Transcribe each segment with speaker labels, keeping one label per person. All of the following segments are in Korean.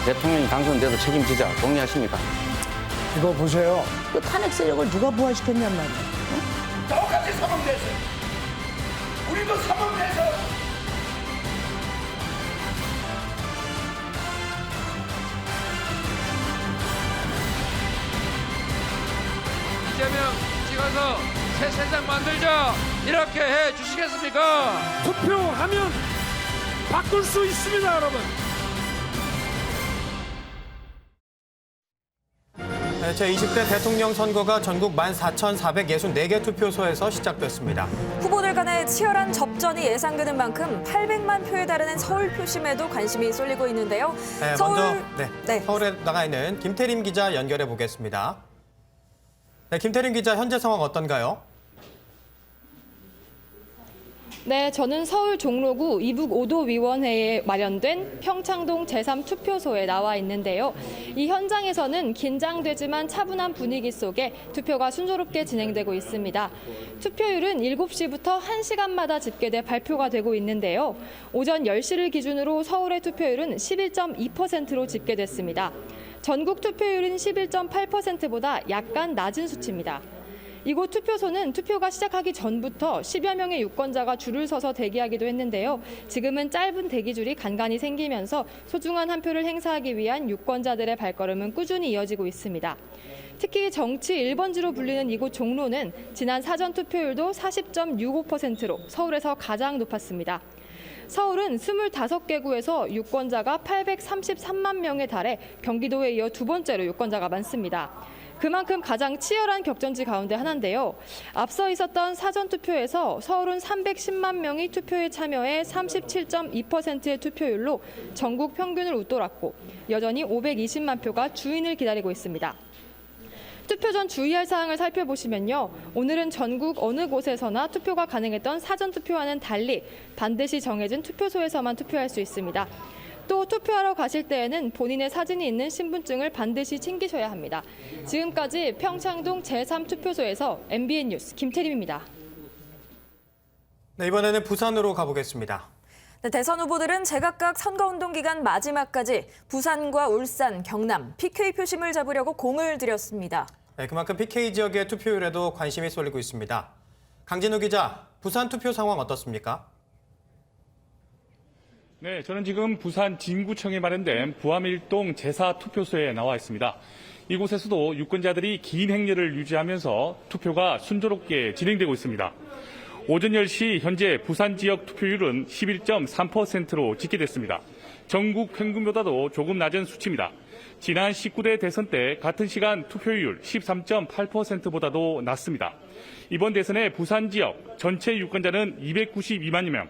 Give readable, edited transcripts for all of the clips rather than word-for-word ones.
Speaker 1: 대통령이 당선돼도 책임지자. 동의하십니까?
Speaker 2: 이거 보세요.
Speaker 3: 그 탄핵 세력을 누가 부활시켰냔 말이야.
Speaker 4: 똑같이 사망돼서 우리도 사망돼서
Speaker 5: 이재명 찍어서 새 세상 만들자 이렇게 해 주시겠습니까?
Speaker 2: 투표하면 바꿀 수 있습니다, 여러분.
Speaker 6: 제20대 대통령 선거가 전국 14,464개 투표소에서 시작됐습니다.
Speaker 7: 후보들 간의 치열한 접전이 예상되는 만큼 800만 표에 달하는 서울 표심에도 관심이 쏠리고 있는데요.
Speaker 6: 먼저 서울에 나가 있는 김태림 기자 연결해 보겠습니다. 네, 김태림 기자, 현재 상황 어떤가요?
Speaker 8: 네, 저는 서울 종로구 이북 5도 위원회에 마련된 평창동 제3투표소에 나와 있는데요. 이 현장에서는 긴장되지만 차분한 분위기 속에 투표가 순조롭게 진행되고 있습니다. 투표율은 7시부터 1시간마다 집계돼 발표가 되고 있는데요. 오전 10시를 기준으로 서울의 투표율은 11.2%로 집계됐습니다. 전국 투표율은 11.8%보다 약간 낮은 수치입니다. 이곳 투표소는 투표가 시작하기 전부터 10여 명의 유권자가 줄을 서서 대기하기도 했는데요. 지금은 짧은 대기줄이 간간히 생기면서 소중한 한 표를 행사하기 위한 유권자들의 발걸음은 꾸준히 이어지고 있습니다. 특히 정치 1번지로 불리는 이곳 종로는 지난 사전 투표율도 40.65%로 서울에서 가장 높았습니다. 서울은 25개 구에서 유권자가 833만 명에 달해 경기도에 이어 두 번째로 유권자가 많습니다. 그만큼 가장 치열한 격전지 가운데 하나인데요. 앞서 있었던 사전투표에서 서울은 310만 명이 투표에 참여해 37.2%의 투표율로 전국 평균을 웃돌았고 여전히 520만 표가 주인을 기다리고 있습니다. 투표 전 주의할 사항을 살펴보시면요. 오늘은 전국 어느 곳에서나 투표가 가능했던 사전투표와는 달리 반드시 정해진 투표소에서만 투표할 수 있습니다. 또 투표하러 가실 때에는 본인의 사진이 있는 신분증을 반드시 챙기셔야 합니다. 지금까지 평창동 제3투표소에서 MBN 뉴스 김태림입니다.
Speaker 6: 네, 이번에는 부산으로 가보겠습니다.
Speaker 7: 네, 대선 후보들은 제각각 선거운동 기간 마지막까지 부산과 울산, 경남, PK 표심을 잡으려고 공을 들였습니다.
Speaker 6: 네, 그만큼 PK 지역의 투표율에도 관심이 쏠리고 있습니다. 강진우 기자, 부산 투표 상황 어떻습니까?
Speaker 9: 네, 저는 지금 부산 진구청에 마련된 부암일동 제4투표소에 나와 있습니다. 이곳에서도 유권자들이 긴 행렬을 유지하면서 투표가 순조롭게 진행되고 있습니다. 오전 10시 현재 부산 지역 투표율은 11.3%로 집계됐습니다. 전국 평균보다도 조금 낮은 수치입니다. 지난 19대 대선 때 같은 시간 투표율 13.8%보다도 낮습니다. 이번 대선의 부산 지역 전체 유권자는 292만여 명,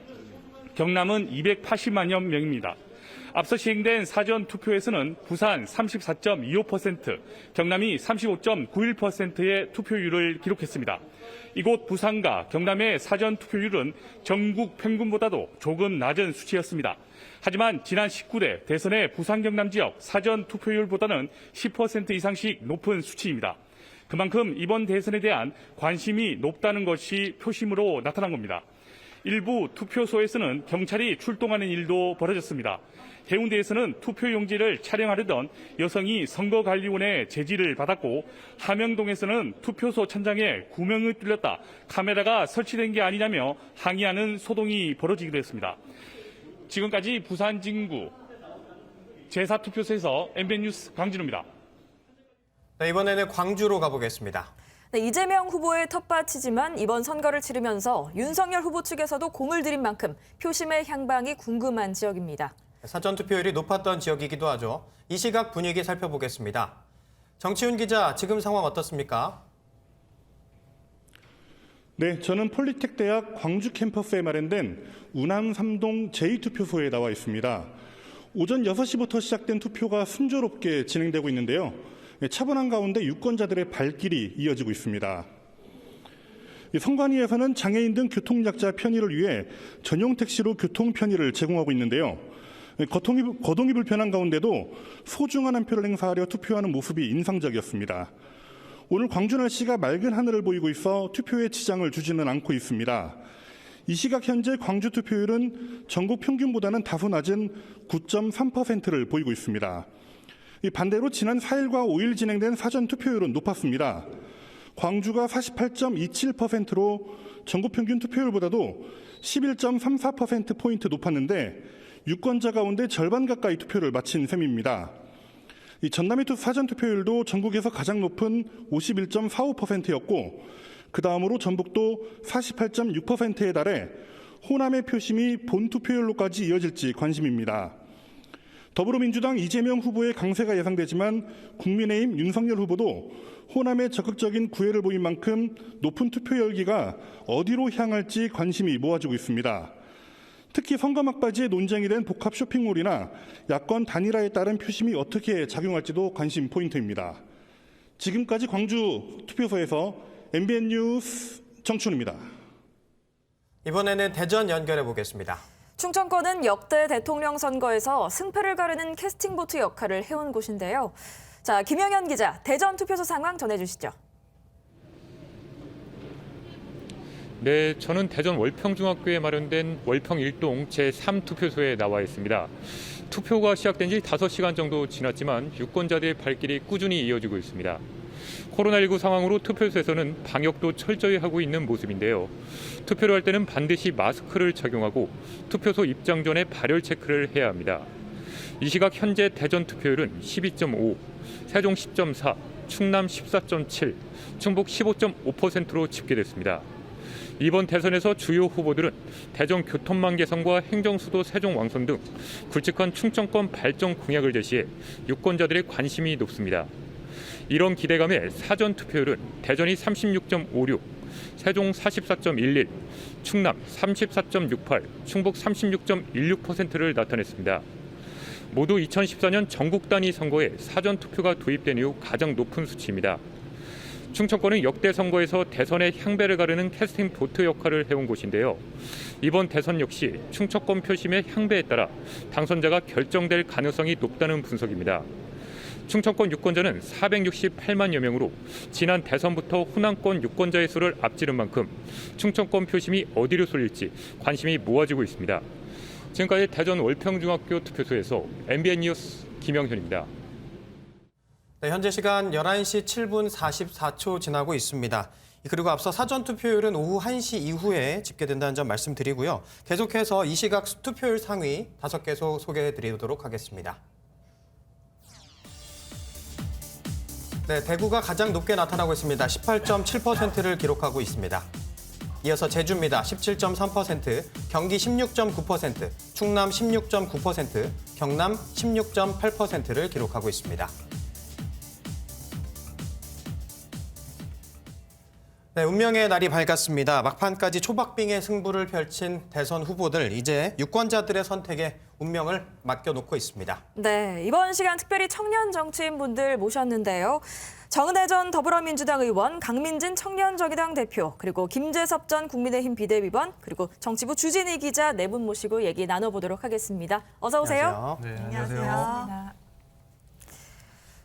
Speaker 9: 경남은 280만여 명입니다. 앞서 시행된 사전 투표에서는 부산 34.25%, 경남이 35.91%의 투표율을 기록했습니다. 이곳 부산과 경남의 사전 투표율은 전국 평균보다도 조금 낮은 수치였습니다. 하지만 지난 19대 대선의 부산 경남 지역 사전 투표율보다는 10% 이상씩 높은 수치입니다. 그만큼 이번 대선에 대한 관심이 높다는 것이 표심으로 나타난 겁니다. 일부 투표소에서는 경찰이 출동하는 일도 벌어졌습니다. 해운대에서는 투표용지를 촬영하려던 여성이 선거관리원의 제지를 받았고 함영동에서는 투표소 천장에 구멍을 뚫렸다 카메라가 설치된 게 아니냐며 항의하는 소동이 벌어지기도 했습니다. 지금까지 부산 진구 제4투표소에서 MBN 뉴스 강진우입니다.
Speaker 6: 네, 이번에는 광주로 가보겠습니다.
Speaker 7: 네, 이재명 후보의 텃밭이지만 이번 선거를 치르면서 윤석열 후보 측에서도 공을 들인 만큼 표심의 향방이 궁금한 지역입니다.
Speaker 6: 사전 투표율이 높았던 지역이기도 하죠. 이 시각 분위기 살펴보겠습니다. 정치훈 기자, 지금 상황 어떻습니까?
Speaker 10: 네, 저는 폴리텍대학 광주 캠퍼스에 마련된 우남 3동 제2투표소에 나와 있습니다. 오전 6시부터 시작된 투표가 순조롭게 진행되고 있는데요. 차분한 가운데 유권자들의 발길이 이어지고 있습니다. 선관위에서는 장애인 등 교통약자 편의를 위해 전용 택시로 교통 편의를 제공하고 있는데요. 거동이 불편한 가운데도 소중한 한 표를 행사하려 투표하는 모습이 인상적이었습니다. 오늘 광주 날씨가 맑은 하늘을 보이고 있어 투표에 지장을 주지는 않고 있습니다. 이 시각 현재 광주 투표율은 전국 평균보다는 다소 낮은 9.3%를 보이고 있습니다. 반대로 지난 4일과 5일 진행된 사전 투표율은 높았습니다. 광주가 48.27%로 전국 평균 투표율보다도 11.34%포인트 높았는데 유권자 가운데 절반 가까이 투표를 마친 셈입니다. 이 전남의 사전 투표율도 전국에서 가장 높은 51.45%였고 그 다음으로 전북도 48.6%에 달해 호남의 표심이 본 투표율로까지 이어질지 관심입니다. 더불어민주당 이재명 후보의 강세가 예상되지만 국민의힘 윤석열 후보도 호남에 적극적인 구애를 보인 만큼 높은 투표 열기가 어디로 향할지 관심이 모아지고 있습니다. 특히 선거 막바지에 논쟁이 된 복합 쇼핑몰이나 야권 단일화에 따른 표심이 어떻게 작용할지도 관심 포인트입니다. 지금까지 광주 투표소에서 MBN 뉴스 정춘우입니다.
Speaker 6: 이번에는 대전 연결해 보겠습니다.
Speaker 7: 충청권은 역대 대통령 선거에서 승패를 가르는 캐스팅보트 역할을 해온 곳인데요. 자, 김영현 기자, 대전 투표소 상황 전해주시죠.
Speaker 11: 네, 저는 대전 월평중학교에 마련된 월평 1동 제3투표소에 나와 있습니다. 투표가 시작된 지 5시간 정도 지났지만 유권자들의 발길이 꾸준히 이어지고 있습니다. 코로나19 상황으로 투표소에서는 방역도 철저히 하고 있는 모습인데요. 투표를 할 때는 반드시 마스크를 착용하고 투표소 입장 전에 발열 체크를 해야 합니다. 이 시각 현재 대전 투표율은 12.5, 세종 10.4, 충남 14.7, 충북 15.5%로 집계됐습니다. 이번 대선에서 주요 후보들은 대전 교통망 개선과 행정수도 세종 왕선 등 굵직한 충청권 발전 공약을 제시해 유권자들의 관심이 높습니다. 이런 기대감에 사전 투표율은 대전이 36.56, 세종 44.11, 충남 34.68, 충북 36.16%를 나타냈습니다. 모두 2014년 전국 단위 선거에 사전 투표가 도입된 이후 가장 높은 수치입니다. 충청권은 역대 선거에서 대선의 향배를 가르는 캐스팅 보트 역할을 해온 곳인데요. 이번 대선 역시 충청권 표심의 향배에 따라 당선자가 결정될 가능성이 높다는 분석입니다. 충청권 유권자는 468만여 명으로 지난 대선부터 호남권 유권자의 수를 앞지른 만큼 충청권 표심이 어디로 쏠릴지 관심이 모아지고 있습니다. 지금까지 대전 월평중학교 투표소에서 MBN 뉴스 김영현입니다.
Speaker 6: 네, 현재 시간 11시 7분 44초 지나고 있습니다. 그리고 앞서 사전 투표율은 오후 1시 이후에 집계된다는 점 말씀드리고요. 계속해서 이 시각 투표율 상위 5개소 소개해드리도록 하겠습니다. 네, 대구가 가장 높게 나타나고 있습니다. 18.7%를 기록하고 있습니다. 이어서 제주입니다. 17.3%, 경기 16.9%, 충남 16.9%, 경남 16.8%를 기록하고 있습니다. 네, 운명의 날이 밝았습니다. 막판까지 초박빙의 승부를 펼친 대선 후보들, 이제 유권자들의 선택에 운명을 맡겨놓고 있습니다.
Speaker 7: 네, 이번 시간 특별히 청년 정치인분들 모셨는데요. 정은혜 전 더불어민주당 의원, 강민진 청년정의당 대표, 그리고 김재섭 전 국민의힘 비대위원, 그리고 정치부 주진희 기자 네 분 모시고 얘기 나눠보도록 하겠습니다. 어서 오세요.
Speaker 6: 안녕하세요.
Speaker 3: 네, 안녕하세요.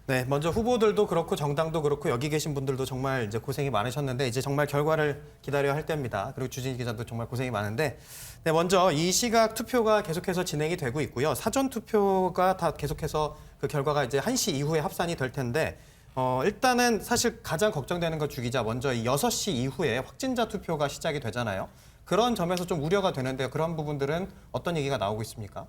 Speaker 6: 네, 먼저 후보들도 그렇고 정당도 그렇고 여기 계신 분들도 정말 이제 고생이 많으셨는데 이제 정말 결과를 기다려야 할 때입니다. 그리고 주진희 기자도 정말 고생이 많은데 네, 먼저 이 시각 투표가 계속해서 진행이 되고 있고요. 사전 투표가 다 계속해서 그 결과가 이제 1시 이후에 합산이 될 텐데 일단은 사실 가장 걱정되는 건 주 기자 먼저 이 6시 이후에 확진자 투표가 시작이 되잖아요. 그런 점에서 좀 우려가 되는데요. 그런 부분들은 어떤 얘기가 나오고 있습니까?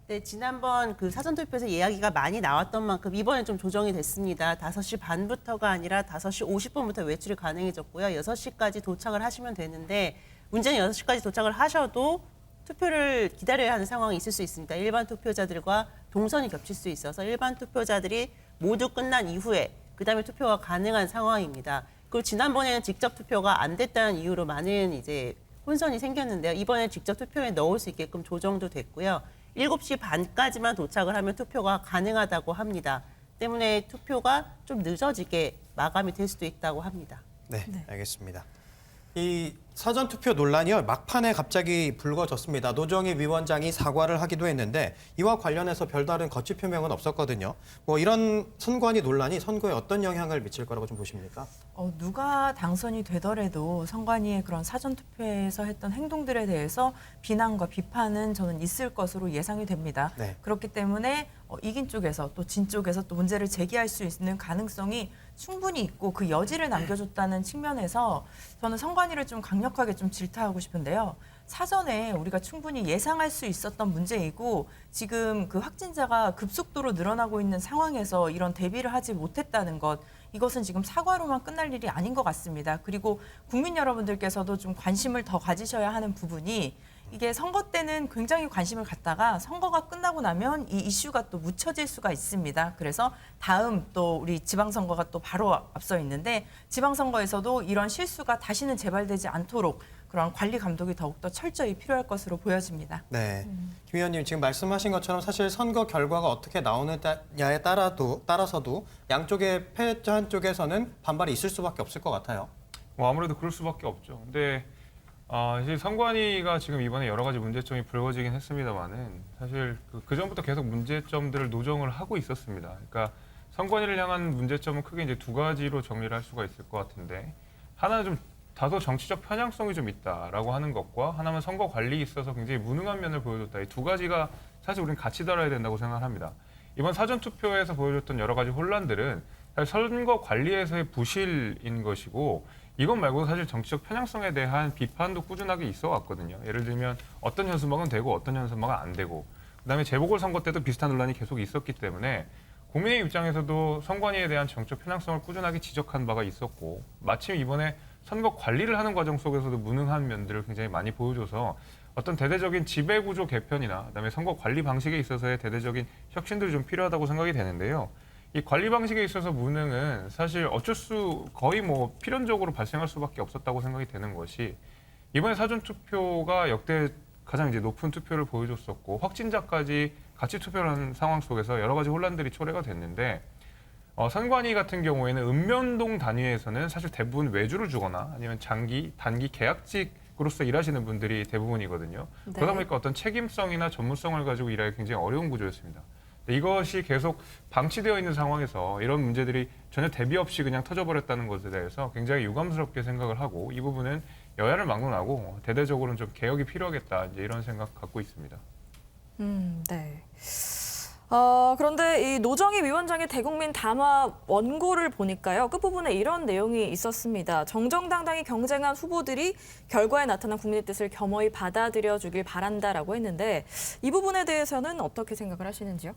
Speaker 12: 네, 지난번 그 사전투표에서 이야기가 많이 나왔던 만큼 이번에 좀 조정이 됐습니다. 5시 반부터가 아니라 5시 50분부터 외출이 가능해졌고요. 6시까지 도착을 하시면 되는데 문제는 6시까지 도착을 하셔도 투표를 기다려야 하는 상황이 있을 수 있습니다. 일반 투표자들과 동선이 겹칠 수 있어서 일반 투표자들이 모두 끝난 이후에 그다음에 투표가 가능한 상황입니다. 그리고 지난번에는 직접 투표가 안 됐다는 이유로 많은 이제 혼선이 생겼는데요. 이번에 직접 투표에 넣을 수 있게끔 조정도 됐고요. 7시 반까지만 도착을 하면 투표가 가능하다고 합니다. 때문에 투표가 좀 늦어지게 마감이 될 수도 있다고 합니다.
Speaker 6: 네, 알겠습니다. 이 사전투표 논란이요. 막판에 갑자기 불거졌습니다. 노정희 위원장이 사과를 하기도 했는데 이와 관련해서 별다른 거취 표명은 없었거든요. 뭐 이런 선관위 논란이 선거에 어떤 영향을 미칠 거라고 좀 보십니까?
Speaker 13: 누가 당선이 되더라도 선관위의 그런 사전투표에서 했던 행동들에 대해서 비난과 비판은 저는 있을 것으로 예상이 됩니다.
Speaker 6: 네.
Speaker 13: 그렇기 때문에 이긴 쪽에서 또 진 쪽에서 또 문제를 제기할 수 있는 가능성이 충분히 있고 그 여지를 남겨줬다는 측면에서 저는 선관위를 좀 강력하게 좀 질타하고 싶은데요. 사전에 우리가 충분히 예상할 수 있었던 문제이고 지금 그 확진자가 급속도로 늘어나고 있는 상황에서 이런 대비를 하지 못했다는 것, 이것은 지금 사과로만 끝날 일이 아닌 것 같습니다. 그리고 국민 여러분들께서도 좀 관심을 더 가지셔야 하는 부분이 이게 선거 때는 굉장히 관심을 갖다가 선거가 끝나고 나면 이 이슈가 또 묻혀질 수가 있습니다. 그래서 다음 또 우리 지방선거가 또 바로 앞서 있는데 지방선거에서도 이런 실수가 다시는 재발되지 않도록 그런 관리 감독이 더욱더 철저히 필요할 것으로 보여집니다.
Speaker 6: 네, 김 의원님 지금 말씀하신 것처럼 사실 선거 결과가 어떻게 나오느냐에 따라서도 양쪽의 패배한 쪽에서는 반발이 있을 수밖에 없을 것 같아요.
Speaker 14: 아무래도 그럴 수밖에 없죠. 근데 이제 선관위가 지금 이번에 여러 가지 문제점이 불거지긴 했습니다만은 사실 그 전부터 계속 문제점들을 노정을 하고 있었습니다. 그러니까 선관위를 향한 문제점은 크게 이제 두 가지로 정리를 할 수가 있을 것 같은데, 하나는 좀 다소 정치적 편향성이 좀 있다라고 하는 것과, 하나는 선거 관리에 있어서 굉장히 무능한 면을 보여줬다. 이 두 가지가 사실 우리는 같이 다뤄야 된다고 생각을 합니다. 이번 사전투표에서 보여줬던 여러 가지 혼란들은 사실 선거 관리에서의 부실인 것이고, 이것 말고 사실 정치적 편향성에 대한 비판도 꾸준하게 있어 왔거든요. 예를 들면 어떤 현수막은 되고 어떤 현수막은 안 되고, 그다음에 재보궐선거 때도 비슷한 논란이 계속 있었기 때문에 국민의 입장에서도 선관위에 대한 정치적 편향성을 꾸준하게 지적한 바가 있었고, 마침 이번에 선거 관리를 하는 과정 속에서도 무능한 면들을 굉장히 많이 보여줘서 어떤 대대적인 지배구조 개편이나 그다음에 선거 관리 방식에 있어서의 대대적인 혁신들이 좀 필요하다고 생각이 되는데요. 이 관리 방식에 있어서 무능은 사실 거의 뭐 필연적으로 발생할 수밖에 없었다고 생각이 되는 것이, 이번에 사전투표가 역대 가장 이제 높은 투표를 보여줬었고 확진자까지 같이 투표를 하는 상황 속에서 여러 가지 혼란들이 초래가 됐는데, 선관위 같은 경우에는 읍면동 단위에서는 사실 대부분 외주를 주거나 아니면 단기 계약직으로서 일하시는 분들이 대부분이거든요.
Speaker 7: 네.
Speaker 14: 그러다 보니까 어떤 책임성이나 전문성을 가지고 일하기 굉장히 어려운 구조였습니다. 이것이 계속 방치되어 있는 상황에서 이런 문제들이 전혀 대비 없이 그냥 터져버렸다는 것에 대해서 굉장히 유감스럽게 생각을 하고, 이 부분은 여야를 막론하고 대대적으로는 좀 개혁이 필요하겠다, 이제 이런 생각 갖고 있습니다.
Speaker 7: 네. 그런데 이 노정희 위원장의 대국민 담화 원고를 보니까요, 끝부분에 이런 내용이 있었습니다. 정정당당히 경쟁한 후보들이 결과에 나타난 국민의 뜻을 겸허히 받아들여 주길 바란다라고 했는데, 이 부분에 대해서는 어떻게 생각을 하시는지요?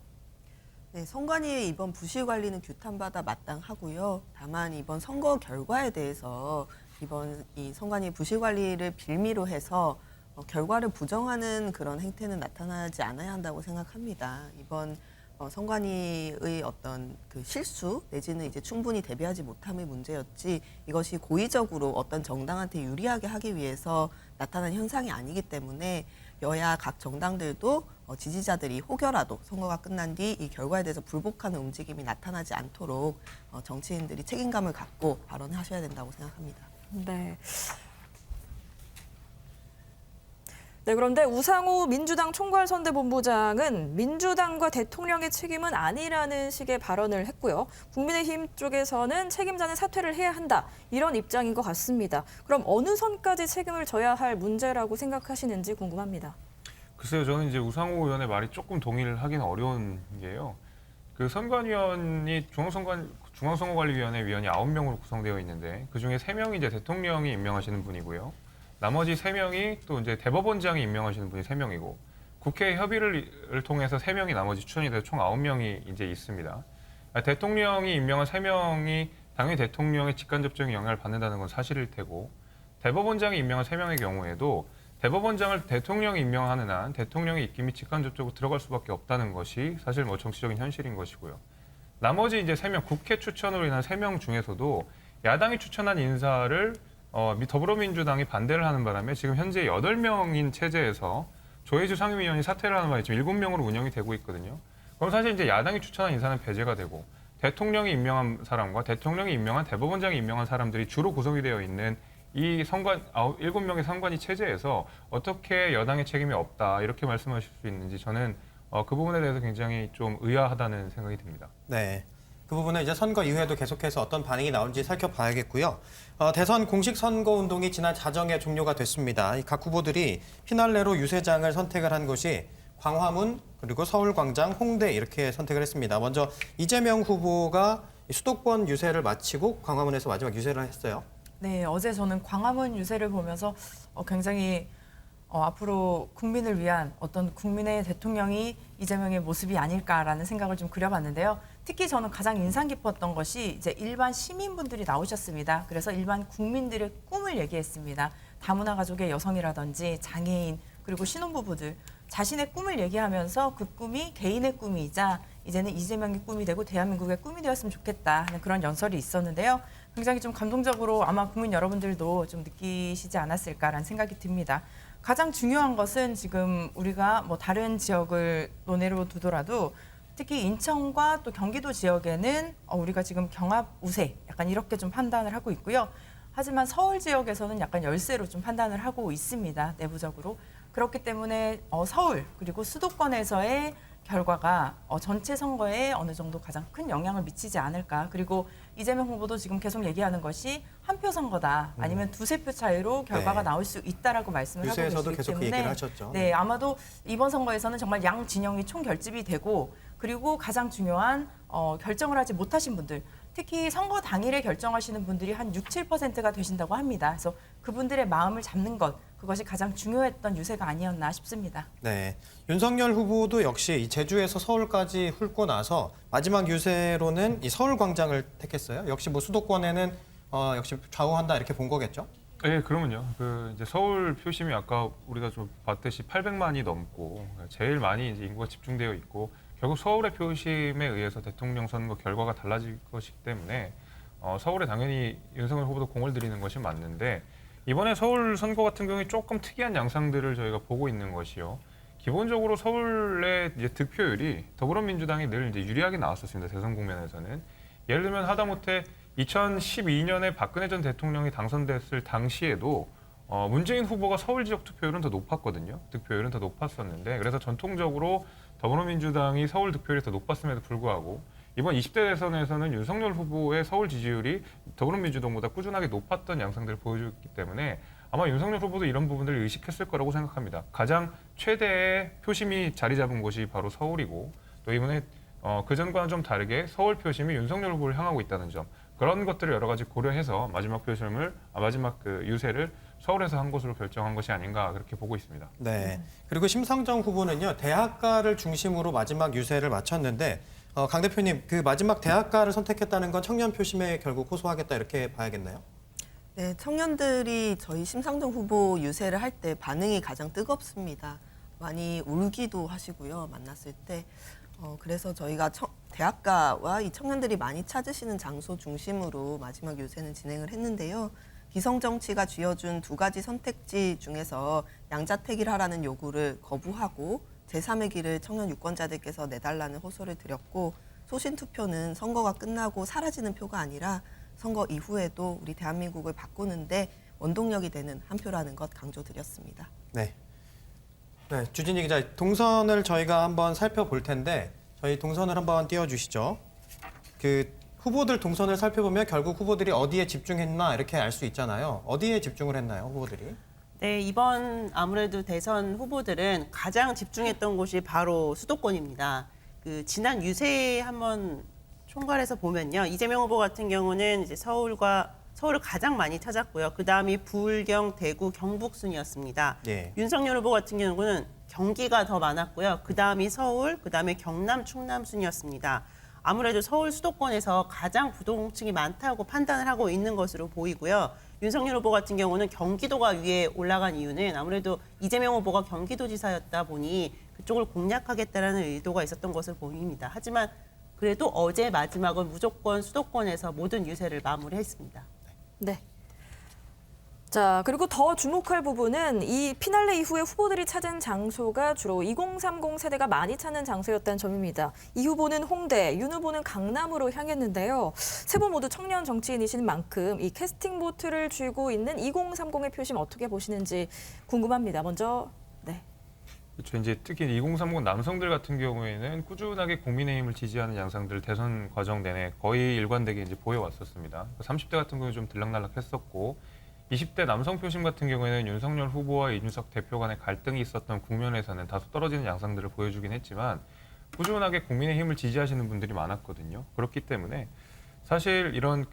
Speaker 15: 네, 선관위의 이번 부실 관리는 규탄받아 마땅하고요. 다만 이번 선거 결과에 대해서 이번 이 선관위 부실 관리를 빌미로 해서 결과를 부정하는 그런 행태는 나타나지 않아야 한다고 생각합니다. 이번 선관위의 어떤 그 실수 내지는 이제 충분히 대비하지 못함의 문제였지, 이것이 고의적으로 어떤 정당한테 유리하게 하기 위해서 나타난 현상이 아니기 때문에 여야 각 정당들도 지지자들이 혹여라도 선거가 끝난 뒤 이 결과에 대해서 불복하는 움직임이 나타나지 않도록 정치인들이 책임감을 갖고 발언하셔야 된다고 생각합니다.
Speaker 7: 네. 네, 그런데 우상호 민주당 총괄선대본부장은 민주당과 대통령의 책임은 아니라는 식의 발언을 했고요. 국민의힘 쪽에서는 책임자는 사퇴를 해야 한다, 이런 입장인 것 같습니다. 그럼 어느 선까지 책임을 져야 할 문제라고 생각하시는지 궁금합니다.
Speaker 14: 글쎄요, 저는 이제 우상호 의원의 말이 조금 동의를 하기는 어려운 게요. 그 선관위원이 중앙선거관리위원회 위원이 9명으로 구성되어 있는데, 그 중에 3명이 이제 대통령이 임명하시는 분이고요. 나머지 3명이 또 이제 대법원장이 임명하시는 분이 3명이고, 국회 협의를 통해서 3명이 나머지 추천이 돼서 총 9명이 이제 있습니다. 대통령이 임명한 3명이 당연히 대통령의 직간접적인 영향을 받는다는 건 사실일 테고, 대법원장이 임명한 3명의 경우에도 대법원장을 대통령이 임명하는 한 대통령의 입김이 직간접적으로 들어갈 수밖에 없다는 것이 사실 뭐 정치적인 현실인 것이고요. 나머지 이제 3명, 국회 추천으로 인한 3명 중에서도 야당이 추천한 인사를 더불어민주당이 반대를 하는 바람에 지금 현재 8명인 체제에서 조혜주 상임위원이 사퇴를 하는 바람에 지금 7명으로 운영이 되고 있거든요. 그럼 사실 이제 야당이 추천한 인사는 배제가 되고, 대통령이 임명한 사람과 대통령이 임명한 대법원장이 임명한 사람들이 주로 구성이 되어 있는 이 선관 7명의 선관위 체제에서 어떻게 여당의 책임이 없다 이렇게 말씀하실 수 있는지 저는 그 부분에 대해서 굉장히 좀 의아하다는 생각이 듭니다.
Speaker 6: 네. 그 부분은 이제 선거 이후에도 계속해서 어떤 반응이 나올지 살펴봐야겠고요. 대선 공식 선거 운동이 지난 자정에 종료가 됐습니다. 각 후보들이 피날레로 유세장을 선택을 한 곳이 광화문, 그리고 서울광장, 홍대 이렇게 선택을 했습니다. 먼저 이재명 후보가 수도권 유세를 마치고 광화문에서 마지막 유세를 했어요.
Speaker 13: 네, 어제 저는 광화문 유세를 보면서 굉장히 앞으로 국민을 위한 어떤 국민의 대통령이 이재명의 모습이 아닐까라는 생각을 좀 그려봤는데요. 특히 저는 가장 인상 깊었던 것이 이제 일반 시민분들이 나오셨습니다. 그래서 일반 국민들의 꿈을 얘기했습니다. 다문화 가족의 여성이라든지 장애인 그리고 신혼부부들 자신의 꿈을 얘기하면서 그 꿈이 개인의 꿈이자 이제는 이재명의 꿈이 되고 대한민국의 꿈이 되었으면 좋겠다 하는 그런 연설이 있었는데요. 굉장히 좀 감동적으로 아마 국민 여러분들도 좀 느끼시지 않았을까라는 생각이 듭니다. 가장 중요한 것은 지금 우리가 뭐 다른 지역을 논외로 두더라도 특히 인천과 또 경기도 지역에는 우리가 지금 경합 우세 약간 이렇게 좀 판단을 하고 있고요. 하지만 서울 지역에서는 약간 열세로 좀 판단을 하고 있습니다. 내부적으로. 그렇기 때문에 서울 그리고 수도권에서의 결과가 전체 선거에 어느 정도 가장 큰 영향을 미치지 않을까. 그리고 이재명 후보도 지금 계속 얘기하는 것이 한 표 선거다. 아니면 두세 표 차이로 결과가 나올 수 있다라고 말씀을 하고 계시기 때문에
Speaker 6: 계속 그 얘기를 하셨죠.
Speaker 13: 네, 아마도 이번 선거에서는 정말 양 진영이 총결집이 되고 그리고 가장 중요한 결정을 하지 못하신 분들 특히 선거 당일에 결정하시는 분들이 한 6, 7%가 되신다고 합니다. 그래서 그분들의 마음을 잡는 것 그것이 가장 중요했던 유세가 아니었나 싶습니다.
Speaker 6: 네, 윤석열 후보도 역시 이 제주에서 서울까지 훑고 나서 마지막 유세로는 이 서울광장을 택했어요. 역시 뭐 수도권에는 역시 좌우한다 이렇게 본 거겠죠?
Speaker 14: 네, 그러면요. 이제 서울 표심이 아까 우리가 좀 봤듯이 800만이 넘고 제일 많이 이제 인구가 집중되어 있고 결국 서울의 표심에 의해서 대통령 선거 결과가 달라질 것이기 때문에 서울에 당연히 윤석열 후보도 공을 들이는 것이 맞는데 이번에 서울 선거 같은 경우에 조금 특이한 양상들을 저희가 보고 있는 것이요. 기본적으로 서울의 이제 득표율이 더불어민주당이 늘 이제 유리하게 나왔었습니다. 대선 국면에서는. 예를 들면 하다못해 2012년에 박근혜 전 대통령이 당선됐을 당시에도 문재인 후보가 서울 지역 투표율은 더 높았거든요. 득표율은 더 높았었는데 그래서 전통적으로 더불어민주당이 서울 득표율이 더 높았음에도 불구하고 이번 20대 대선에서는 윤석열 후보의 서울 지지율이 더불어민주당보다 꾸준하게 높았던 양상들을 보여줬기 때문에 아마 윤석열 후보도 이런 부분들을 의식했을 거라고 생각합니다. 가장 최대의 표심이 자리 잡은 곳이 바로 서울이고 또 이번에 그전과는 좀 다르게 서울 표심이 윤석열 후보를 향하고 있다는 점 그런 것들을 여러 가지 고려해서 마지막 유세를 서울에서 한 곳으로 결정한 것이 아닌가 그렇게 보고 있습니다.
Speaker 6: 네. 그리고 심상정 후보는요 대학가를 중심으로 마지막 유세를 마쳤는데 강 대표님 그 마지막 대학가를 선택했다는 건 청년 표심에 결국 호소하겠다 이렇게 봐야겠나요?
Speaker 15: 네, 청년들이 저희 심상정 후보 유세를 할 때 반응이 가장 뜨겁습니다. 많이 울기도 하시고요 만났을 때. 그래서 저희가 대학가와 이 청년들이 많이 찾으시는 장소 중심으로 마지막 유세는 진행을 했는데요. 기성정치가 쥐어준 두 가지 선택지 중에서 양자택일 하라는 요구를 거부하고 제3의 길을 청년 유권자들께서 내달라는 호소를 드렸고 소신투표는 선거가 끝나고 사라지는 표가 아니라 선거 이후에도 우리 대한민국을 바꾸는데 원동력이 되는 한 표라는 것 강조드렸습니다.
Speaker 6: 네. 네, 주진희 기자, 동선을 저희가 한번 살펴볼 텐데 저희 동선을 한번 띄워주시죠. 그 후보들 동선을 살펴보면 결국 후보들이 어디에 집중했나 이렇게 알 수 있잖아요. 어디에 집중을 했나요, 후보들이?
Speaker 12: 네, 이번 아무래도 대선 후보들은 가장 집중했던 곳이 바로 수도권입니다. 지난 유세 한번 총괄해서 보면요. 이재명 후보 같은 경우는 이제 서울을 가장 많이 찾았고요. 그 다음이 부울경, 대구, 경북 순이었습니다.
Speaker 6: 네.
Speaker 12: 윤석열 후보 같은 경우는 경기가 더 많았고요. 그 다음이 서울, 그 다음에 경남, 충남 순이었습니다. 아무래도 서울 수도권에서 가장 부동층이 많다고 판단을 하고 있는 것으로 보이고요. 윤석열 후보 같은 경우는 경기도가 위에 올라간 이유는 아무래도 이재명 후보가 경기도지사였다 보니 그쪽을 공략하겠다는 의도가 있었던 것으로 보입니다. 하지만 그래도 어제 마지막은 무조건 수도권에서 모든 유세를 마무리했습니다.
Speaker 7: 네. 자, 그리고 더 주목할 부분은 이 피날레 이후에 후보들이 찾은 장소가 주로 2030 세대가 많이 찾는 장소였다는 점입니다. 이 후보는 홍대, 윤 후보는 강남으로 향했는데요. 세 분 모두 청년 정치인이신 만큼 이 캐스팅 보트를 쥐고 있는 2030의 표심 어떻게 보시는지 궁금합니다. 먼저
Speaker 14: 그렇죠. 이제 특히 2030 남성들 같은 경우에는 꾸준하게 국민의힘을 지지하는 양상들을 대선 과정 내내 거의 일관되게 이제 보여왔었습니다. 30대 같은 경우는 좀 들락날락했었고 20대 남성 표심 같은 경우에는 윤석열 후보와 이준석 대표 간의 갈등이 있었던 국면에서는 다소 떨어지는 양상들을 보여주긴 했지만 꾸준하게 국민의힘을 지지하시는 분들이 많았거든요. 그렇기 때문에 사실 이런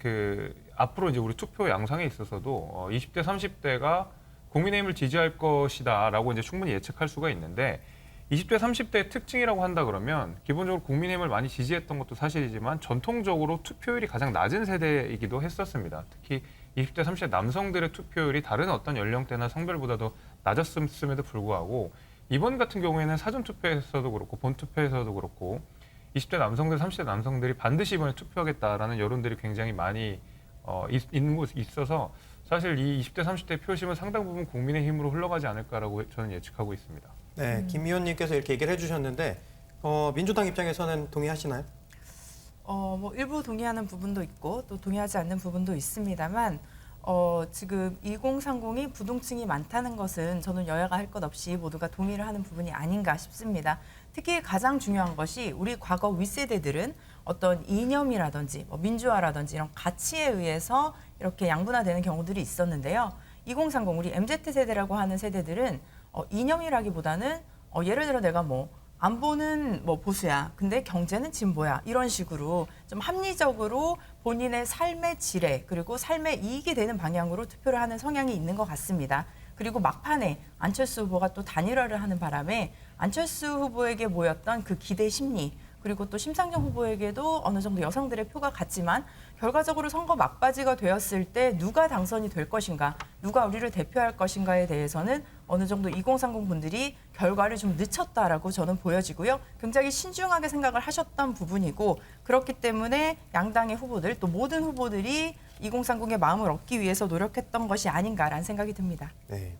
Speaker 14: 앞으로 이제 우리 투표 양상에 있어서도 20대, 30대가 국민의힘을 지지할 것이다라고 이제 충분히 예측할 수가 있는데 20대, 30대의 특징이라고 한다 그러면 기본적으로 국민의힘을 많이 지지했던 것도 사실이지만 전통적으로 투표율이 가장 낮은 세대이기도 했었습니다. 특히 20대, 30대 남성들의 투표율이 다른 어떤 연령대나 성별보다도 낮았음에도 불구하고 이번 같은 경우에는 사전투표에서도 그렇고 본투표에서도 그렇고 20대 남성들, 30대 남성들이 반드시 이번에 투표하겠다라는 여론들이 굉장히 많이 있어서 사실 이 20대, 30대 표심은 상당 부분 국민의힘으로 흘러가지 않을까라고 저는 예측하고 있습니다.
Speaker 6: 네, 김 의원님께서 이렇게 얘기를 해주셨는데 민주당 입장에서는 동의하시나요?
Speaker 13: 뭐 일부 동의하는 부분도 있고 또 동의하지 않는 부분도 있습니다만 지금 2030이 부동층이 많다는 것은 저는 여야가 할 것 없이 모두가 동의를 하는 부분이 아닌가 싶습니다. 특히 가장 중요한 것이 우리 과거 윗세대들은 어떤 이념이라든지 민주화라든지 이런 가치에 의해서 이렇게 양분화되는 경우들이 있었는데요. 2030 우리 MZ세대라고 하는 세대들은 이념이라기보다는 예를 들어 내가 안보는 보수야. 근데 경제는 진보야. 이런 식으로 좀 합리적으로 본인의 삶의 질에 그리고 삶의 이익이 되는 방향으로 투표를 하는 성향이 있는 것 같습니다. 그리고 막판에 안철수 후보가 또 단일화를 하는 바람에 안철수 후보에게 모였던 그 기대 심리 그리고 또 심상정 후보에게도 어느 정도 여성들의 표가 갔지만 결과적으로 선거 막바지가 되었을 때 누가 당선이 될 것인가, 누가 우리를 대표할 것인가에 대해서는 어느 정도 2030 분들이 결과를 좀 늦췄다라고 저는 보여지고요. 굉장히 신중하게 생각을 하셨던 부분이고 그렇기 때문에 양당의 후보들 또 모든 후보들이 2030의 마음을 얻기 위해서 노력했던 것이 아닌가라는 생각이 듭니다.
Speaker 6: 네,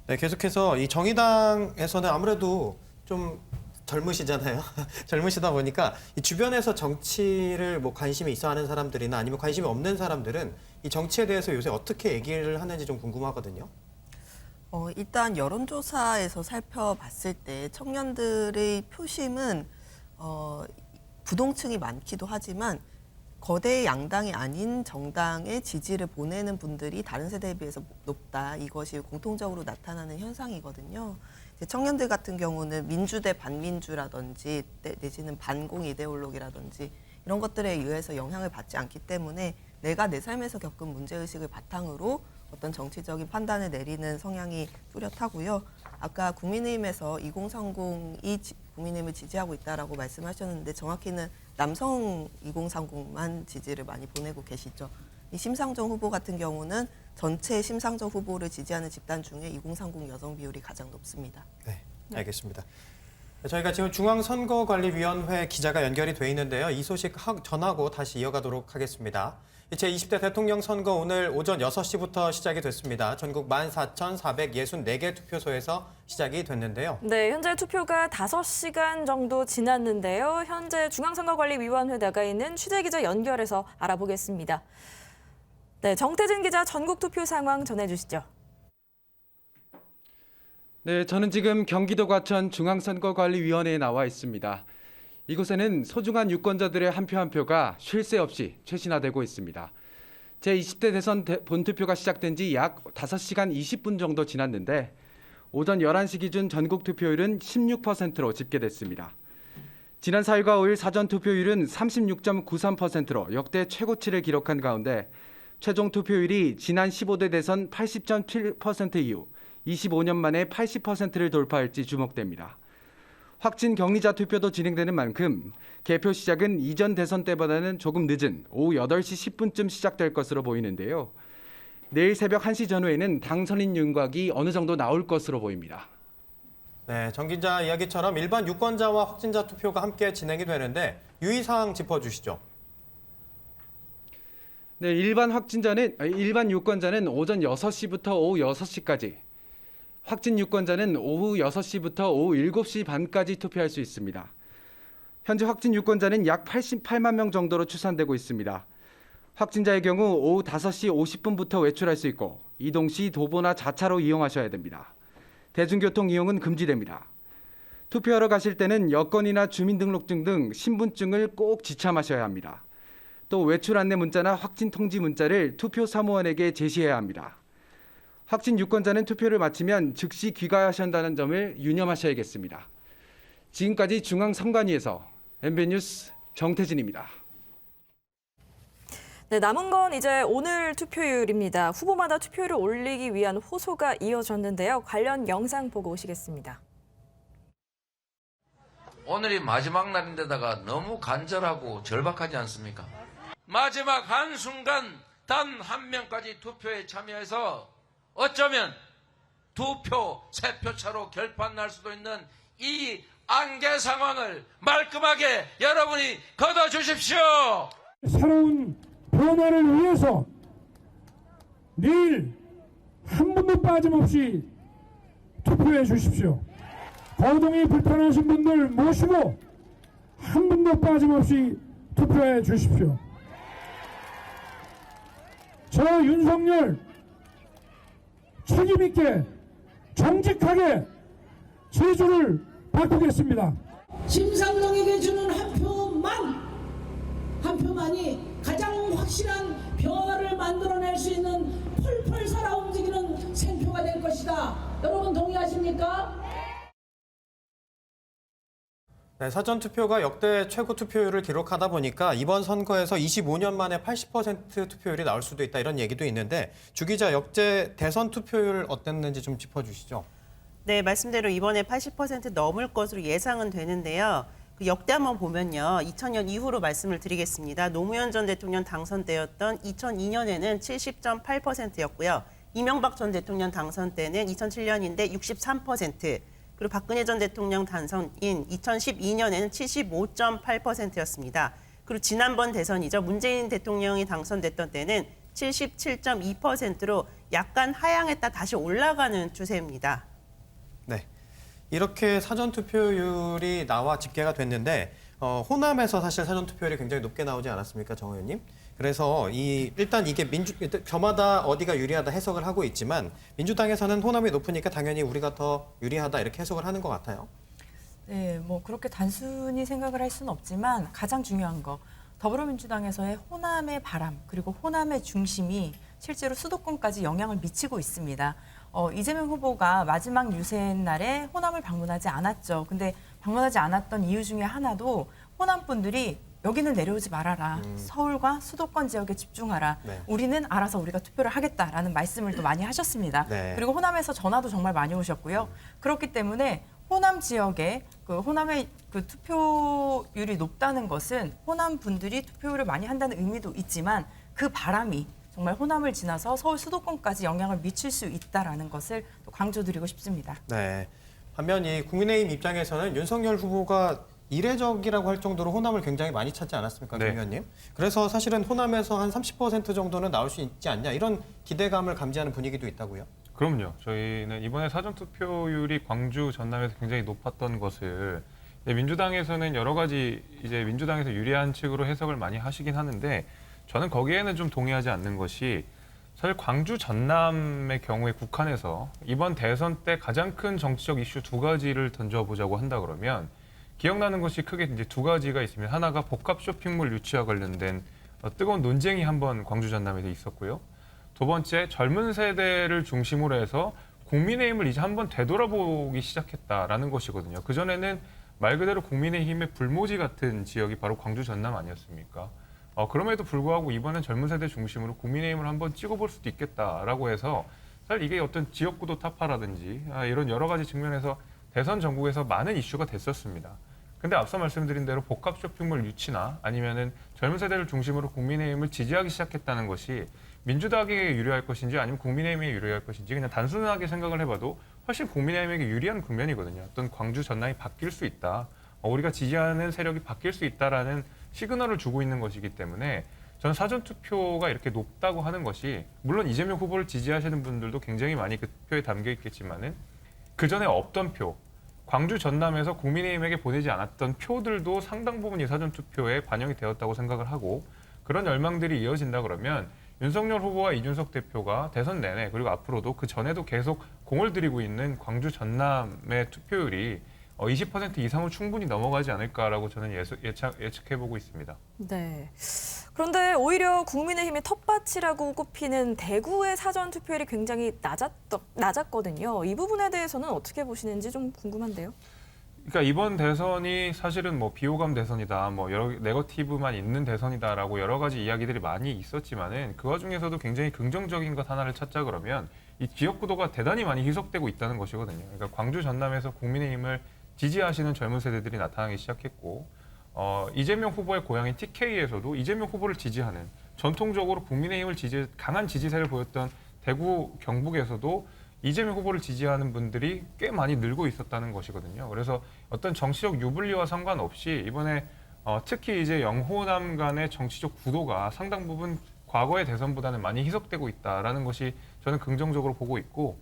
Speaker 6: 계속해서 이 정의당에서는 아무래도 좀 젊으시잖아요. 젊으시다 보니까 이 주변에서 정치를 관심이 있어 하는 사람들이나 아니면 관심이 없는 사람들은 이 정치에 대해서 요새 어떻게 얘기를 하는지 좀 궁금하거든요.
Speaker 15: 일단 여론조사에서 살펴봤을 때 청년들의 표심은 부동층이 많기도 하지만 거대 양당이 아닌 정당의 지지를 보내는 분들이 다른 세대에 비해서 높다. 이것이 공통적으로 나타나는 현상이거든요. 청년들 같은 경우는 민주 대 반민주라든지 내지는 반공 이데올로기라든지 이런 것들에 의해서 영향을 받지 않기 때문에 내가 내 삶에서 겪은 문제의식을 바탕으로 어떤 정치적인 판단을 내리는 성향이 뚜렷하고요. 아까 국민의힘에서 2030이 국민의힘을 지지하고 있다라고 말씀하셨는데 정확히는 남성 2030만 지지를 많이 보내고 계시죠. 이 심상정 후보 같은 경우는 전체 심상정 후보를 지지하는 집단 중에 2030 여성 비율이 가장 높습니다.
Speaker 6: 네, 알겠습니다. 저희가 지금 중앙선거관리위원회 기자가 연결이 돼 있는데요. 이 소식 전하고 다시 이어가도록 하겠습니다. 제20대 대통령 선거 오늘 오전 6시부터 시작이 됐습니다. 전국 14,464개 투표소에서 시작이 됐는데요.
Speaker 7: 네, 현재 투표가 5시간 정도 지났는데요. 현재 중앙선거관리위원회 나가 있는 취재기자 연결해서 알아보겠습니다. 네, 정태진 기자 전국 투표 상황 전해주시죠.
Speaker 16: 네, 저는 지금 경기도 과천 중앙선거관리위원회에 나와 있습니다. 이곳에는 소중한 유권자들의 한 표 한 표가 쉴 새 없이 최신화되고 있습니다. 제20대 대선 본투표가 시작된 지 약 5시간 20분 정도 지났는데 오전 11시 기준 전국 투표율은 16%로 집계됐습니다. 지난 4일과 5일 사전 투표율은 36.93%로 역대 최고치를 기록한 가운데 최종 투표율이 지난 15대 대선 80.7% 이후 25년 만에 80%를 돌파할지 주목됩니다. 확진 격리자 투표도 진행되는 만큼 개표 시작은 이전 대선 때보다는 조금 늦은 오후 8시 10분쯤 시작될 것으로 보이는데요. 내일 새벽 1시 전후에는 당선인 윤곽이 어느 정도 나올 것으로 보입니다.
Speaker 6: 네, 정 기자 이야기처럼 일반 유권자와 확진자 투표가 함께 진행이 되는데 유의사항 짚어주시죠.
Speaker 16: 네, 일반 유권자는 오전 6시부터 오후 6시까지, 확진 유권자는 오후 6시부터 오후 7시 반까지 투표할 수 있습니다. 현재 확진 유권자는 약 88만 명 정도로 추산되고 있습니다. 확진자의 경우 오후 5시 50분부터 외출할 수 있고 이동 시 도보나 자차로 이용하셔야 됩니다. 대중교통 이용은 금지됩니다. 투표하러 가실 때는 여권이나 주민등록증 등 신분증을 꼭 지참하셔야 합니다. 또 외출 안내 문자나 확진 통지 문자를 투표 사무원에게 제시해야 합니다. 확진 유권자는 투표를 마치면 즉시 귀가하셔야 한다는 점을 유념하셔야겠습니다. 지금까지 중앙선관위에서 MBN뉴스 정태진입니다.
Speaker 7: 네, 남은 건 이제 오늘 투표율입니다. 후보마다 투표율을 올리기 위한 호소가 이어졌는데요. 관련 영상 보고 오시겠습니다.
Speaker 5: 오늘이 마지막 날인데다가 너무 간절하고 절박하지 않습니까? 마지막 한순간 단 한 명까지 투표에 참여해서 어쩌면 2표, 3표 차로 결판날 수도 있는 이 안개 상황을 말끔하게 여러분이 걷어주십시오.
Speaker 2: 새로운 변화를 위해서 내일 한 분도 빠짐없이 투표해 주십시오. 거동이 불편하신 분들 모시고 한 분도 빠짐없이 투표해 주십시오. 저 윤석열 책임있게 정직하게 제주를 바꾸겠습니다.
Speaker 3: 심상정에게 주는 한 표만이 가장 확실한 변화를 만들어낼 수 있는 펄펄 살아 움직이는 생표가 될 것이다. 여러분 동의하십니까?
Speaker 6: 네, 사전투표가 역대 최고 투표율을 기록하다 보니까 이번 선거에서 25년 만에 80% 투표율이 나올 수도 있다 이런 얘기도 있는데 주 기자, 역대 대선 투표율 어땠는지 좀 짚어주시죠.
Speaker 12: 네, 말씀대로 이번에 80% 넘을 것으로 예상은 되는데요. 그 역대 한번 보면요. 2000년 이후로 말씀을 드리겠습니다. 노무현 전 대통령 당선되었던 2002년에는 70.8%였고요. 이명박 전 대통령 당선 때는 2007년인데 63%, 그리고 박근혜 전 대통령 당선인 2012년에는 75.8%였습니다. 그리고 지난번 대선이죠. 문재인 대통령이 당선됐던 때는 77.2%로 약간 하향했다 다시 올라가는 추세입니다.
Speaker 6: 네, 이렇게 사전투표율이 나와 집계가 됐는데 호남에서 사실 사전투표율이 굉장히 높게 나오지 않았습니까, 정 의원님? 그래서 일단 이게 저마다 어디가 유리하다 해석을 하고 있지만 민주당에서는 호남이 높으니까 당연히 우리가 더 유리하다 이렇게 해석을 하는 것 같아요.
Speaker 13: 네, 뭐 그렇게 단순히 생각을 할 수는 없지만 가장 중요한 거 더불어민주당에서의 호남의 바람 그리고 호남의 중심이 실제로 수도권까지 영향을 미치고 있습니다. 이재명 후보가 마지막 유세 날에 호남을 방문하지 않았죠. 근데 방문하지 않았던 이유 중에 하나도 호남 분들이 여기는 내려오지 말아라. 서울과 수도권 지역에 집중하라.
Speaker 6: 네.
Speaker 13: 우리는 알아서 우리가 투표를 하겠다라는 말씀을 또 많이 하셨습니다.
Speaker 6: 네.
Speaker 13: 그리고 호남에서 전화도 정말 많이 오셨고요. 그렇기 때문에 호남 지역에 호남의 투표율이 높다는 것은 호남 분들이 투표를 많이 한다는 의미도 있지만 그 바람이 정말 호남을 지나서 서울 수도권까지 영향을 미칠 수 있다라는 것을 또 강조드리고 싶습니다.
Speaker 6: 네. 반면 이 국민의힘 입장에서는 윤석열 후보가 이례적이라고 할 정도로 호남을 굉장히 많이 찾지 않았습니까, 김 의원님? 그래서 사실은 호남에서 한 30% 정도는 나올 수 있지 않냐 이런 기대감을 감지하는 분위기도 있다고요?
Speaker 14: 그럼요. 저희는 이번에 사전투표율이 광주, 전남에서 굉장히 높았던 것을 민주당에서는 여러 가지 이제 민주당에서 유리한 측으로 해석을 많이 하시긴 하는데 저는 거기에는 좀 동의하지 않는 것이 사실 광주, 전남의 경우에 국한해서 이번 대선 때 가장 큰 정치적 이슈 2가지를 던져보자고 한다 그러면 기억나는 것이 크게 이제 2가지가 있습니다. 하나가 복합 쇼핑몰 유치와 관련된 뜨거운 논쟁이 한번 광주, 전남에서 있었고요. 두 번째, 젊은 세대를 중심으로 해서 국민의힘을 이제 한번 되돌아보기 시작했다라는 것이거든요. 그전에는 말 그대로 국민의힘의 불모지 같은 지역이 바로 광주, 전남 아니었습니까? 그럼에도 불구하고 이번엔 젊은 세대 중심으로 국민의힘을 한번 찍어볼 수도 있겠다라고 해서 사실 이게 어떤 지역구도 타파라든지 이런 여러 가지 측면에서 대선 전국에서 많은 이슈가 됐었습니다. 근데 앞서 말씀드린 대로 복합 쇼핑몰 유치나 아니면은 젊은 세대를 중심으로 국민의힘을 지지하기 시작했다는 것이 민주당에게 유리할 것인지 아니면 국민의힘에게 유리할 것인지 그냥 단순하게 생각을 해봐도 훨씬 국민의힘에게 유리한 국면이거든요. 어떤 광주, 전남이 바뀔 수 있다. 우리가 지지하는 세력이 바뀔 수 있다라는 시그널을 주고 있는 것이기 때문에 저는 사전투표가 이렇게 높다고 하는 것이 물론 이재명 후보를 지지하시는 분들도 굉장히 많이 그 투표에 담겨 있겠지만은 그전에 없던 표, 광주 전남에서 국민의힘에게 보내지 않았던 표들도 상당 부분 이 사전투표에 반영이 되었다고 생각을 하고 그런 열망들이 이어진다 그러면 윤석열 후보와 이준석 대표가 대선 내내 그리고 앞으로도 그 전에도 계속 공을 들이고 있는 광주 전남의 투표율이 20% 이상을 충분히 넘어가지 않을까라고 저는 예측해보고 있습니다.
Speaker 7: 네. 그런데 오히려 국민의힘의 텃밭이라고 꼽히는 대구의 사전 투표율이 굉장히 낮았거든요. 이 부분에 대해서는 어떻게 보시는지 좀 궁금한데요.
Speaker 14: 그러니까 이번 대선이 사실은 뭐 비호감 대선이다, 뭐 여러 네거티브만 있는 대선이다라고 여러 가지 이야기들이 많이 있었지만은 그 와중에서도 굉장히 긍정적인 것 하나를 찾자 그러면 이 지역 구도가 대단히 많이 희석되고 있다는 것이거든요. 그러니까 광주 전남에서 국민의힘을 지지하시는 젊은 세대들이 나타나기 시작했고 이재명 후보의 고향인 TK에서도 이재명 후보를 지지하는 전통적으로 국민의힘을 강한 지지세를 보였던 대구 경북에서도 이재명 후보를 지지하는 분들이 꽤 많이 늘고 있었다는 것이거든요. 그래서 어떤 정치적 유불리와 상관없이 이번에 특히 이제 영호남 간의 정치적 구도가 상당 부분 과거의 대선보다는 많이 희석되고 있다라는 것이 저는 긍정적으로 보고 있고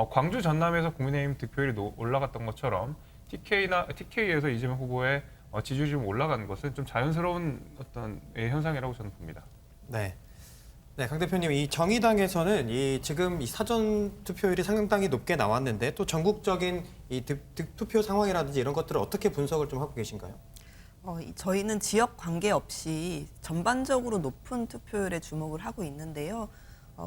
Speaker 14: 광주 전남에서 국민의힘 득표율이 올라갔던 것처럼 TK에서 이재명 후보의 지지율이 좀 올라가는 것은 좀 자연스러운 어떤 현상이라고 저는 봅니다.
Speaker 6: 네. 네, 강 대표님, 이 정의당에서는 지금 이 사전 투표율이 상당히 높게 나왔는데 또 전국적인 이 투표 상황이라든지 이런 것들을 어떻게 분석을 좀 하고 계신가요?
Speaker 15: 저희는 지역 관계없이 전반적으로 높은 투표율에 주목을 하고 있는데요.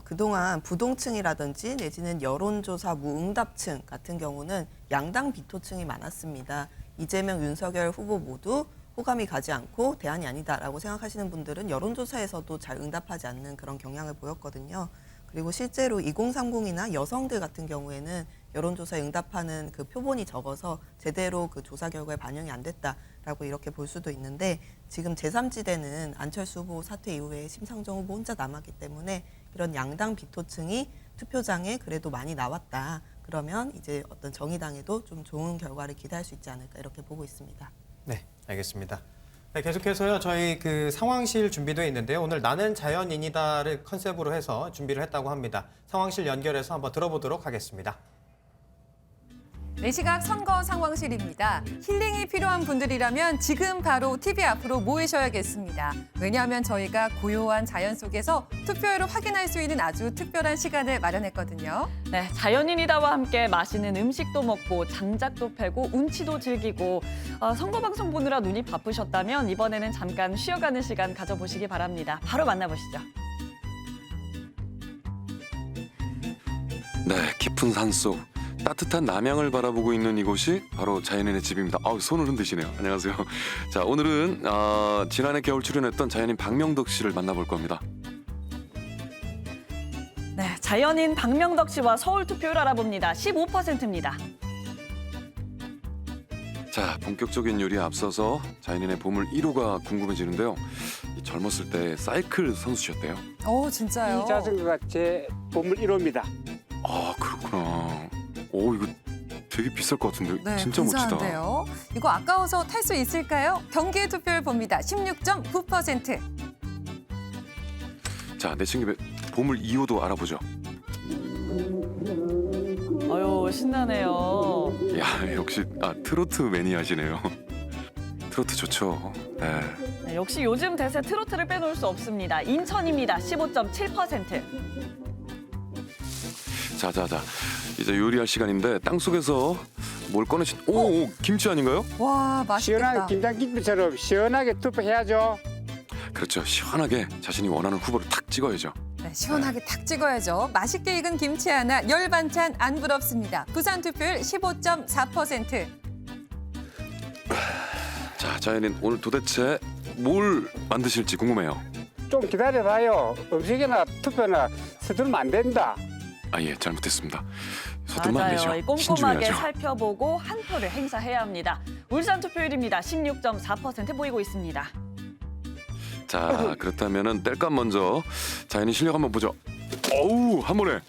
Speaker 15: 그동안 부동층이라든지 내지는 여론조사 무응답층 같은 경우는 양당 비토층이 많았습니다. 이재명, 윤석열 후보 모두 호감이 가지 않고 대안이 아니다라고 생각하시는 분들은 여론조사에서도 잘 응답하지 않는 그런 경향을 보였거든요. 그리고 실제로 2030이나 여성들 같은 경우에는 여론조사에 응답하는 그 표본이 적어서 제대로 그 조사 결과에 반영이 안 됐다라고 이렇게 볼 수도 있는데 지금 제3지대는 안철수 후보 사퇴 이후에 심상정 후보 혼자 남았기 때문에 이런 양당 비토층이 투표장에 그래도 많이 나왔다. 그러면 이제 어떤 정의당에도 좀 좋은 결과를 기대할 수 있지 않을까 이렇게 보고 있습니다.
Speaker 6: 네, 알겠습니다. 네, 계속해서요. 저희 그 상황실 준비되어 있는데요. 오늘 나는 자연인이다를 컨셉으로 해서 준비를 했다고 합니다. 상황실 연결해서 한번 들어보도록 하겠습니다.
Speaker 17: 네, 시각 선거 상황실입니다. 힐링이 필요한 분들이라면 지금 바로 TV 앞으로 모이셔야겠습니다. 왜냐하면 저희가 고요한 자연 속에서 투표율을 확인할 수 있는 아주 특별한 시간을 마련했거든요.
Speaker 18: 네, 자연인이다와 함께 맛있는 음식도 먹고 장작도 패고 운치도 즐기고 선거 방송 보느라 눈이 바쁘셨다면 이번에는 잠깐 쉬어가는 시간 가져보시기 바랍니다. 바로 만나보시죠.
Speaker 19: 네, 깊은 산속 따뜻한 남양을 바라보고 있는 이곳이 바로 자연인의 집입니다. 손을 흔드시네요. 안녕하세요. 자, 오늘은 지난해 겨울 출연했던 자연인 박명덕 씨를 만나볼 겁니다.
Speaker 18: 네, 자연인 박명덕 씨와 서울 투표율 알아봅니다. 15%입니다.
Speaker 19: 자, 본격적인 요리에 앞서서 자연인의 보물 1호가 궁금해지는데요. 젊었을 때 사이클 선수셨대요.
Speaker 17: 진짜요?
Speaker 20: 이 자전거가 제 보물 1호입니다.
Speaker 19: 아, 그렇구나. 이거 되게 비쌀 것 같은데
Speaker 17: 네,
Speaker 19: 진짜 멋지다.
Speaker 17: 근사한데요. 이거 아까워서 탈 수 있을까요? 경기의 투표율 봅니다. 16.9%.
Speaker 19: 자, 내친 김에 보물 2호도 알아보죠.
Speaker 18: 신나네요.
Speaker 19: 야, 역시 트로트 매니아시네요. 트로트 좋죠. 네.
Speaker 18: 네, 역시 요즘 대세 트로트를 빼놓을 수 없습니다. 인천입니다. 15.7%.
Speaker 19: 자. 이제 요리할 시간인데 땅속에서 뭘 꺼내신... 오, 김치 아닌가요?
Speaker 17: 와, 맛있겠다.
Speaker 20: 시원한 김장김치처럼 시원하게 투표해야죠.
Speaker 19: 그렇죠. 시원하게 자신이 원하는 후보를 탁 찍어야죠.
Speaker 17: 네, 시원하게 탁 찍어야죠. 맛있게 익은 김치 하나, 열 반찬 안 부럽습니다. 부산 투표율 15.4%.
Speaker 19: 자, 자연인 오늘 도대체 뭘 만드실지 궁금해요.
Speaker 20: 좀 기다려봐요. 음식이나 투표나 서두르면 안 된다.
Speaker 19: 예, 잘못했습니다. 서두르면 안 되죠.
Speaker 18: 맞아요. 꼼꼼하게
Speaker 19: 신중해야죠.
Speaker 18: 살펴보고 한 표를 행사해야 합니다. 울산 투표율입니다. 16.4% 보이고 있습니다.
Speaker 19: 자, 그렇다면은 뗄감 먼저 자연인 실력 한번 보죠. 한 번에.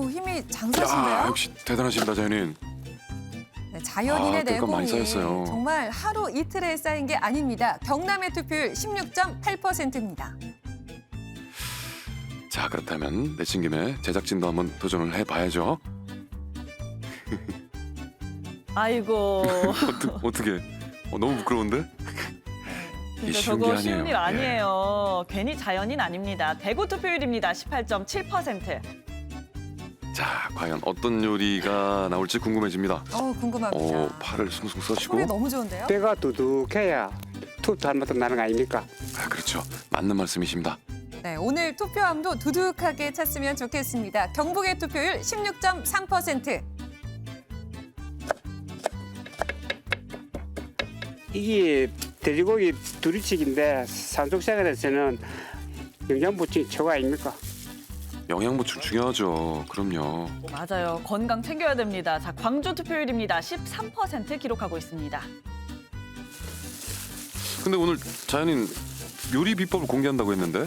Speaker 17: 힘이 장사신데요?
Speaker 19: 역시 대단하십니다, 자연인.
Speaker 17: 네, 자연인의
Speaker 19: 뗄감 많이
Speaker 17: 내공이
Speaker 19: 쌓였어요.
Speaker 17: 정말 하루 이틀에 쌓인 게 아닙니다. 경남의 투표율 16.8%입니다.
Speaker 19: 자, 그렇다면 내친 김에 제작진도 한번 도전을 해봐야죠.
Speaker 18: 아이고.
Speaker 19: 어떻게? 너무 부끄러운데? 이게
Speaker 18: 진짜
Speaker 19: 쉬운 게
Speaker 18: 저거
Speaker 19: 아니에요.
Speaker 18: 쉬운 일 아니에요. 괜히 자연인 아닙니다. 대구 투표율입니다. 18.7%.
Speaker 19: 자, 과연 어떤 요리가 나올지 궁금해집니다.
Speaker 17: 궁금합니다.
Speaker 19: 팔을 숭숭 써시고.
Speaker 17: 소리 너무 좋은데요?
Speaker 20: 때가 두둑해야 투투할 맛도 나는 거 아닙니까?
Speaker 19: 아, 그렇죠. 맞는 말씀이십니다.
Speaker 17: 네, 오늘 투표함도 두둑하게 찼으면 좋겠습니다. 경북의 투표율 16.3%.
Speaker 20: 이게 돼지고기 두리치기인데 산속생활에서는 영양 보충이 최고 아닙니까?
Speaker 19: 영양 보충 중요하죠. 그럼요.
Speaker 18: 맞아요. 건강 챙겨야 됩니다. 자, 광주 투표율입니다. 13% 기록하고 있습니다.
Speaker 19: 근데 오늘 자연인 요리 비법을 공개한다고 했는데?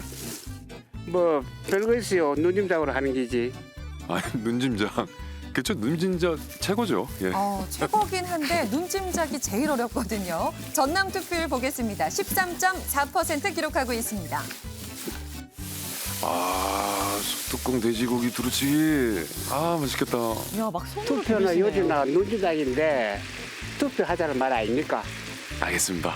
Speaker 20: 뭐 별거 있어요. 눈짐작으로 하는 게지.
Speaker 19: 아, 눈짐작. 그렇죠. 눈짐작 최고죠. 예.
Speaker 17: 최고긴 한데 눈짐작이 제일 어렵거든요. 전남 투표율 보겠습니다. 13.4% 기록하고 있습니다.
Speaker 19: 아, 소뚜껑 돼지고기 두루치기. 아, 맛있겠다.
Speaker 18: 야, 막 손으로
Speaker 20: 투표나
Speaker 18: 비비시네요.
Speaker 20: 요리나 눈짐작인데 투표하자는 말 아닙니까?
Speaker 19: 알겠습니다.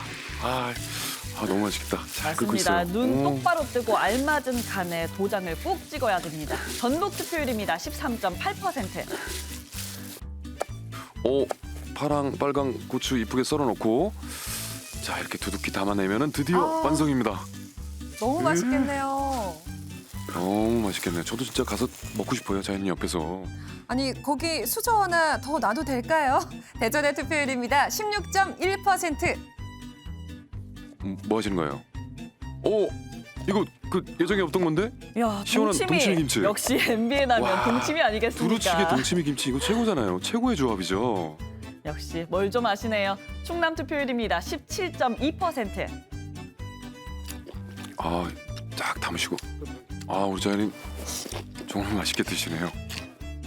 Speaker 19: 너무 맛있겠다. 잘 끓고
Speaker 18: 맞습니다.
Speaker 19: 있어요.
Speaker 18: 눈 똑바로 뜨고 알맞은 간에 도장을 꾹 찍어야 됩니다. 전북 투표율입니다. 13.8%.
Speaker 19: 파랑 빨강 고추 이쁘게 썰어놓고 자, 이렇게 두둑히 담아내면은 드디어 완성입니다.
Speaker 17: 너무 맛있겠네요.
Speaker 19: 너무 맛있겠네요. 저도 진짜 가서 먹고 싶어요. 자연인 옆에서.
Speaker 17: 아니, 거기 수저 하나 더 놔도 될까요? 대전의 투표율입니다. 16.1%.
Speaker 19: 뭐 하시는 거예요? 이거 그 예정에 없던 건데?
Speaker 18: 야,
Speaker 19: 시원한 동치미 김치.
Speaker 18: 역시 MBN 하면
Speaker 19: 와,
Speaker 18: 동치미 아니겠습니까?
Speaker 19: 두루치기 동치미 김치 이거 최고잖아요. 최고의 조합이죠.
Speaker 18: 역시 뭘 좀 아시네요. 충남 투표율입니다. 17.2%.
Speaker 19: 딱 담으시고. 우리 자연인 정말 맛있게 드시네요.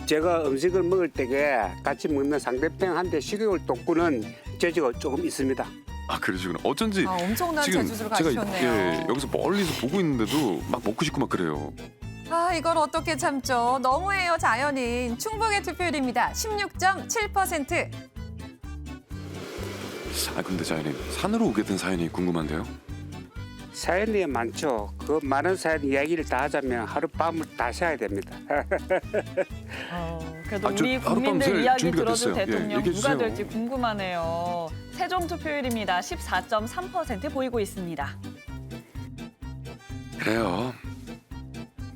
Speaker 20: 제가 음식을 먹을 때에 같이 먹는 상대편한테 식욕을 돋구는 재주가 조금 있습니다.
Speaker 19: 그러시구나. 어쩐지
Speaker 17: 엄청난
Speaker 19: 지금
Speaker 17: 재주를
Speaker 19: 제가
Speaker 17: 가지셨네요.
Speaker 19: 여기서 멀리서 보고 있는데도 막 먹고 싶고 막 그래요.
Speaker 17: 이걸 어떻게 참죠? 너무해요, 자연인. 충북의 투표율입니다. 16.7%.
Speaker 19: 근데 자연인 산으로 오게 된 사연이 궁금한데요.
Speaker 20: 사연이 많죠. 그 많은 사연 이야기를 다 하자면 하룻밤을 다 쉬어야 됩니다.
Speaker 18: 그래도
Speaker 19: 저
Speaker 18: 우리
Speaker 19: 하룻밤
Speaker 18: 국민들
Speaker 19: 셀
Speaker 18: 이야기
Speaker 19: 준비가
Speaker 18: 들어줄
Speaker 19: 됐어요.
Speaker 18: 대통령
Speaker 19: 얘기해
Speaker 18: 누가
Speaker 19: 주세요.
Speaker 18: 될지 궁금하네요. 세종 투표율입니다. 14.3% 보이고 있습니다.
Speaker 19: 그래요.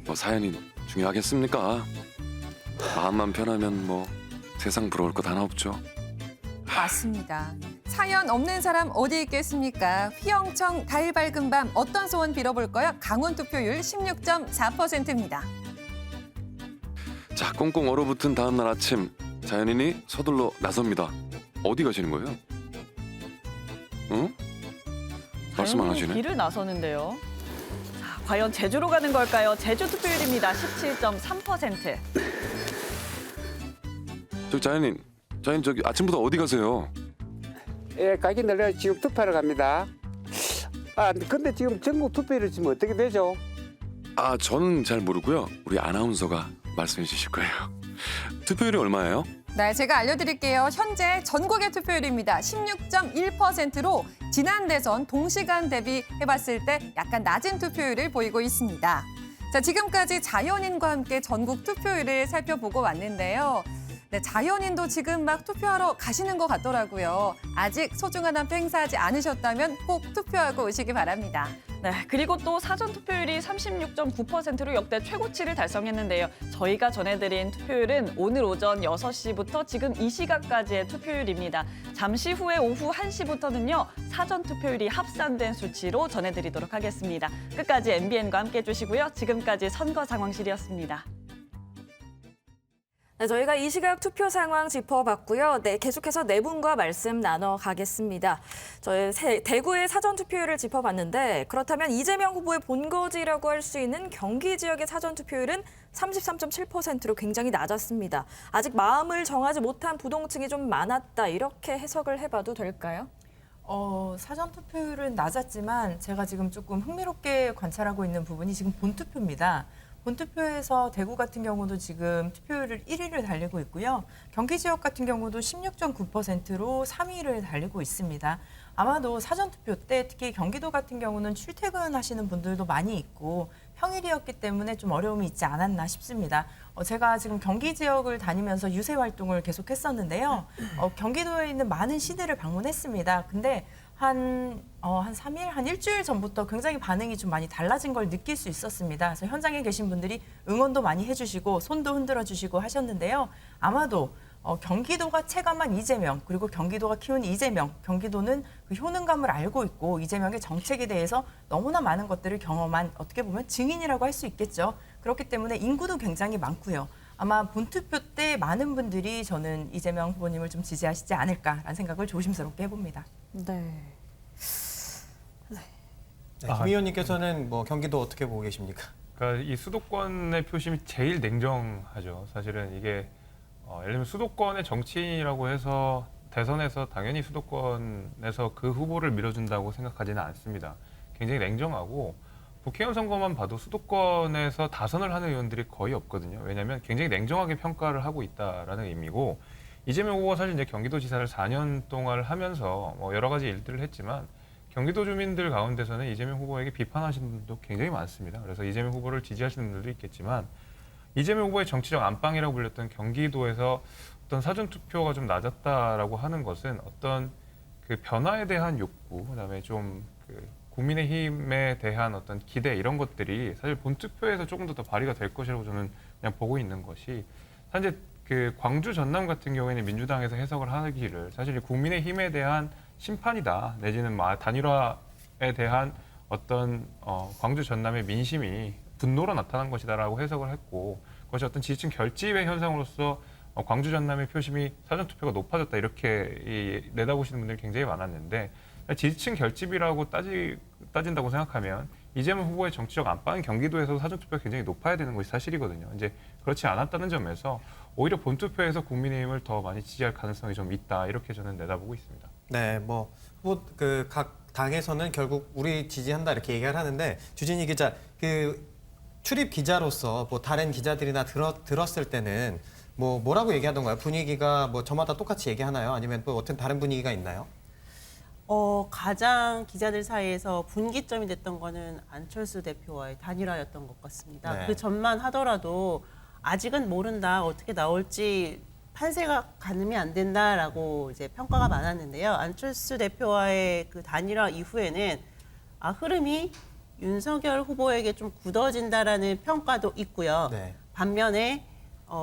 Speaker 19: 뭐 사연이 중요하겠습니까? 마음만 편하면 뭐 세상 부러울 것 하나 없죠.
Speaker 17: 맞습니다. 사연 없는 사람 어디 있겠습니까? 휘영청 달 밝은 밤 어떤 소원 빌어볼까요? 강원 투표율 16.4%입니다.
Speaker 19: 자, 꽁꽁 얼어붙은 다음 날 아침 자연인이 서둘러 나섭니다. 어디 가시는 거예요? 응? 말씀 안 하시네.
Speaker 18: 길을 나서는데요. 자, 과연 제주로 가는 걸까요? 제주 투표율입니다. 17.3%.
Speaker 19: 자연인 저기 아침부터 어디 가세요?
Speaker 20: 예, 가긴 늘려 지금 투표하러 갑니다. 근데 지금 전국 투표율이 지금 어떻게 되죠?
Speaker 19: 저는 잘 모르고요. 우리 아나운서가 말씀해 주실 거예요. 투표율이 얼마예요?
Speaker 17: 네, 제가 알려드릴게요. 현재 전국의 투표율입니다. 16.1%로 지난 대선 동시간 대비해봤을 때 약간 낮은 투표율을 보이고 있습니다. 자, 지금까지 자연인과 함께 전국 투표율을 살펴보고 왔는데요. 네, 자연인도 지금 막 투표하러 가시는 것 같더라고요. 아직 소중한 한 표 행사하지 않으셨다면 꼭 투표하고 오시기 바랍니다.
Speaker 18: 네, 그리고 또 사전 투표율이 36.9%로 역대 최고치를 달성했는데요. 저희가 전해드린 투표율은 오늘 오전 6시부터 지금 이 시각까지의 투표율입니다. 잠시 후에 오후 1시부터는요. 사전 투표율이 합산된 수치로 전해드리도록 하겠습니다. 끝까지 MBN과 함께해 주시고요. 지금까지 선거 상황실이었습니다.
Speaker 7: 네, 저희가 이 시각 투표 상황 짚어봤고요. 네, 계속해서 네 분과 말씀 나눠가겠습니다. 저희 대구의 사전 투표율을 짚어봤는데 그렇다면 이재명 후보의 본거지라고 할 수 있는 경기 지역의 사전 투표율은 33.7%로 굉장히 낮았습니다. 아직 마음을 정하지 못한 부동층이 좀 많았다 이렇게 해석을 해봐도 될까요?
Speaker 13: 사전 투표율은 낮았지만 제가 지금 조금 흥미롭게 관찰하고 있는 부분이 지금 본투표입니다. 본투표에서 대구 같은 경우도 지금 투표율을 1위를 달리고 있고요. 경기 지역 같은 경우도 16.9%로 3위를 달리고 있습니다. 아마도 사전투표 때 특히 경기도 같은 경우는 출퇴근하시는 분들도 많이 있고 평일이었기 때문에 좀 어려움이 있지 않았나 싶습니다. 제가 지금 경기 지역을 다니면서 유세 활동을 계속했었는데요. 경기도에 있는 많은 시들을 방문했습니다. 근데 한 3일, 한 일주일 전부터 굉장히 반응이 좀 많이 달라진 걸 느낄 수 있었습니다. 그래서 현장에 계신 분들이 응원도 많이 해주시고 손도 흔들어 주시고 하셨는데요. 아마도 경기도가 체감한 이재명, 그리고 경기도가 키운 이재명, 경기도는 그 효능감을 알고 있고 이재명의 정책에 대해서 너무나 많은 것들을 경험한 어떻게 보면 증인이라고 할 수 있겠죠. 그렇기 때문에 인구도 굉장히 많고요. 아마 본투표 때 많은 분들이 저는 이재명 후보님을 좀 지지하시지 않을까라는 생각을 조심스럽게 해봅니다.
Speaker 7: 네.
Speaker 6: 김 의원님께서는 뭐 경기도 어떻게 보고 계십니까?
Speaker 14: 그러니까 이 수도권의 표심이 제일 냉정하죠. 사실은 이게 예를 들면 수도권의 정치인이라고 해서 대선에서 당연히 수도권에서 그 후보를 밀어준다고 생각하지는 않습니다. 굉장히 냉정하고 국회의원 선거만 봐도 수도권에서 다선을 하는 의원들이 거의 없거든요. 왜냐하면 굉장히 냉정하게 평가를 하고 있다라는 의미고 이재명 후보가 사실 이제 경기도지사를 4년 동안 하면서 뭐 여러 가지 일들을 했지만 경기도 주민들 가운데서는 이재명 후보에게 비판하시는 분들도 굉장히 많습니다. 그래서 이재명 후보를 지지하시는 분들도 있겠지만 이재명 후보의 정치적 안방이라고 불렸던 경기도에서 어떤 사전투표가 좀 낮았다라고 하는 것은 어떤 그 변화에 대한 욕구, 그다음에 좀 그 국민의힘에 대한 어떤 기대 이런 것들이 사실 본투표에서 조금 더 발휘가 될 것이라고 저는 그냥 보고 있는 것이 사실 그 광주 전남 같은 경우에는 민주당에서 해석을 하기를 사실 국민의힘에 대한 심판이다 내지는 단일화에 대한 어떤 광주 전남의 민심이 분노로 나타난 것이다라고 해석을 했고 그것이 어떤 지지층 결집의 현상으로서 광주 전남의 표심이 사전투표가 높아졌다 이렇게 내다보시는 분들이 굉장히 많았는데 지지층 결집이라고 따진다고 생각하면 이재명 후보의 정치적 안방은 경기도에서 사전투표가 굉장히 높아야 되는 것이 사실이거든요. 이제 그렇지 않았다는 점에서 오히려 본투표에서 국민의힘을 더 많이 지지할 가능성이 좀 있다 이렇게 저는 내다보고 있습니다.
Speaker 6: 네, 뭐 각 당에서는 결국 우리 지지한다 이렇게 얘기를 하는데 주진희 기자 그 출입 기자로서 뭐 다른 기자들이나 들었을 때는 뭐라고 얘기하던가요? 분위기가 뭐 저마다 똑같이 얘기하나요? 아니면 또 어떤 다른 분위기가 있나요?
Speaker 12: 가장 기자들 사이에서 분기점이 됐던 거는 안철수 대표와의 단일화였던 것 같습니다.
Speaker 6: 네.
Speaker 12: 그 전만 하더라도 아직은 모른다, 어떻게 나올지 판세가 가늠이 안 된다라고 이제 평가가 많았는데요. 안철수 대표와의 그 단일화 이후에는 흐름이 윤석열 후보에게 좀 굳어진다라는 평가도 있고요.
Speaker 6: 네.
Speaker 12: 반면에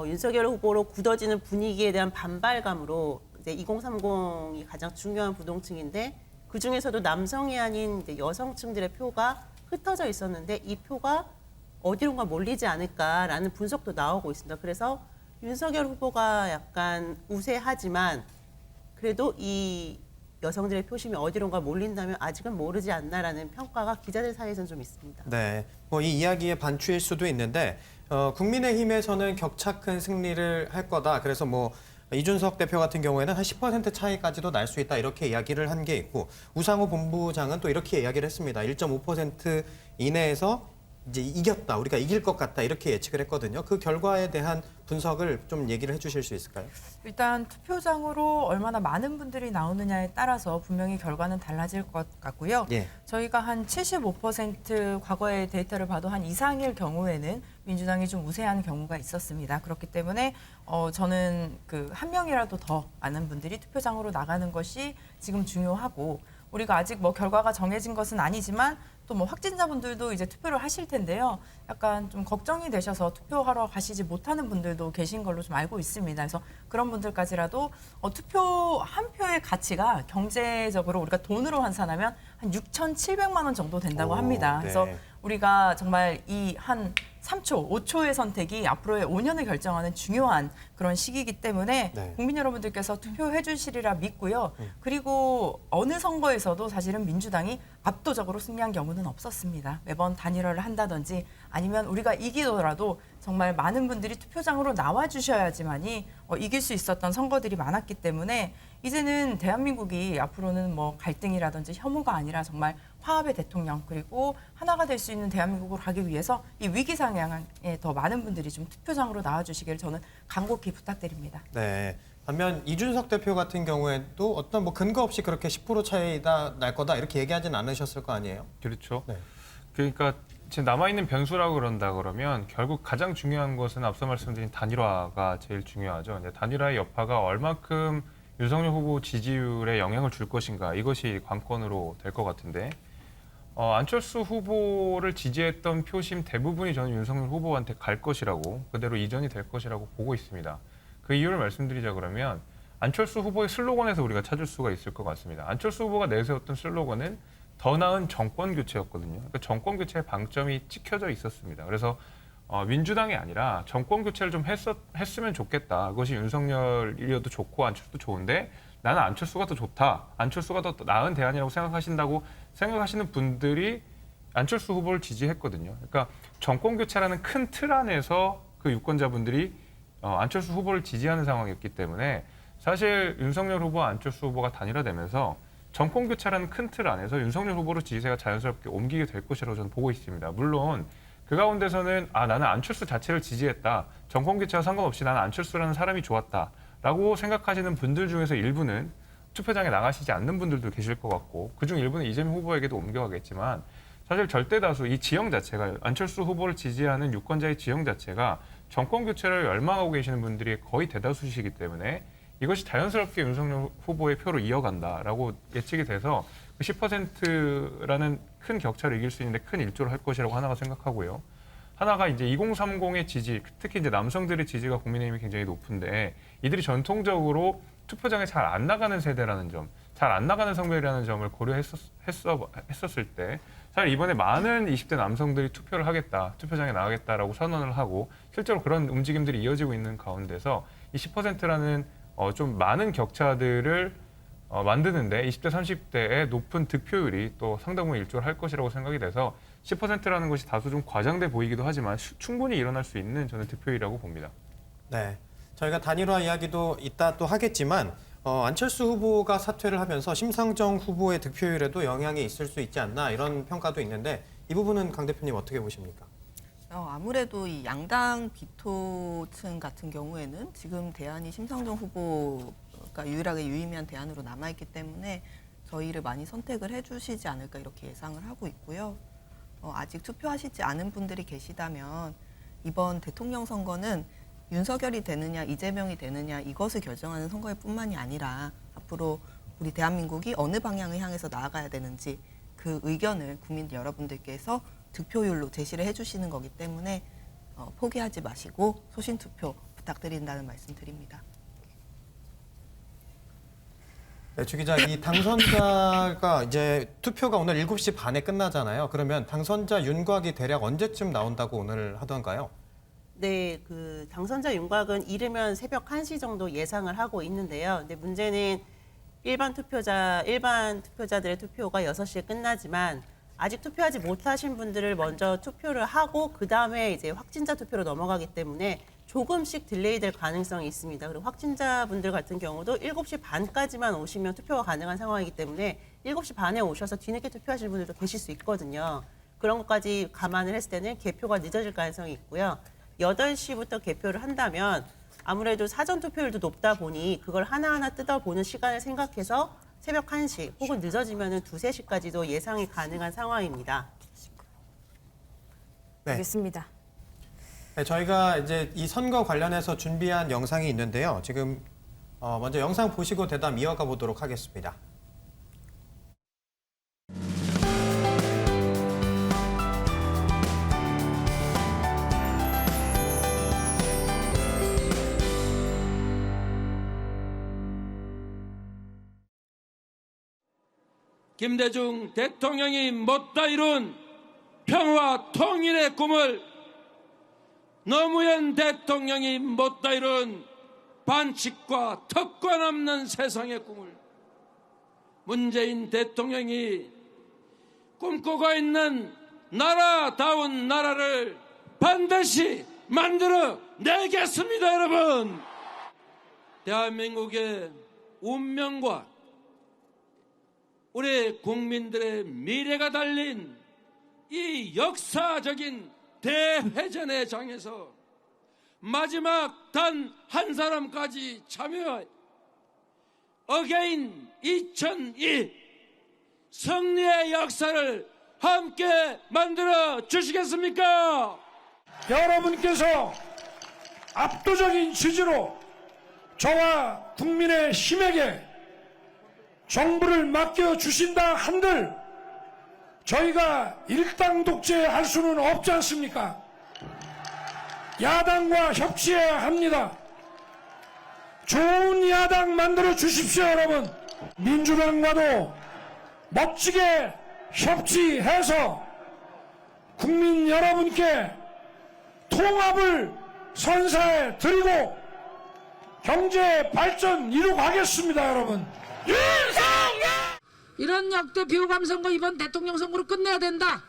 Speaker 12: 윤석열 후보로 굳어지는 분위기에 대한 반발감으로 이제 2030이 가장 중요한 부동층인데 그 중에서도 남성이 아닌 이제 여성층들의 표가 흩어져 있었는데 이 표가 어디론가 몰리지 않을까라는 분석도 나오고 있습니다. 그래서 윤석열 후보가 약간 우세하지만 그래도 이 여성들의 표심이 어디론가 몰린다면 아직은 모르지 않나라는 평가가 기자들 사이에서는 좀 있습니다.
Speaker 6: 네, 뭐 이 이야기의 반추일 수도 있는데 국민의힘에서는 격차 큰 승리를 할 거다. 그래서 뭐 이준석 대표 같은 경우에는 한 10% 차이까지도 날 수 있다 이렇게 이야기를 한 게 있고 우상호 본부장은 또 이렇게 이야기를 했습니다. 1.5% 이내에서 이제 이겼다, 우리가 이길 것 같다 이렇게 예측을 했거든요. 그 결과에 대한 분석을 좀 얘기를 해주실 수 있을까요?
Speaker 13: 일단 투표장으로 얼마나 많은 분들이 나오느냐에 따라서 분명히 결과는 달라질 것 같고요.
Speaker 6: 예.
Speaker 13: 저희가 한 75% 과거의 데이터를 봐도 한 이상일 경우에는 민주당이 좀 우세한 경우가 있었습니다. 그렇기 때문에 저는 그 한 명이라도 더 많은 분들이 투표장으로 나가는 것이 지금 중요하고 우리가 아직 뭐 결과가 정해진 것은 아니지만 또 뭐 확진자분들도 이제 투표를 하실 텐데요. 약간 좀 걱정이 되셔서 투표하러 가시지 못하는 분들도 계신 걸로 좀 알고 있습니다. 그래서 그런 분들까지라도 투표 한 표의 가치가 경제적으로 우리가 돈으로 환산하면 한 6,700만 원 정도 된다고 합니다.
Speaker 6: 네.
Speaker 13: 그래서 우리가 정말 이 한 3초, 5초의 선택이 앞으로의 5년을 결정하는 중요한 그런 시기이기 때문에
Speaker 6: 네.
Speaker 13: 국민 여러분들께서 투표해 주시리라 믿고요. 그리고 어느 선거에서도 사실은 민주당이 압도적으로 승리한 경우는 없었습니다. 매번 단일화를 한다든지 아니면 우리가 이기더라도 정말 많은 분들이 투표장으로 나와주셔야지만이 이길 수 있었던 선거들이 많았기 때문에 이제는 대한민국이 앞으로는 뭐 갈등이라든지 혐오가 아니라 정말 화합의 대통령 그리고 하나가 될 수 있는 대한민국으로 가기 위해서 이 위기 상황에 더 많은 분들이 좀 투표장으로 나와주시기를 저는 간곡히 부탁드립니다.
Speaker 6: 네. 반면 이준석 대표 같은 경우에도 어떤 뭐 근거 없이 그렇게 10% 차이다 날 거다 이렇게 얘기하진 않으셨을 거 아니에요?
Speaker 14: 그렇죠.
Speaker 6: 네.
Speaker 14: 그러니까 지금 남아있는 변수라고 그런다 그러면 결국 가장 중요한 것은 앞서 말씀드린 단일화가 제일 중요하죠. 이제 단일화의 여파가 얼만큼 윤석열 후보 지지율에 영향을 줄 것인가 이것이 관건으로 될 것 같은데 안철수 후보를 지지했던 표심 대부분이 저는 윤석열 후보한테 갈 것이라고 그대로 이전이 될 것이라고 보고 있습니다. 그 이유를 말씀드리자 그러면 안철수 후보의 슬로건에서 우리가 찾을 수가 있을 것 같습니다. 안철수 후보가 내세웠던 슬로건은 더 나은 정권 교체였거든요. 그러니까 정권 교체의 방점이 찍혀져 있었습니다. 그래서 민주당이 아니라 정권 교체를 좀 했으면 좋겠다. 그것이 윤석열이어도 좋고 안철수도 좋은데 나는 안철수가 더 좋다. 안철수가 더 나은 대안이라고 생각하시는 분들이 안철수 후보를 지지했거든요. 그러니까 정권 교체라는 큰 틀 안에서 그 유권자분들이 안철수 후보를 지지하는 상황이었기 때문에 사실 윤석열 후보와 안철수 후보가 단일화되면서 정권 교체라는 큰 틀 안에서 윤석열 후보로 지지세가 자연스럽게 옮기게 될 것이라고 저는 보고 있습니다. 물론 그 가운데서는 나는 안철수 자체를 지지했다. 정권 교체와 상관없이 나는 안철수라는 사람이 좋았다라고 생각하시는 분들 중에서 일부는 투표장에 나가시지 않는 분들도 계실 것 같고 그중 일부는 이재명 후보에게도 옮겨가겠지만 사실 절대 다수 이 지형 자체가 안철수 후보를 지지하는 유권자의 지형 자체가 정권 교체를 열망하고 계시는 분들이 거의 대다수시기 때문에 이것이 자연스럽게 윤석열 후보의 표로 이어간다라고 예측이 돼서 10%라는 큰 격차를 이길 수 있는데 큰 일조를 할 것이라고 하나가 생각하고요. 하나가 이제 2030의 지지, 특히 이제 남성들의 지지가 국민의힘이 굉장히 높은데 이들이 전통적으로 투표장에 잘 안 나가는 세대라는 점, 잘 안 나가는 성별이라는 점을 고려했었을 때 사실 이번에 많은 20대 남성들이 투표를 하겠다, 투표장에 나가겠다라고 선언을 하고 실제로 그런 움직임들이 이어지고 있는 가운데서 이 10%라는 좀 많은 격차들을 만드는데 20대, 30대의 높은 득표율이 또 상당 부분 일조를 할 것이라고 생각이 돼서 10%라는 것이 다소 좀 과장돼 보이기도 하지만 충분히 일어날 수 있는 저는 득표율이라고 봅니다.
Speaker 6: 네, 저희가 단일화 이야기도 이따 또 하겠지만 안철수 후보가 사퇴를 하면서 심상정 후보의 득표율에도 영향이 있을 수 있지 않나 이런 평가도 있는데 이 부분은 강 대표님 어떻게 보십니까?
Speaker 15: 아무래도 이 양당 비토층 같은 경우에는 지금 대안이 심상정 후보가 유일하게 유의미한 대안으로 남아있기 때문에 저희를 많이 선택을 해주시지 않을까 이렇게 예상을 하고 있고요. 아직 투표하시지 않은 분들이 계시다면 이번 대통령 선거는 윤석열이 되느냐 이재명이 되느냐 이것을 결정하는 선거일 뿐만이 아니라 앞으로 우리 대한민국이 어느 방향을 향해서 나아가야 되는지 그 의견을 국민 여러분들께서 득표율로 제시를 해주시는 거기 때문에 포기하지 마시고 소신 투표 부탁드린다는 말씀 드립니다.
Speaker 6: 네, 주 기자, 이 당선자가 이제 투표가 오늘 7시 반에 끝나잖아요. 그러면 당선자 윤곽이 대략 언제쯤 나온다고 오늘 하던가요?
Speaker 12: 네, 그 당선자 윤곽은 이르면 새벽 1시 정도 예상을 하고 있는데요. 근데 문제는 일반 투표자들의 투표가 6시에 끝나지만 아직 투표하지 못하신 분들을 먼저 투표를 하고 그 다음에 이제 확진자 투표로 넘어가기 때문에 조금씩 딜레이 될 가능성이 있습니다. 그리고 확진자분들 같은 경우도 7시 반까지만 오시면 투표가 가능한 상황이기 때문에 7시 반에 오셔서 뒤늦게 투표하시는 분들도 계실 수 있거든요. 그런 것까지 감안을 했을 때는 개표가 늦어질 가능성이 있고요. 8시부터 개표를 한다면 아무래도 사전 투표율도 높다 보니 그걸 하나하나 뜯어보는 시간을 생각해서 새벽 1시 혹은 늦어지면 2, 3시까지도 예상이 가능한 상황입니다.
Speaker 6: 네.
Speaker 7: 알겠습니다.
Speaker 6: 네, 저희가 이제 이 선거 관련해서 준비한 영상이 있는데요. 지금 먼저 영상 보시고 대담 이어가 보도록 하겠습니다.
Speaker 5: 김대중 대통령이 못다 이룬 평화 통일의 꿈을 노무현 대통령이 못다 이룬 반칙과 특권 없는 세상의 꿈을 문재인 대통령이 꿈꾸고 있는 나라다운 나라를 반드시 만들어 내겠습니다, 여러분. 대한민국의 운명과 우리 국민들의 미래가 달린 이 역사적인 대회전의 장에서 마지막 단 한 사람까지 참여해 어게인 2002 승리의 역사를 함께 만들어 주시겠습니까?
Speaker 2: 여러분께서 압도적인 지지로 저와 국민의 힘에게 정부를 맡겨주신다 한들 저희가 일당 독재할 수는 없지 않습니까? 야당과 협치해야 합니다. 좋은 야당 만들어 주십시오, 여러분. 민주당과도 멋지게 협치해서 국민 여러분께 통합을 선사해 드리고 경제 발전 이루가겠습니다, 여러분.
Speaker 3: 이런 역대 비호감 선거 이번 대통령 선거로 끝내야 된다.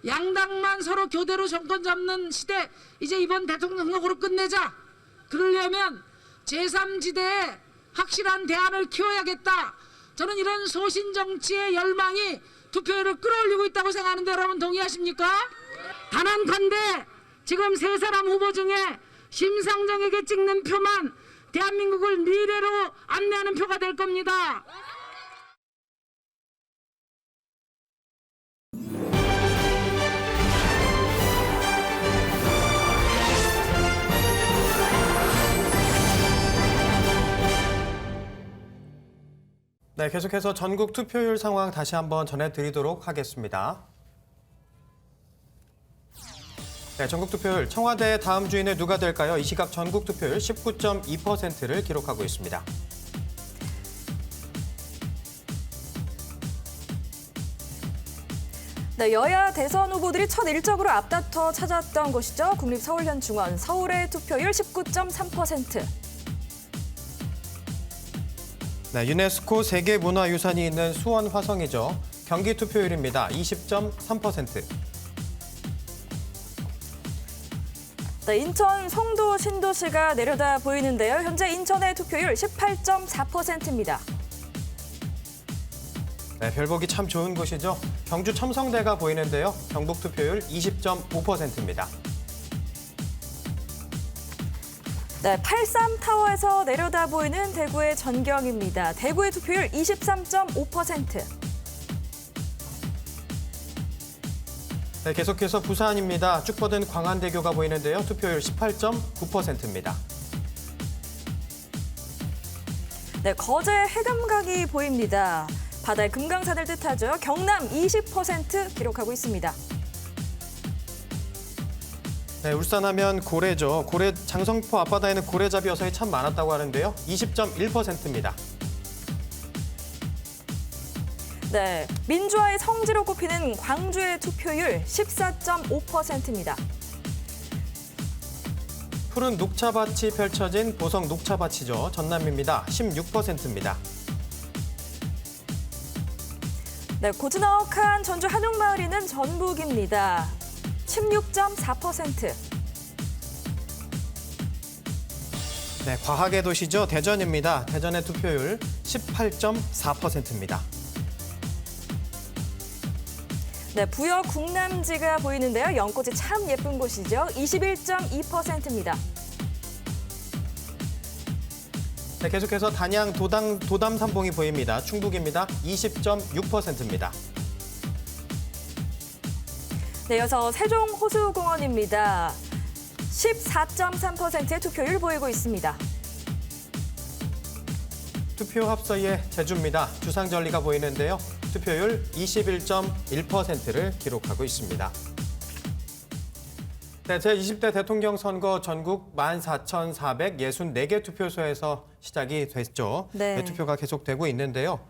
Speaker 3: 양당만 서로 교대로 정권 잡는 시대 이제 이번 대통령 선거로 끝내자. 그러려면 제3지대에 확실한 대안을 키워야겠다. 저는 이런 소신정치의 열망이 투표율을 끌어올리고 있다고 생각하는데 여러분 동의하십니까? 단언컨대 지금 세 사람 후보 중에 심상정에게 찍는 표만 대한민국을 미래로 안내하는 표가 될 겁니다.
Speaker 6: 네, 계속해서 전국 투표율 상황 다시 한번 전해드리도록 하겠습니다. 네, 전국 투표율 청와대 다음 주인은 누가 될까요? 이 시각 전국 투표율 19.2%를 기록하고 있습니다.
Speaker 7: 네, 여야 대선 후보들이 첫 일적으로 앞다퉈 찾았던 곳이죠. 국립서울현충원 서울의 투표율 19.3%.
Speaker 6: 네, 유네스코 세계문화유산이 있는 수원 화성이죠. 경기 투표율입니다. 20.3%.
Speaker 7: 네, 인천 송도 신도시가 내려다 보이는데요. 현재 인천의 투표율 18.4%입니다.
Speaker 6: 네, 별보기 참 좋은 곳이죠. 경주 첨성대가 보이는데요. 경북 투표율 20.5%입니다.
Speaker 7: 네, 83타워에서 내려다 보이는 대구의 전경입니다. 대구의 투표율 23.5%.
Speaker 6: 네, 계속해서 부산입니다. 쭉 뻗은 광안대교가 보이는데요. 투표율 18.9%입니다.
Speaker 7: 네, 거제 해감각이 보입니다. 바다의 금강산을 뜻하죠. 경남 20% 기록하고 있습니다.
Speaker 6: 네, 울산하면 고래죠. 고래 장성포 앞바다에는 고래잡이 어선이 참 많았다고 하는데요. 20.1%입니다.
Speaker 7: 네, 민주화의 성지로 꼽히는 광주의 투표율 14.5%입니다.
Speaker 6: 푸른 녹차밭이 펼쳐진 보성 녹차밭이죠. 전남입니다. 16%입니다.
Speaker 7: 네, 고즈넉한 전주 한옥마을이 있는 전북입니다. 16.4%.
Speaker 6: 네, 과학의 도시죠. 대전입니다. 대전의 투표율 18.4%입니다.
Speaker 7: 네, 부여 국남지가 보이는데요. 연꽃이 참 예쁜 곳이죠. 21.2%입니다.
Speaker 6: 네, 계속해서 단양 도담 삼봉이 보입니다. 충북입니다. 20.6%입니다.
Speaker 7: 네, 이어서 세종 호수공원입니다. 14.3%의 투표율 보이고 있습니다.
Speaker 6: 투표 합서의 제주입니다. 주상절리가 보이는데요. 투표율 21.1%를 기록하고 있습니다. 네, 제20대 대통령 선거 전국 14,464개 투표소에서 시작이 됐죠.
Speaker 7: 네.
Speaker 6: 투표가 계속되고 있는데요.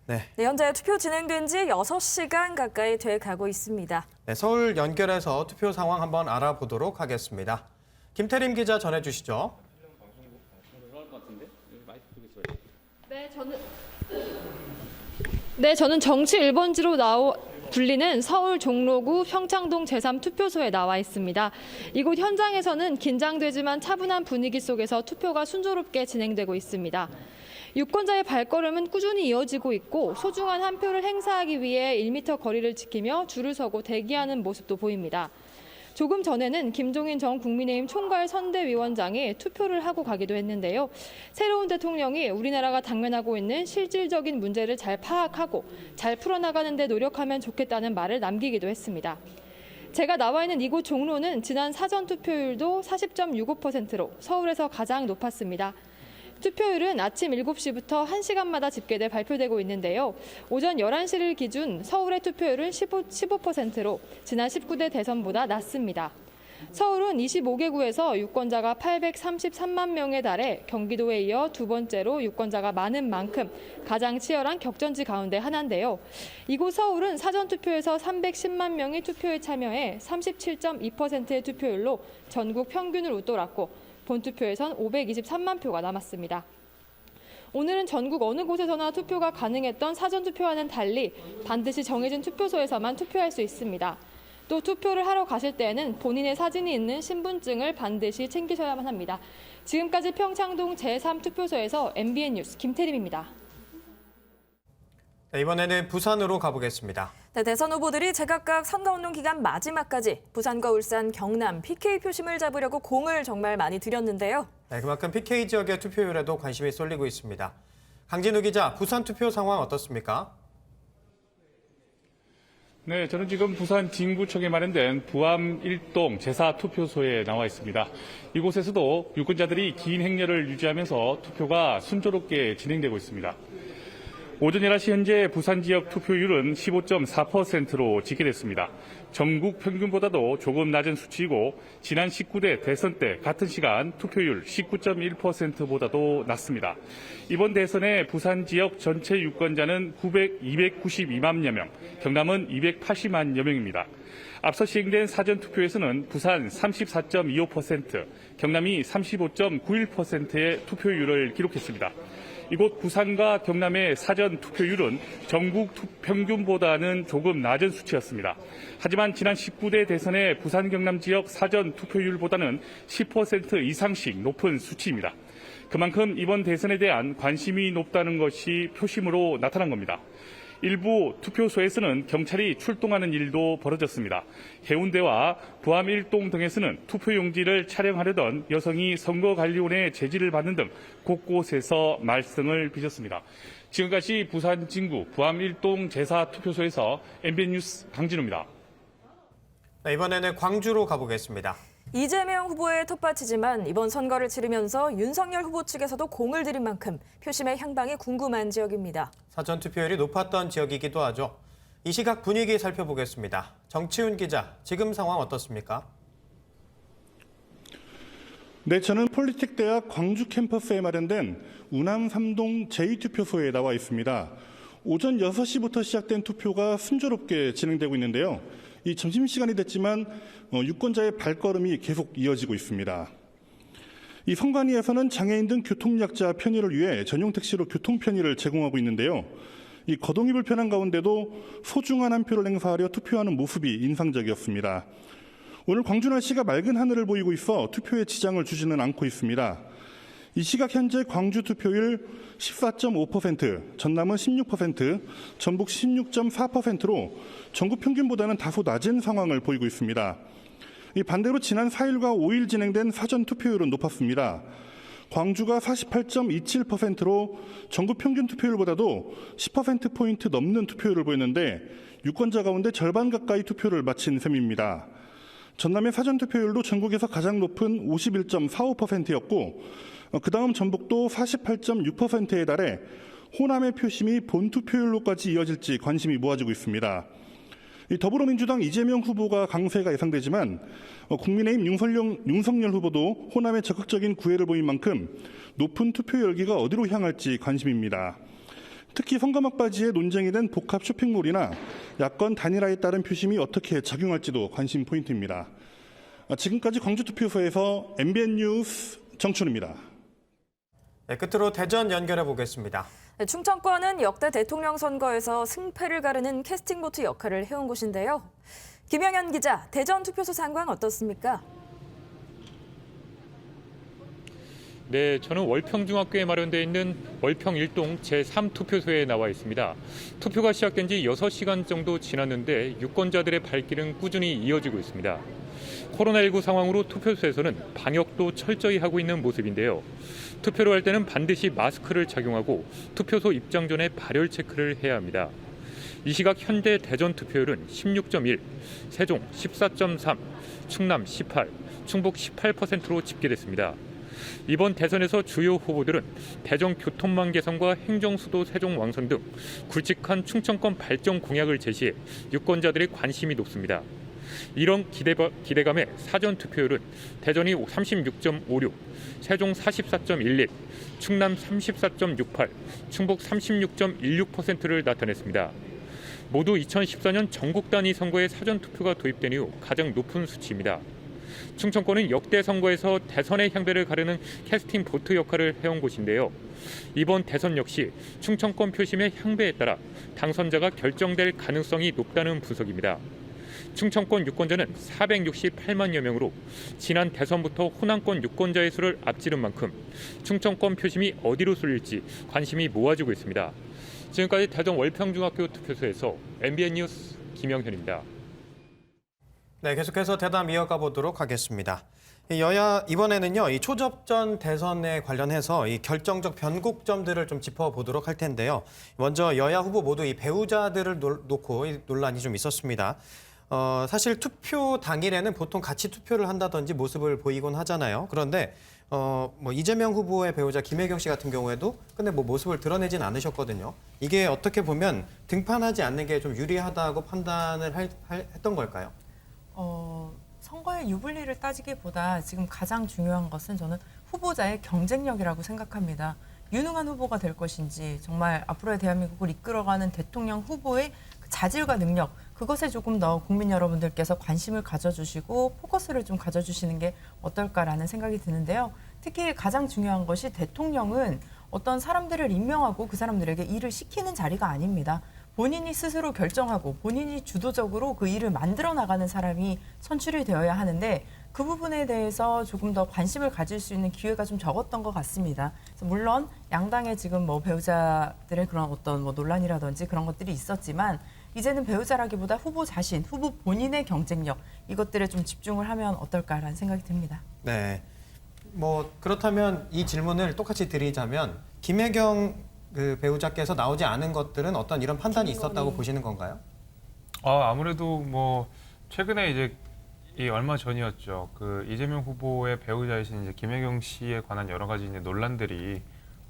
Speaker 6: 네,
Speaker 7: 현재 투표 진행된 지 6시간 가까이 돼 가고 있습니다.
Speaker 6: 네, 서울 연결해서 투표 상황 한번 알아보도록 하겠습니다. 김태림 기자 전해주시죠.
Speaker 8: 네, 저는 정치 1번지로 불리는 서울 종로구 평창동 제3투표소에 나와 있습니다. 이곳 현장에서는 긴장되지만 차분한 분위기 속에서 투표가 순조롭게 진행되고 있습니다. 유권자의 발걸음은 꾸준히 이어지고 있고 소중한 한 표를 행사하기 위해 1m 거리를 지키며 줄을 서고 대기하는 모습도 보입니다. 조금 전에는 김종인 전 국민의힘 총괄 선대위원장이 투표를 하고 가기도 했는데요. 새로운 대통령이 우리나라가 당면하고 있는 실질적인 문제를 잘 파악하고 잘 풀어나가는 데 노력하면 좋겠다는 말을 남기기도 했습니다. 제가 나와 있는 이곳 종로는 지난 사전 투표율도 40.65%로 서울에서 가장 높았습니다. 투표율은 아침 7시부터 1시간마다 집계돼 발표되고 있는데요. 오전 11시를 기준 서울의 투표율은 15%로 지난 19대 대선보다 낮습니다. 서울은 25개 구에서 유권자가 833만 명에 달해 경기도에 이어 두 번째로 유권자가 많은 만큼 가장 치열한 격전지 가운데 하나인데요. 이곳 서울은 사전투표에서 310만 명이 투표에 참여해 37.2%의 투표율로 전국 평균을 웃돌았고 본투표에선 523만 표가 남았습니다. 오늘은 전국 어느 곳에서나 투표가 가능했던 사전투표와는 달리 반드시 정해진 투표소에서만 투표할 수 있습니다. 또 투표를 하러 가실 때에는 본인의 사진이 있는 신분증을 반드시 챙기셔야만 합니다. 지금까지 평창동 제3투표소에서 MBN 뉴스 김태림입니다.
Speaker 6: 네, 이번에는 부산으로 가보겠습니다.
Speaker 7: 네, 대선 후보들이 제각각 선거운동 기간 마지막까지 부산과 울산, 경남, PK 표심을 잡으려고 공을 정말 많이 들였는데요.
Speaker 6: 네, 그만큼 PK 지역의 투표율에도 관심이 쏠리고 있습니다. 강진우 기자, 부산 투표 상황 어떻습니까?
Speaker 9: 네, 저는 지금 부산 진구청에 마련된 부암 1동 제4투표소에 나와 있습니다. 이곳에서도 유권자들이 긴 행렬을 유지하면서 투표가 순조롭게 진행되고 있습니다. 오전 11시 현재 부산 지역 투표율은 15.4%로 집계됐습니다. 전국 평균보다도 조금 낮은 수치이고 지난 19대 대선 때 같은 시간 투표율 19.1%보다도 낮습니다. 이번 대선의 부산 지역 전체 유권자는 292만여 명, 경남은 280만여 명입니다. 앞서 시행된 사전투표에서는 부산 34.25%, 경남이 35.91%의 투표율을 기록했습니다. 이곳 부산과 경남의 사전 투표율은 전국 평균보다는 조금 낮은 수치였습니다. 하지만 지난 19대 대선의 부산 경남 지역 사전 투표율보다는 10% 이상씩 높은 수치입니다. 그만큼 이번 대선에 대한 관심이 높다는 것이 표심으로 나타난 겁니다. 일부 투표소에서는 경찰이 출동하는 일도 벌어졌습니다. 해운대와 부암 1동 등에서는 투표용지를 촬영하려던 여성이 선거관리원의 제지를 받는 등 곳곳에서 말썽을 빚었습니다. 지금까지 부산 진구 부암 1동 제4투표소에서 MBN 뉴스 강진우입니다.
Speaker 6: 네, 이번에는 광주로 가보겠습니다.
Speaker 7: 이재명 후보의 텃밭이지만 이번 선거를 치르면서 윤석열 후보 측에서도 공을 들인 만큼 표심의 향방이 궁금한 지역입니다.
Speaker 6: 사전 투표율이 높았던 지역이기도 하죠. 이 시각 분위기 살펴보겠습니다. 정치훈 기자, 지금 상황 어떻습니까?
Speaker 10: 네, 저는 폴리텍대학 광주 캠퍼스에 마련된 우남 3동 제2투표소에 나와 있습니다. 오전 6시부터 시작된 투표가 순조롭게 진행되고 있는데요. 이 점심시간이 됐지만 유권자의 발걸음이 계속 이어지고 있습니다. 이 선관위에서는 장애인 등 교통약자 편의를 위해 전용 택시로 교통 편의를 제공하고 있는데요. 이 거동이 불편한 가운데도 소중한 한 표를 행사하려 투표하는 모습이 인상적이었습니다. 오늘 광주 날씨가 맑은 하늘을 보이고 있어 투표에 지장을 주지는 않고 있습니다. 이 시각 현재 광주 투표율 14.5%, 전남은 16%, 전북 16.4%로 전국 평균보다는 다소 낮은 상황을 보이고 있습니다. 이 반대로 지난 4일과 5일 진행된 사전 투표율은 높았습니다. 광주가 48.27%로 전국 평균 투표율보다도 10%포인트 넘는 투표율을 보였는데 유권자 가운데 절반 가까이 투표를 마친 셈입니다. 전남의 사전 투표율도 전국에서 가장 높은 51.45%였고 그다음 전북도 48.6%에 달해 호남의 표심이 본투표율로까지 이어질지 관심이 모아지고 있습니다. 더불어민주당 이재명 후보가 강세가 예상되지만 국민의힘 윤석열 후보도 호남에 적극적인 구애를 보인 만큼 높은 투표 열기가 어디로 향할지 관심입니다. 특히 선거 막바지에 논쟁이 된 복합 쇼핑몰이나 야권 단일화에 따른 표심이 어떻게 작용할지도 관심 포인트입니다. 지금까지 광주투표소에서 MBN 뉴스 정춘우입니다.
Speaker 6: 네, 끝으로 대전 연결해 보겠습니다.
Speaker 7: 네, 충청권은 역대 대통령 선거에서 승패를 가르는 캐스팅 보트 역할을 해온 곳인데요. 김영현 기자, 대전 투표소 상황 어떻습니까?
Speaker 11: 네, 저는 월평중학교에 마련되어 있는 월평 1동 제3투표소에 나와 있습니다. 투표가 시작된 지 6시간 정도 지났는데 유권자들의 발길은 꾸준히 이어지고 있습니다. 코로나19 상황으로 투표소에서는 방역도 철저히 하고 있는 모습인데요. 투표를 할 때는 반드시 마스크를 착용하고 투표소 입장 전에 발열 체크를 해야 합니다. 이 시각 현재 대전 투표율은 16.1, 세종 14.3, 충남 18, 충북 18%로 집계됐습니다. 이번 대선에서 주요 후보들은 대전 교통망 개선과 행정수도 세종 왕성 등 굵직한 충청권 발전 공약을 제시해 유권자들의 관심이 높습니다. 이런 기대감에 사전 투표율은 대전이 36.56, 세종 44.11, 충남 34.68, 충북 36.16%를 나타냈습니다. 모두 2014년 전국 단위 선거에 사전 투표가 도입된 이후 가장 높은 수치입니다. 충청권은 역대 선거에서 대선의 향배를 가르는 캐스팅 보트 역할을 해온 곳인데요. 이번 대선 역시 충청권 표심의 향배에 따라 당선자가 결정될 가능성이 높다는 분석입니다. 충청권 유권자는 468만여 명으로 지난 대선부터 호남권 유권자의 수를 앞지른 만큼 충청권 표심이 어디로 쏠릴지 관심이 모아지고 있습니다. 지금까지 대전 월평중학교 투표소에서 MBN 뉴스 김영현입니다.
Speaker 6: 네, 계속해서 대담 이어가 보도록 하겠습니다. 여야 이번에는요, 이 초접전 대선에 관련해서 이 결정적 변곡점들을 좀 짚어보도록 할 텐데요. 먼저 여야 후보 모두 이 배우자들을 놓고 논란이 좀 있었습니다. 사실 투표 당일에는 보통 같이 투표를 한다든지 모습을 보이곤 하잖아요. 그런데 뭐 이재명 후보의 배우자 김혜경 씨 같은 경우에도 근데 뭐 모습을 드러내진 않으셨거든요. 이게 어떻게 보면 등판하지 않는 게 좀 유리하다고 판단을 했던 걸까요?
Speaker 13: 선거의 유불리를 따지기보다 지금 가장 중요한 것은 저는 후보자의 경쟁력이라고 생각합니다. 유능한 후보가 될 것인지 정말 앞으로의 대한민국을 이끌어가는 대통령 후보의 자질과 능력, 그것에 조금 더 국민 여러분들께서 관심을 가져주시고 포커스를 좀 가져주시는 게 어떨까라는 생각이 드는데요. 특히 가장 중요한 것이 대통령은 어떤 사람들을 임명하고 그 사람들에게 일을 시키는 자리가 아닙니다. 본인이 스스로 결정하고 본인이 주도적으로 그 일을 만들어 나가는 사람이 선출이 되어야 하는데 그 부분에 대해서 조금 더 관심을 가질 수 있는 기회가 좀 적었던 것 같습니다. 그래서 물론 양당의 지금 뭐 배우자들의 그런 어떤 뭐 논란이라든지 그런 것들이 있었지만 이제는 배우자라기보다 후보 자신, 후보 본인의 경쟁력 이것들에 좀 집중을 하면 어떨까라는 생각이 듭니다.
Speaker 6: 네, 뭐 그렇다면 이 질문을 똑같이 드리자면 김혜경 그 배우자께서 나오지 않은 것들은 어떤 이런 판단이 있었다고 보시는 건가요?
Speaker 14: 아무래도 뭐 최근에 이제 이 얼마 전이었죠. 그 이재명 후보의 배우자이신 이제 김혜경 씨에 관한 여러 가지 이제 논란들이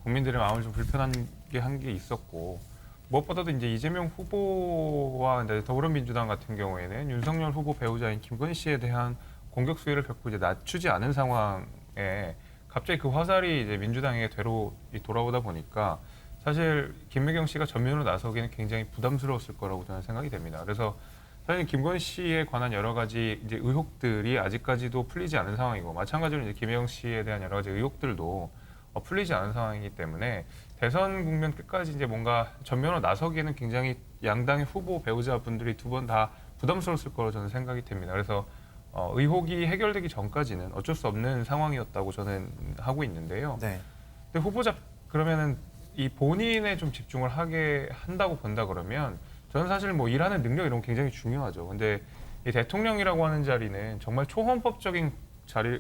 Speaker 14: 국민들의 마음을 좀 불편하게 한 게 있었고 무엇보다도 이제 이재명 후보와 이제 더불어민주당 같은 경우에는 윤석열 후보 배우자인 김건희 씨에 대한 공격 수위를 결코 이제 낮추지 않은 상황에 갑자기 그 화살이 이제 민주당에게 돌아오다 보니까 사실 김혜경 씨가 전면으로 나서기는 굉장히 부담스러웠을 거라고 저는 생각이 됩니다. 그래서 사실 김건희 씨에 관한 여러 가지 이제 의혹들이 아직까지도 풀리지 않은 상황이고 마찬가지로 이제 김혜경 씨에 대한 여러 가지 의혹들도 풀리지 않은 상황이기 때문에 대선 국면 끝까지 이제 뭔가 전면으로 나서기에는 굉장히 양당의 후보 배우자분들이 두 번 다 부담스러웠을 거라고 저는 생각이 됩니다. 그래서 의혹이 해결되기 전까지는 어쩔 수 없는 상황이었다고 저는 하고 있는데요.
Speaker 6: 네.
Speaker 14: 근데 후보자 그러면은 이 본인에 좀 집중을 하게 한다고 본다 그러면 저는 사실 뭐 일하는 능력 이런 거 굉장히 중요하죠. 근데 이 대통령이라고 하는 자리는 정말 초헌법적인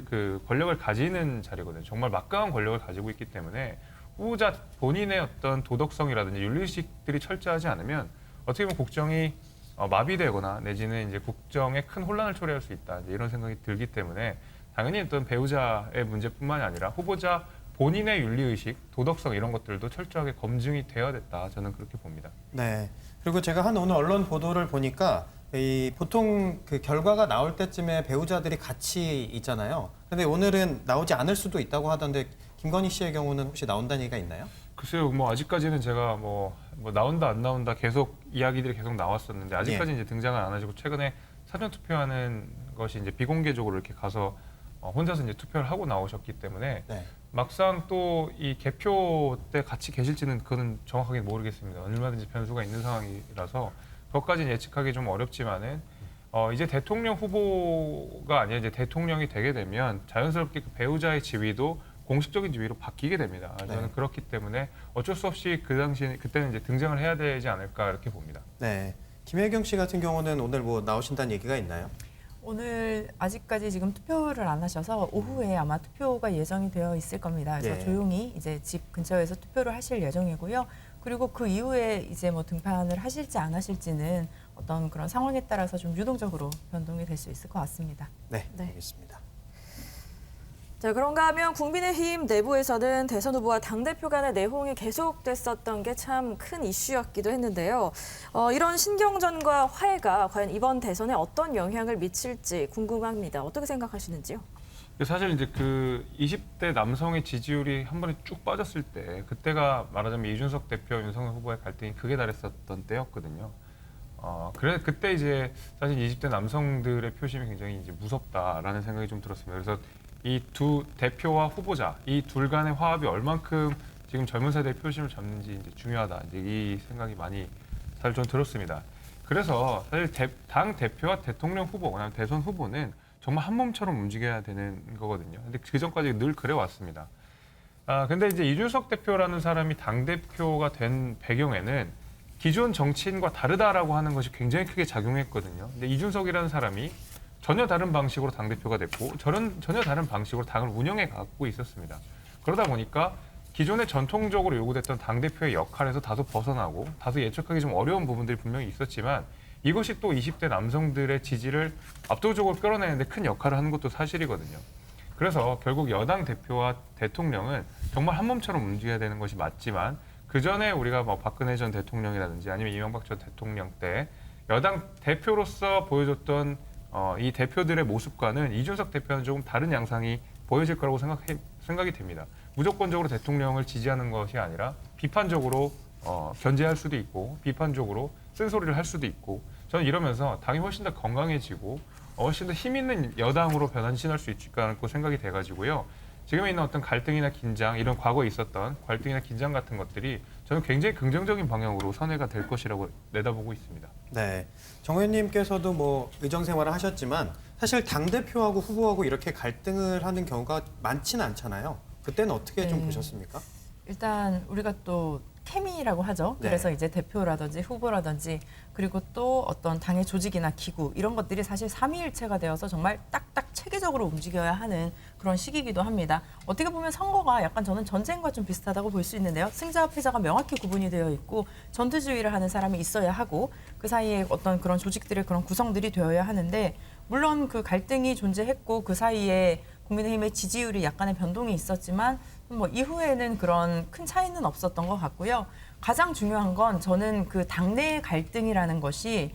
Speaker 14: 그 권력을 가지는 자리거든요. 정말 막강한 권력을 가지고 있기 때문에 후보자 본인의 어떤 도덕성이라든지 윤리의식들이 철저하지 않으면 어떻게 보면 국정이 마비되거나 내지는 이제 국정에 큰 혼란을 초래할 수 있다. 이제 이런 생각이 들기 때문에 당연히 어떤 배우자의 문제뿐만이 아니라 후보자 본인의 윤리의식, 도덕성 이런 것들도 철저하게 검증이 되어야 됐다. 저는 그렇게 봅니다.
Speaker 6: 네. 그리고 제가 한 오늘 언론 보도를 보니까 보통 그 결과가 나올 때쯤에 배우자들이 같이 있잖아요. 근데 오늘은 나오지 않을 수도 있다고 하던데 김건희 씨의 경우는 혹시 나온다는 얘기가 있나요?
Speaker 14: 글쎄요, 뭐 아직까지는 제가 뭐 나온다 안 나온다 계속 이야기들이 계속 나왔었는데 아직까지 이제 등장을 안 하시고 최근에 사전 투표하는 것이 이제 비공개적으로 이렇게 가서 혼자서 이제 투표를 하고 나오셨기 때문에 막상 또 이 개표 때 같이 계실지는 그거는 정확하게 모르겠습니다. 얼마든지 변수가 있는 상황이라서 그것까지는 예측하기 좀 어렵지만은 이제 대통령 후보가 아니라 이제 대통령이 되게 되면 자연스럽게 그 배우자의 지위도 공식적인 지위로 바뀌게 됩니다. 저는 그렇기 때문에 어쩔 수 없이 그 당시 그때는 이제 등장을 해야 되지 않을까 이렇게 봅니다.
Speaker 6: 네, 김혜경 씨 같은 경우는 오늘 뭐 나오신다는 얘기가 있나요?
Speaker 13: 오늘 아직까지 지금 투표를 안 하셔서 오후에 아마 투표가 예정이 되어 있을 겁니다. 그래서
Speaker 6: 예.
Speaker 13: 조용히 이제 집 근처에서 투표를 하실 예정이고요. 그리고 그 이후에 이제 뭐 등판을 하실지 안 하실지는 어떤 그런 상황에 따라서 좀 유동적으로 변동이 될 수 있을 것 같습니다.
Speaker 6: 네, 알겠습니다.
Speaker 7: 자, 그런가 하면 국민의힘 내부에서는 대선 후보와 당대표 간의 내홍이 계속됐었던 게 참 큰 이슈였기도 했는데요. 이런 신경전과 화해가 과연 이번 대선에 어떤 영향을 미칠지 궁금합니다. 어떻게 생각하시는지요?
Speaker 14: 사실 이제 그 20대 남성의 지지율이 한 번에 쭉 빠졌을 때 그때가 말하자면 이준석 대표, 윤석열 후보의 갈등이 극에 달했었던 때였거든요. 그때 이제 사실 20대 남성들의 표심이 굉장히 이제 무섭다라는 생각이 좀 들었습니다. 그래서 이 두 대표와 후보자 이 둘 간의 화합이 얼만큼 지금 젊은 세대의 표심을 잡는지 이제 중요하다. 이제 이 생각이 많이 사실 좀 들었습니다. 그래서 사실 당 대표와 대통령 후보, 그다음에 대선 후보는 정말 한 몸처럼 움직여야 되는 거거든요. 근데 그 전까지 늘 그래 왔습니다. 근데 이제 이준석 대표라는 사람이 당 대표가 된 배경에는 기존 정치인과 다르다라고 하는 것이 굉장히 크게 작용했거든요. 근데 이준석이라는 사람이 전혀 다른 방식으로 당대표가 됐고 전혀 다른 방식으로 당을 운영해 갖고 있었습니다. 그러다 보니까 기존에 전통적으로 요구됐던 당대표의 역할에서 다소 벗어나고 다소 예측하기 좀 어려운 부분들이 분명히 있었지만 이것이 또 20대 남성들의 지지를 압도적으로 끌어내는데 큰 역할을 하는 것도 사실이거든요. 그래서 결국 여당 대표와 대통령은 정말 한 몸처럼 움직여야 되는 것이 맞지만 그 전에 우리가 뭐 박근혜 전 대통령이라든지 아니면 이명박 전 대통령 때 여당 대표로서 보여줬던 이 대표들의 모습과는 이준석 대표는 조금 다른 양상이 보여질 거라고 생각이 됩니다. 무조건적으로 대통령을 지지하는 것이 아니라 비판적으로 견제할 수도 있고 비판적으로 쓴소리를 할 수도 있고 저는 이러면서 당이 훨씬 더 건강해지고 훨씬 더 힘 있는 여당으로 변신할 수 있지 않을까 생각이 돼가지고요. 지금 있는 어떤 갈등이나 긴장, 이런 과거에 있었던 갈등이나 긴장 같은 것들이 저는 굉장히 긍정적인 방향으로 선회가 될 것이라고 내다보고 있습니다.
Speaker 6: 네, 정 의원님께서도 뭐 의정 생활을 하셨지만 사실 당대표하고 후보하고 이렇게 갈등을 하는 경우가 많지는 않잖아요. 그때는 어떻게 좀 보셨습니까?
Speaker 13: 일단 우리가 또 케미라고 하죠.
Speaker 6: 네.
Speaker 13: 그래서 이제 대표라든지 후보라든지 그리고 또 어떤 당의 조직이나 기구 이런 것들이 사실 삼위일체가 되어서 정말 딱딱 체계적으로 움직여야 하는 그런 시기이기도 합니다. 어떻게 보면 선거가 약간 저는 전쟁과 좀 비슷하다고 볼 수 있는데요. 승자와 패자가 명확히 구분이 되어 있고 전투지휘를 하는 사람이 있어야 하고 그 사이에 어떤 그런 조직들의 그런 구성들이 되어야 하는데 물론 그 갈등이 존재했고 그 사이에 국민의힘의 지지율이 약간의 변동이 있었지만 뭐 이후에는 그런 큰 차이는 없었던 것 같고요. 가장 중요한 건 저는 그 당내의 갈등이라는 것이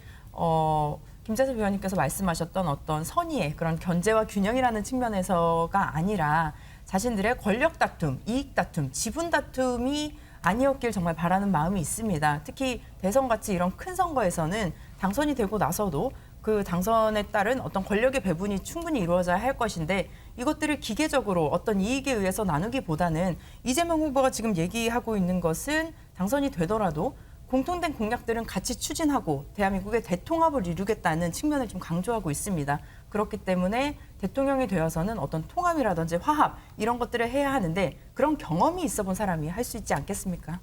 Speaker 13: 김재섭 의원님께서 말씀하셨던 어떤 선의의 그런 견제와 균형이라는 측면에서가 아니라 자신들의 권력 다툼, 이익 다툼, 지분 다툼이 아니었길 정말 바라는 마음이 있습니다. 특히 대선같이 이런 큰 선거에서는 당선이 되고 나서도 그 당선에 따른 어떤 권력의 배분이 충분히 이루어져야 할 것인데 이것들을 기계적으로 어떤 이익에 의해서 나누기보다는 이재명 후보가 지금 얘기하고 있는 것은 당선이 되더라도 공통된 공약들은 같이 추진하고 대한민국의 대통합을 이루겠다는 측면을 좀 강조하고 있습니다. 그렇기 때문에 대통령이 되어서는 어떤 통합이라든지 화합 이런 것들을 해야 하는데 그런 경험이 있어 본 사람이 할 수 있지 않겠습니까?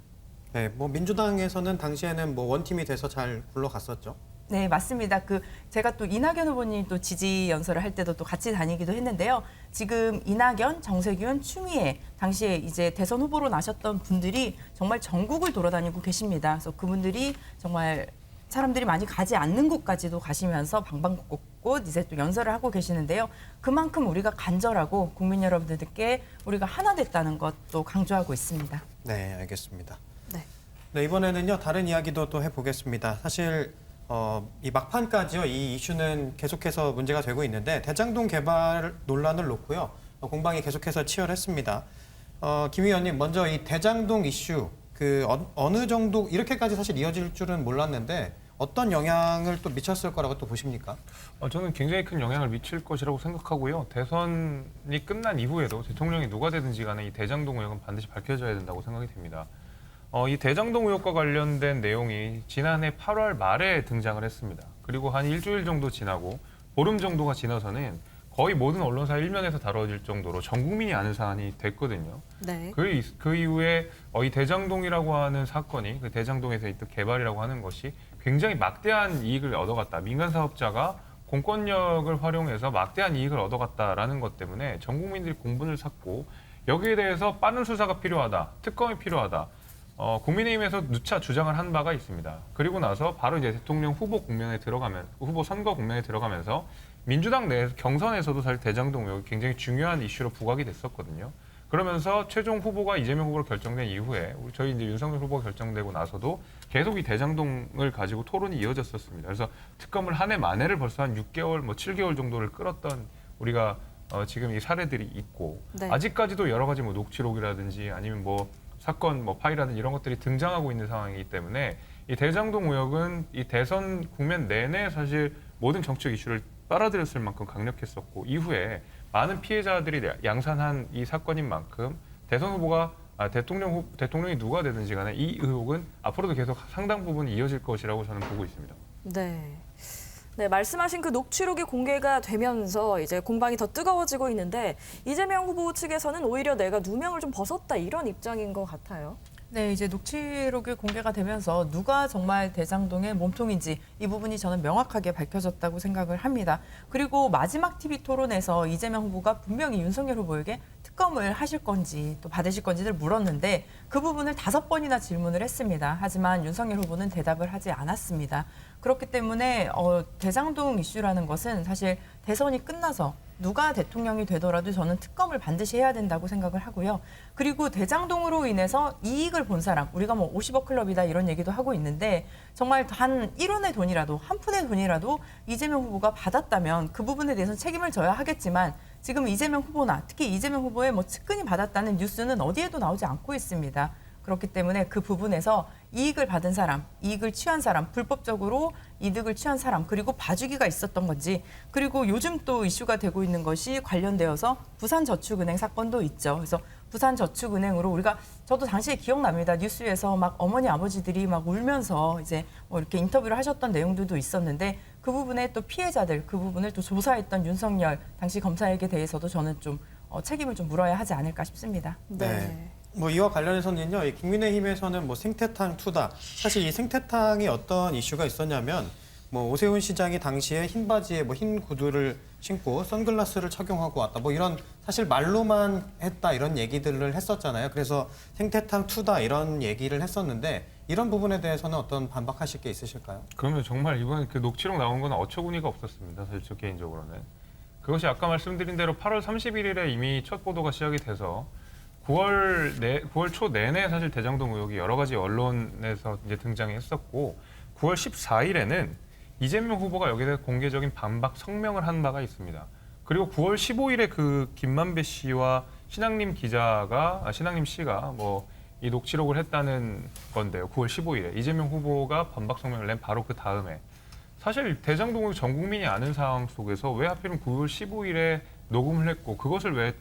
Speaker 6: 네, 뭐 민주당에서는 당시에는 뭐 원팀이 돼서 잘 굴러갔었죠.
Speaker 13: 네, 맞습니다. 제가 또 이낙연 후보님 또 지지 연설을 할 때도 또 같이 다니기도 했는데요. 지금 이낙연, 정세균, 추미애 당시에 이제 대선 후보로 나셨던 분들이 정말 전국을 돌아다니고 계십니다. 그래서 그분들이 정말 사람들이 많이 가지 않는 곳까지도 가시면서 방방곡곡 이제 또 연설을 하고 계시는데요. 그만큼 우리가 간절하고 국민 여러분들께 우리가 하나 됐다는 것도 강조하고 있습니다.
Speaker 6: 네, 알겠습니다.
Speaker 7: 네.
Speaker 6: 네, 이번에는요 다른 이야기도 또 해보겠습니다. 사실 이 막판까지요 이 이슈는 계속해서 문제가 되고 있는데 대장동 개발 논란을 놓고요 공방이 계속해서 치열했습니다. 김 의원님 먼저 이 대장동 이슈 어느 정도 이렇게까지 사실 이어질 줄은 몰랐는데 어떤 영향을 또 미쳤을 거라고 또 보십니까?
Speaker 14: 저는 굉장히 큰 영향을 미칠 것이라고 생각하고요. 대선이 끝난 이후에도 대통령이 누가 되든지 간에 이 대장동 의혹은 반드시 밝혀져야 된다고 생각이 됩니다. 이 대장동 의혹과 관련된 내용이 지난해 8월 말에 등장을 했습니다. 그리고 한 일주일 정도 지나고 보름 정도가 지나서는 거의 모든 언론사 일면에서 다뤄질 정도로 전 국민이 아는 사안이 됐거든요.
Speaker 7: 네.
Speaker 14: 그 이후에 이 대장동이라고 하는 사건이 그 대장동에서 있던 개발이라고 하는 것이 굉장히 막대한 이익을 얻어갔다. 민간 사업자가 공권력을 활용해서 막대한 이익을 얻어갔다라는 것 때문에 전 국민들이 공분을 샀고 여기에 대해서 빠른 수사가 필요하다. 특검이 필요하다. 국민의힘에서 누차 주장을 한 바가 있습니다. 그리고 나서 바로 이제 대통령 후보 선거 국면에 들어가면서 민주당 내 경선에서도 사실 대장동 의혹이 굉장히 중요한 이슈로 부각이 됐었거든요. 그러면서 최종 후보가 이재명 후보로 결정된 이후에 저희 이제 윤석열 후보가 결정되고 나서도 계속 이 대장동을 가지고 토론이 이어졌었습니다. 그래서 특검을 한 해 만에를 벌써 한 6개월, 7개월 정도를 끌었던 우리가 지금 이 사례들이 있고
Speaker 7: 네.
Speaker 14: 아직까지도 여러 가지 녹취록이라든지 아니면 사건 파일이라든지 이런 것들이 등장하고 있는 상황이기 때문에 이 대장동 의혹은 이 대선 국면 내내 사실 모든 정치적 이슈를 빨아들였을 만큼 강력했었고 이후에 많은 피해자들이 양산한 이 사건인 만큼 대선 후보가 대통령이 누가 되든지 간에 이 의혹은 앞으로도 계속 상당 부분 이어질 것이라고 저는 보고 있습니다.
Speaker 7: 네. 네, 말씀하신 그 녹취록이 공개가 되면서 이제 공방이 더 뜨거워지고 있는데 이재명 후보 측에서는 오히려 내가 누명을 좀 벗었다 이런 입장인 것 같아요.
Speaker 13: 네, 이제 녹취록이 공개가 되면서 누가 정말 대장동의 몸통인지 이 부분이 저는 명확하게 밝혀졌다고 생각을 합니다. 그리고 마지막 TV 토론에서 이재명 후보가 분명히 윤석열 후보에게 특검을 하실 건지 또 받으실 건지를 물었는데 그 부분을 5번이나 질문을 했습니다. 하지만 윤석열 후보는 대답을 하지 않았습니다. 그렇기 때문에 대장동 이슈라는 것은 사실 대선이 끝나서 누가 대통령이 되더라도 저는 특검을 반드시 해야 된다고 생각을 하고요. 그리고 대장동으로 인해서 이익을 본 사람, 우리가 50억 클럽이다 이런 얘기도 하고 있는데 정말 한 1원의 돈이라도, 한 푼의 돈이라도 이재명 후보가 받았다면 그 부분에 대해서는 책임을 져야 하겠지만 지금 이재명 후보나 특히 이재명 후보의 측근이 받았다는 뉴스는 어디에도 나오지 않고 있습니다. 그렇기 때문에 그 부분에서 이익을 받은 사람, 이익을 취한 사람, 불법적으로 이득을 취한 사람, 그리고 봐주기가 있었던 건지, 그리고 요즘 또 이슈가 되고 있는 것이 관련되어서 부산저축은행 사건도 있죠. 그래서 부산저축은행으로 저도 당시에 기억납니다. 뉴스에서 어머니 아버지들이 울면서 이제 이렇게 인터뷰를 하셨던 내용들도 있었는데 그 부분에 또 피해자들, 그 부분을 또 조사했던 윤석열 당시 검사에게 대해서도 저는 좀 책임을 좀 물어야 하지 않을까 싶습니다.
Speaker 6: 네. 이와 관련해서는요, 이 국민의힘에서는 생태탕 투다. 사실 이 생태탕이 어떤 이슈가 있었냐면, 오세훈 시장이 당시에 흰 바지에 흰 구두를 신고 선글라스를 착용하고 왔다. 이런 사실 말로만 했다 이런 얘기들을 했었잖아요. 그래서 생태탕 투다 이런 얘기를 했었는데 이런 부분에 대해서는 어떤 반박하실 게 있으실까요?
Speaker 14: 그러면 정말 이번 그 녹취록 나온 건 어처구니가 없었습니다. 사실 저 개인적으로는. 그것이 아까 말씀드린 대로 8월 31일에 이미 첫 보도가 시작이 돼서 9월 초 내내 사실 대장동 의혹이 여러 가지 언론에서 이제 등장했었고 9월 14일에는 이재명 후보가 여기에 대해 공개적인 반박 성명을 한 바가 있습니다. 그리고 9월 15일에 그 김만배 씨와 신학님 씨가 이 녹취록을 했다는 건데요. 9월 15일에 이재명 후보가 반박 성명을 낸 바로 그 다음에 사실 대장동을 전 국민이 아는 상황 속에서 왜 하필이면 9월 15일에 녹음을 했고 그것을 왜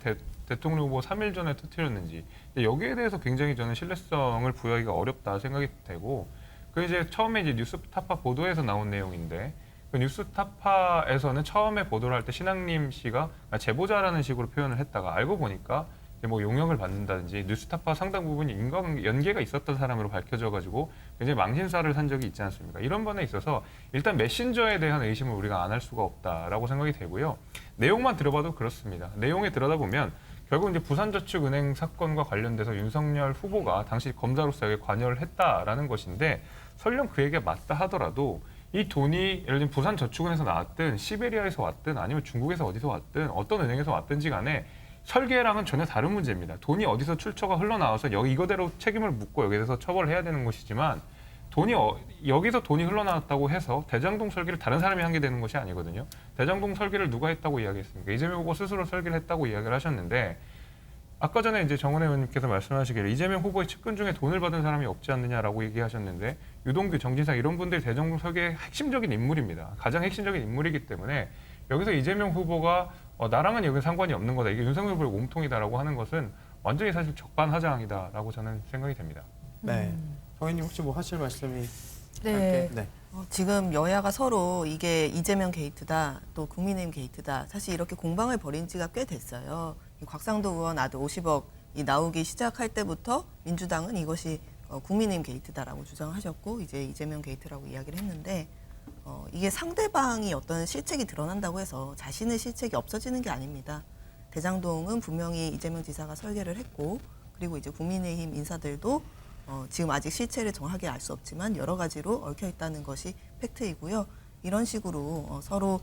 Speaker 14: 대통령 후보 3일 전에 터뜨렸는지 여기에 대해서 굉장히 저는 신뢰성을 부여하기가 어렵다 생각이 되고 그 이제 처음에 이제 뉴스타파 보도에서 나온 내용인데 그 뉴스타파에서는 처음에 보도를 할 때 신학님 씨가 제보자라는 식으로 표현을 했다가 알고 보니까 용역을 받는다든지 뉴스타파 상당 부분이 연계가 있었던 사람으로 밝혀져가지고 굉장히 망신살을 산 적이 있지 않습니까? 이런 번에 있어서 일단 메신저에 대한 의심을 우리가 안 할 수가 없다라고 생각이 되고요. 내용만 들어봐도 그렇습니다. 내용에 들여다보면 결국 이제 부산저축은행 사건과 관련돼서 윤석열 후보가 당시 검사로서 여기에 관여를 했다라는 것인데 설령 그 얘기가 맞다 하더라도 이 돈이 예를 들면 부산저축은행에서 나왔든 시베리아에서 왔든 아니면 중국에서 어디서 왔든 어떤 은행에서 왔든지 간에 설계랑은 전혀 다른 문제입니다. 돈이 어디서 출처가 흘러나와서 이거대로 책임을 묻고 여기에 대해서 처벌을 해야 되는 것이지만 여기서 돈이 흘러나왔다고 해서 대장동 설계를 다른 사람이 한 게 되는 것이 아니거든요. 대장동 설계를 누가 했다고 이야기했습니까? 이재명 후보 스스로 설계를 했다고 이야기를 하셨는데 아까 전에 이제 정은혜 의원님께서 말씀하시기를 이재명 후보의 측근 중에 돈을 받은 사람이 없지 않느냐라고 얘기하셨는데 유동규, 정진상 이런 분들이 대정석의 핵심적인 인물입니다. 가장 핵심적인 인물이기 때문에 여기서 이재명 후보가 나랑은 여기 상관이 없는 거다. 이게 윤석열 후보의 몸통이다라고 하는 것은 완전히 사실 적반하장이다라고 저는 생각이 됩니다.
Speaker 6: 네. 정혜님 혹시 뭐 하실 말씀이?
Speaker 15: 네.
Speaker 6: 네.
Speaker 15: 지금 여야가 서로 이게 이재명 게이트다, 또 국민의힘 게이트다. 사실 이렇게 공방을 벌인 지가 꽤 됐어요. 이 곽상도 의원 아들 50억이 나오기 시작할 때부터 민주당은 이것이 국민의힘 게이트다라고 주장하셨고 이제 이재명 게이트라고 이야기를 했는데 이게 상대방이 어떤 실책이 드러난다고 해서 자신의 실책이 없어지는 게 아닙니다. 대장동은 분명히 이재명 지사가 설계를 했고 그리고 이제 국민의힘 인사들도 지금 아직 실체를 정확하게 알 수 없지만 여러 가지로 얽혀 있다는 것이 팩트이고요. 이런 식으로 서로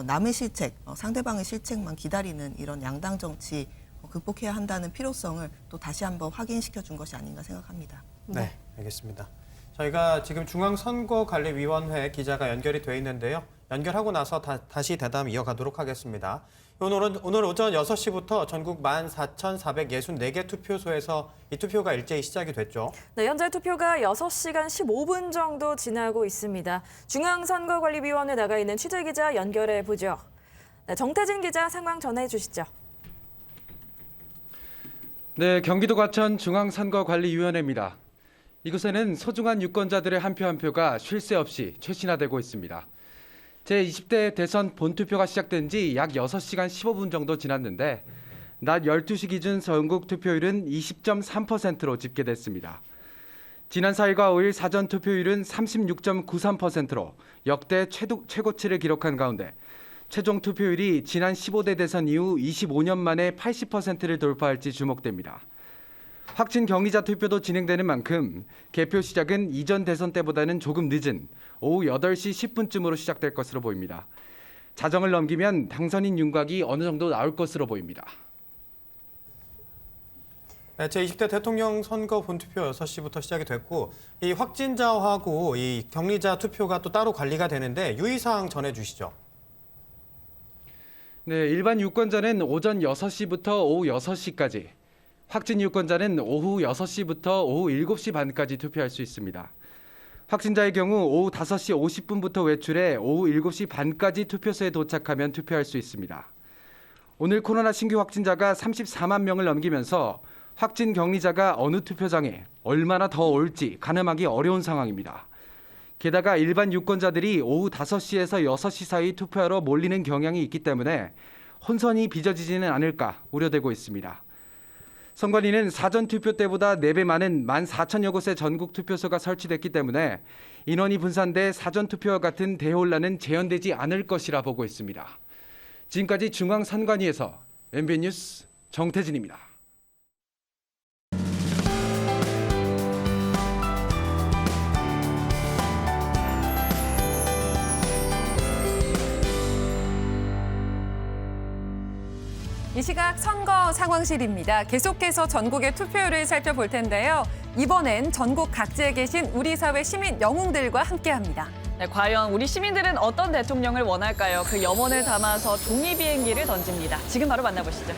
Speaker 15: 남의 실책, 상대방의 실책만 기다리는 이런 양당 정치 극복해야 한다는 필요성을 또 다시 한번 확인시켜 준 것이 아닌가 생각합니다.
Speaker 6: 네, 알겠습니다. 저희가 지금 중앙선거관리위원회 기자가 연결이 돼 있는데요. 연결하고 나서 다시 대담 이어가도록 하겠습니다. 오늘 오전 6시부터 전국 14,464개 투표소에서 이 투표가 일제히 시작이 됐죠.
Speaker 7: 네, 현재 투표가 6시간 15분 정도 지나고 있습니다. 중앙선거관리위원회 나가 있는 취재기자 연결해 보죠. 네, 정태진 기자 상황 전해 주시죠.
Speaker 16: 네, 경기도 과천 중앙선거관리위원회입니다. 이곳에는 소중한 유권자들의 한 표 한 표가 쉴 새 없이 최신화되고 있습니다. 제20대 대선 본투표가 시작된 지 약 6시간 15분 정도 지났는데 낮 12시 기준 전국 투표율은 20.3%로 집계됐습니다. 지난 4일과 5일 사전 투표율은 36.93%로 역대 최고치를 기록한 가운데 최종 투표율이 지난 15대 대선 이후 25년 만에 80%를 돌파할지 주목됩니다. 확진 경리자 투표도 진행되는 만큼 개표 시작은 이전 대선 때보다는 조금 늦은 오후 8시 10분쯤으로 시작될 것으로 보입니다. 자정을 넘기면 당선인 윤곽이 어느 정도 나올 것으로 보입니다.
Speaker 6: 네, 제20대 대통령 선거 본투표 6시부터 시작이 됐고 이 확진자하고 이 격리자 투표가 또 따로 관리가 되는데 유의사항 전해주시죠.
Speaker 16: 네, 일반 유권자는 오전 6시부터 오후 6시까지, 확진 유권자는 오후 6시부터 오후 7시 반까지 투표할 수 있습니다. 확진자의 경우 오후 5시 50분부터 외출해 오후 7시 반까지 투표소에 도착하면 투표할 수 있습니다. 오늘 코로나 신규 확진자가 34만 명을 넘기면서 확진 격리자가 어느 투표장에 얼마나 더 올지 가늠하기 어려운 상황입니다. 게다가 일반 유권자들이 오후 5시에서 6시 사이 투표하러 몰리는 경향이 있기 때문에 혼선이 빚어지지는 않을까 우려되고 있습니다. 선관위는 사전 투표 때보다 4배 많은 14,000여 곳의 전국 투표소가 설치됐기 때문에 인원이 분산돼 사전 투표와 같은 대혼란은 재현되지 않을 것이라 보고 있습니다. 지금까지 중앙선관위에서 MBN 뉴스 정태진입니다.
Speaker 17: 이 시각 선거 상황실입니다. 계속해서 전국의 투표율을 살펴볼 텐데요. 이번엔 전국 각지에 계신 우리 사회 시민 영웅들과 함께합니다.
Speaker 18: 네, 과연 우리 시민들은 어떤 대통령을 원할까요? 그 염원을 담아서 종이 비행기를 던집니다. 지금 바로 만나보시죠.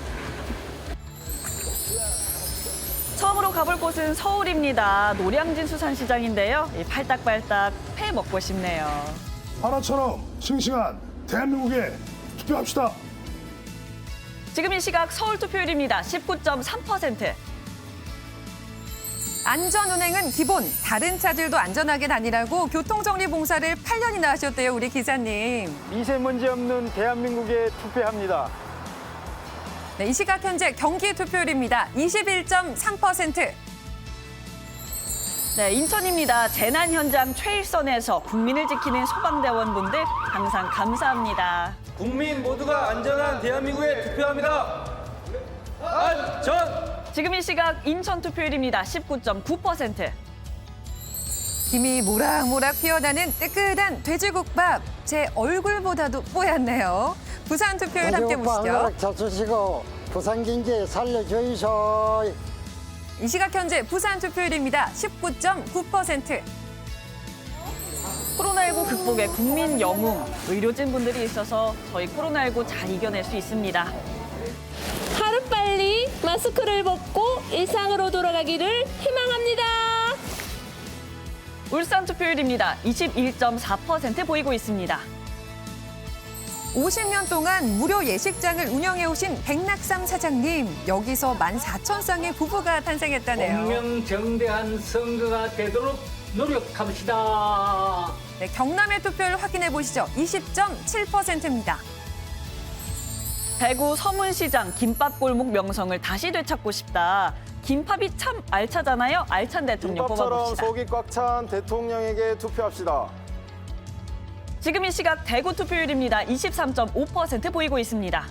Speaker 18: 처음으로 가볼 곳은 서울입니다. 노량진 수산시장인데요. 이 팔딱팔딱 회 먹고 싶네요.
Speaker 2: 하나처럼 싱싱한 대한민국에 투표합시다.
Speaker 18: 지금 이 시각 서울 투표율입니다. 19.3%.
Speaker 17: 안전운행은 기본, 다른 차들도 안전하게 다니라고 교통정리봉사를 8년이나 하셨대요, 우리 기사님.
Speaker 21: 미세먼지 없는 대한민국에 투표합니다.
Speaker 17: 네, 이 시각 현재 경기 투표율입니다. 21.3%.
Speaker 18: 네, 인천입니다. 재난 현장 최일선에서 국민을 지키는 소방대원분들 항상 감사합니다.
Speaker 22: 국민 모두가 안전한 대한민국에 투표합니다. 안전!
Speaker 18: 지금 이 시각 인천 투표율입니다. 19.9%.
Speaker 17: 김이 모락모락 피어나는 뜨끈한 돼지국밥. 제 얼굴보다도 뽀얗네요. 부산 투표율 함께 보시죠.
Speaker 21: 잘 쓰시고 부산 경제 살려주이소.
Speaker 17: 이 시각 현재 부산 투표율입니다. 19.9%.
Speaker 18: 코로나19 극복에 국민 영웅, 의료진 분들이 있어서 저희 코로나19 잘 이겨낼 수 있습니다.
Speaker 23: 하루빨리
Speaker 1: 빨리 마스크를 벗고 일상으로 돌아가기를 희망합니다.
Speaker 18: 울산 투표율입니다. 21.4% 보이고 있습니다.
Speaker 17: 50년 동안 무료 예식장을 운영해오신 백낙삼 사장님, 여기서 14,000쌍의 부부가 탄생했다네요.
Speaker 4: 공명정대한 선거가 되도록 노력합시다.
Speaker 17: 네, 경남의 투표율 확인해 보시죠. 20.7%입니다.
Speaker 18: 대구 서문시장 김밥골목 명성을 다시 되찾고 싶다. 김밥이 참 알차잖아요. 알찬 대통령 뽑아봅시다.
Speaker 21: 속이 꽉 찬 대통령에게 투표합시다.
Speaker 18: 지금 이 시각 대구 투표율입니다. 23.5% 보이고 있습니다.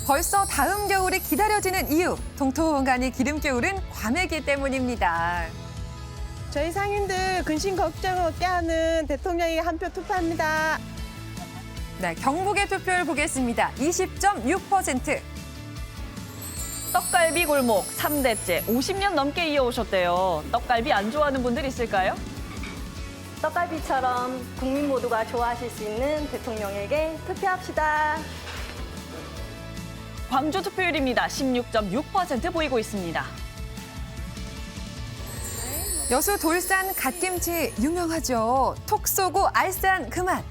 Speaker 17: 벌써 다음 겨울이 기다려지는 이유, 통통하니 기름겨울은 과메기 때문입니다.
Speaker 23: 저희 상인들 근심 걱정 없게 하는 대통령에게 한 표 투표합니다.
Speaker 17: 네, 경북의 투표율 보겠습니다. 20.6%.
Speaker 18: 떡갈비 골목 3대째 50년 넘게 이어오셨대요. 떡갈비 안 좋아하는 분들 있을까요?
Speaker 24: 떡갈비처럼 국민 모두가 좋아하실 수 있는 대통령에게 투표합시다.
Speaker 18: 광주 투표율입니다. 16.6% 보이고 있습니다.
Speaker 17: 여수 돌산 갓김치 유명하죠. 톡 쏘고 알싸한 그 맛.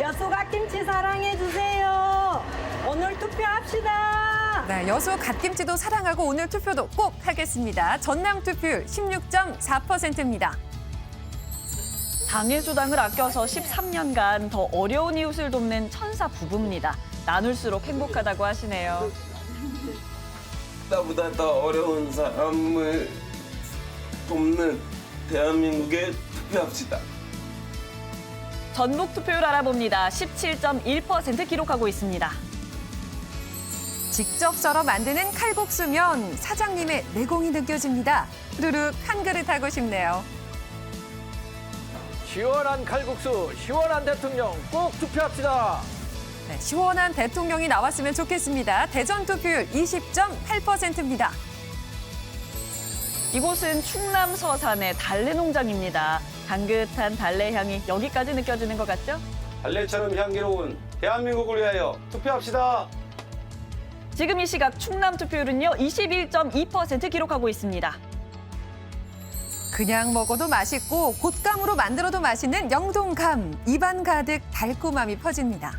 Speaker 24: 여수 갓김치 사랑해주세요. 오늘 투표합시다.
Speaker 17: 네, 여수 갓김치도 사랑하고 오늘 투표도 꼭 하겠습니다. 전남 투표율 16.4%입니다.
Speaker 18: 당일수당을 아껴서 13년간 더 어려운 이웃을 돕는 천사 부부입니다. 나눌수록 행복하다고 하시네요.
Speaker 25: 나보다 더 어려운 사람을 돕는 대한민국에 투표합시다.
Speaker 18: 전북 투표율 알아봅니다. 17.1% 기록하고 있습니다.
Speaker 17: 직접 썰어 만드는 칼국수면 사장님의 내공이 느껴집니다. 후루룩 한 그릇 하고 싶네요.
Speaker 22: 시원한 칼국수, 시원한 대통령 꼭 투표합시다.
Speaker 17: 네, 시원한 대통령이 나왔으면 좋겠습니다. 대전 투표율 20.8%입니다.
Speaker 18: 이곳은 충남 서산의 달래 농장입니다. 향긋한 달래 향이 여기까지 느껴지는 것 같죠?
Speaker 21: 달래처럼 향기로운 대한민국을 위하여 투표합시다.
Speaker 18: 지금 이 시각 충남 투표율은요 21.2% 기록하고 있습니다.
Speaker 17: 그냥 먹어도 맛있고 곶감으로 만들어도 맛있는 영동감. 입안 가득 달콤함이 퍼집니다.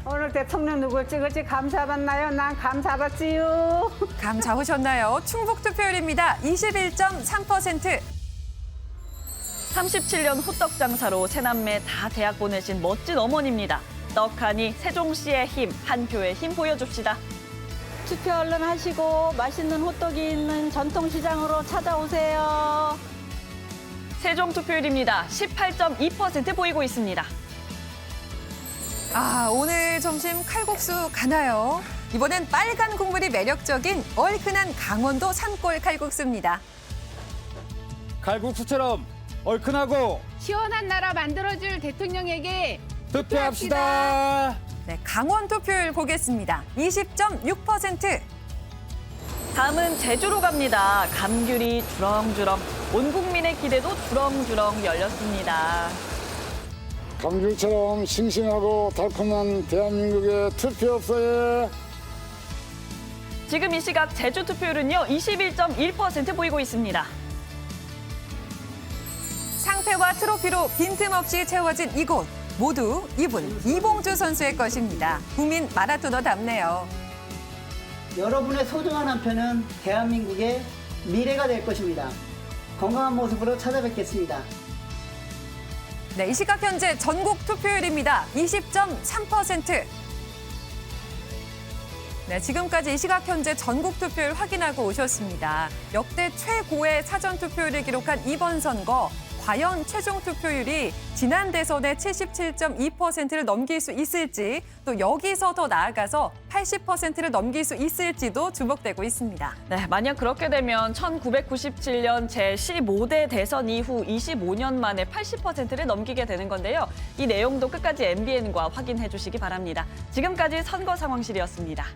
Speaker 23: 오늘 대통령 누굴 찍을지 감 잡았나요? 난 감 잡았지요.
Speaker 17: 감 잡으셨나요? 충북 투표율입니다. 21.3%.
Speaker 18: 37년 호떡 장사로 세 남매 다 대학 보내신 멋진 어머니입니다. 떡하니 세종시의 힘, 한 표의 힘 보여줍시다.
Speaker 24: 투표 얼른 하시고 맛있는 호떡이 있는 전통시장으로 찾아오세요.
Speaker 18: 세종 투표율입니다. 18.2% 보이고 있습니다.
Speaker 17: 아, 오늘 점심 칼국수 가나요? 이번엔 빨간 국물이 매력적인 얼큰한 강원도 산골 칼국수입니다.
Speaker 22: 칼국수처럼 얼큰하고
Speaker 26: 시원한 나라 만들어줄 대통령에게
Speaker 22: 투표합시다.
Speaker 17: 네, 강원 투표율 보겠습니다. 20.6%.
Speaker 18: 다음은 제주로 갑니다. 감귤이 주렁주렁, 온 국민의 기대도 주렁주렁 열렸습니다.
Speaker 21: 감귤처럼 싱싱하고 달콤한 대한민국에 투표합시다.
Speaker 18: 지금 이 시각 제주 투표율은요 21.1% 보이고 있습니다.
Speaker 17: 상패와 트로피로 빈틈없이 채워진 이곳. 모두 이분 이봉주 선수의 것입니다. 국민 마라토너답네요.
Speaker 27: 여러분의 소중한 한 표는 대한민국의 미래가 될 것입니다. 건강한 모습으로 찾아뵙겠습니다.
Speaker 17: 네, 이 시각 현재 전국 투표율입니다. 20.3%. 네, 지금까지 이 시각 현재 전국 투표율 확인하고 오셨습니다. 역대 최고의 사전 투표율을 기록한 이번 선거. 과연 최종 투표율이 지난 대선의 77.2%를 넘길 수 있을지, 또 여기서 더 나아가서 80%를 넘길 수 있을지도 주목되고 있습니다.
Speaker 18: 네, 만약 그렇게 되면 1997년 제15대 대선 이후 25년 만에 80%를 넘기게 되는 건데요. 이 내용도 끝까지 MBN과 확인해 주시기 바랍니다. 지금까지 선거 상황실이었습니다.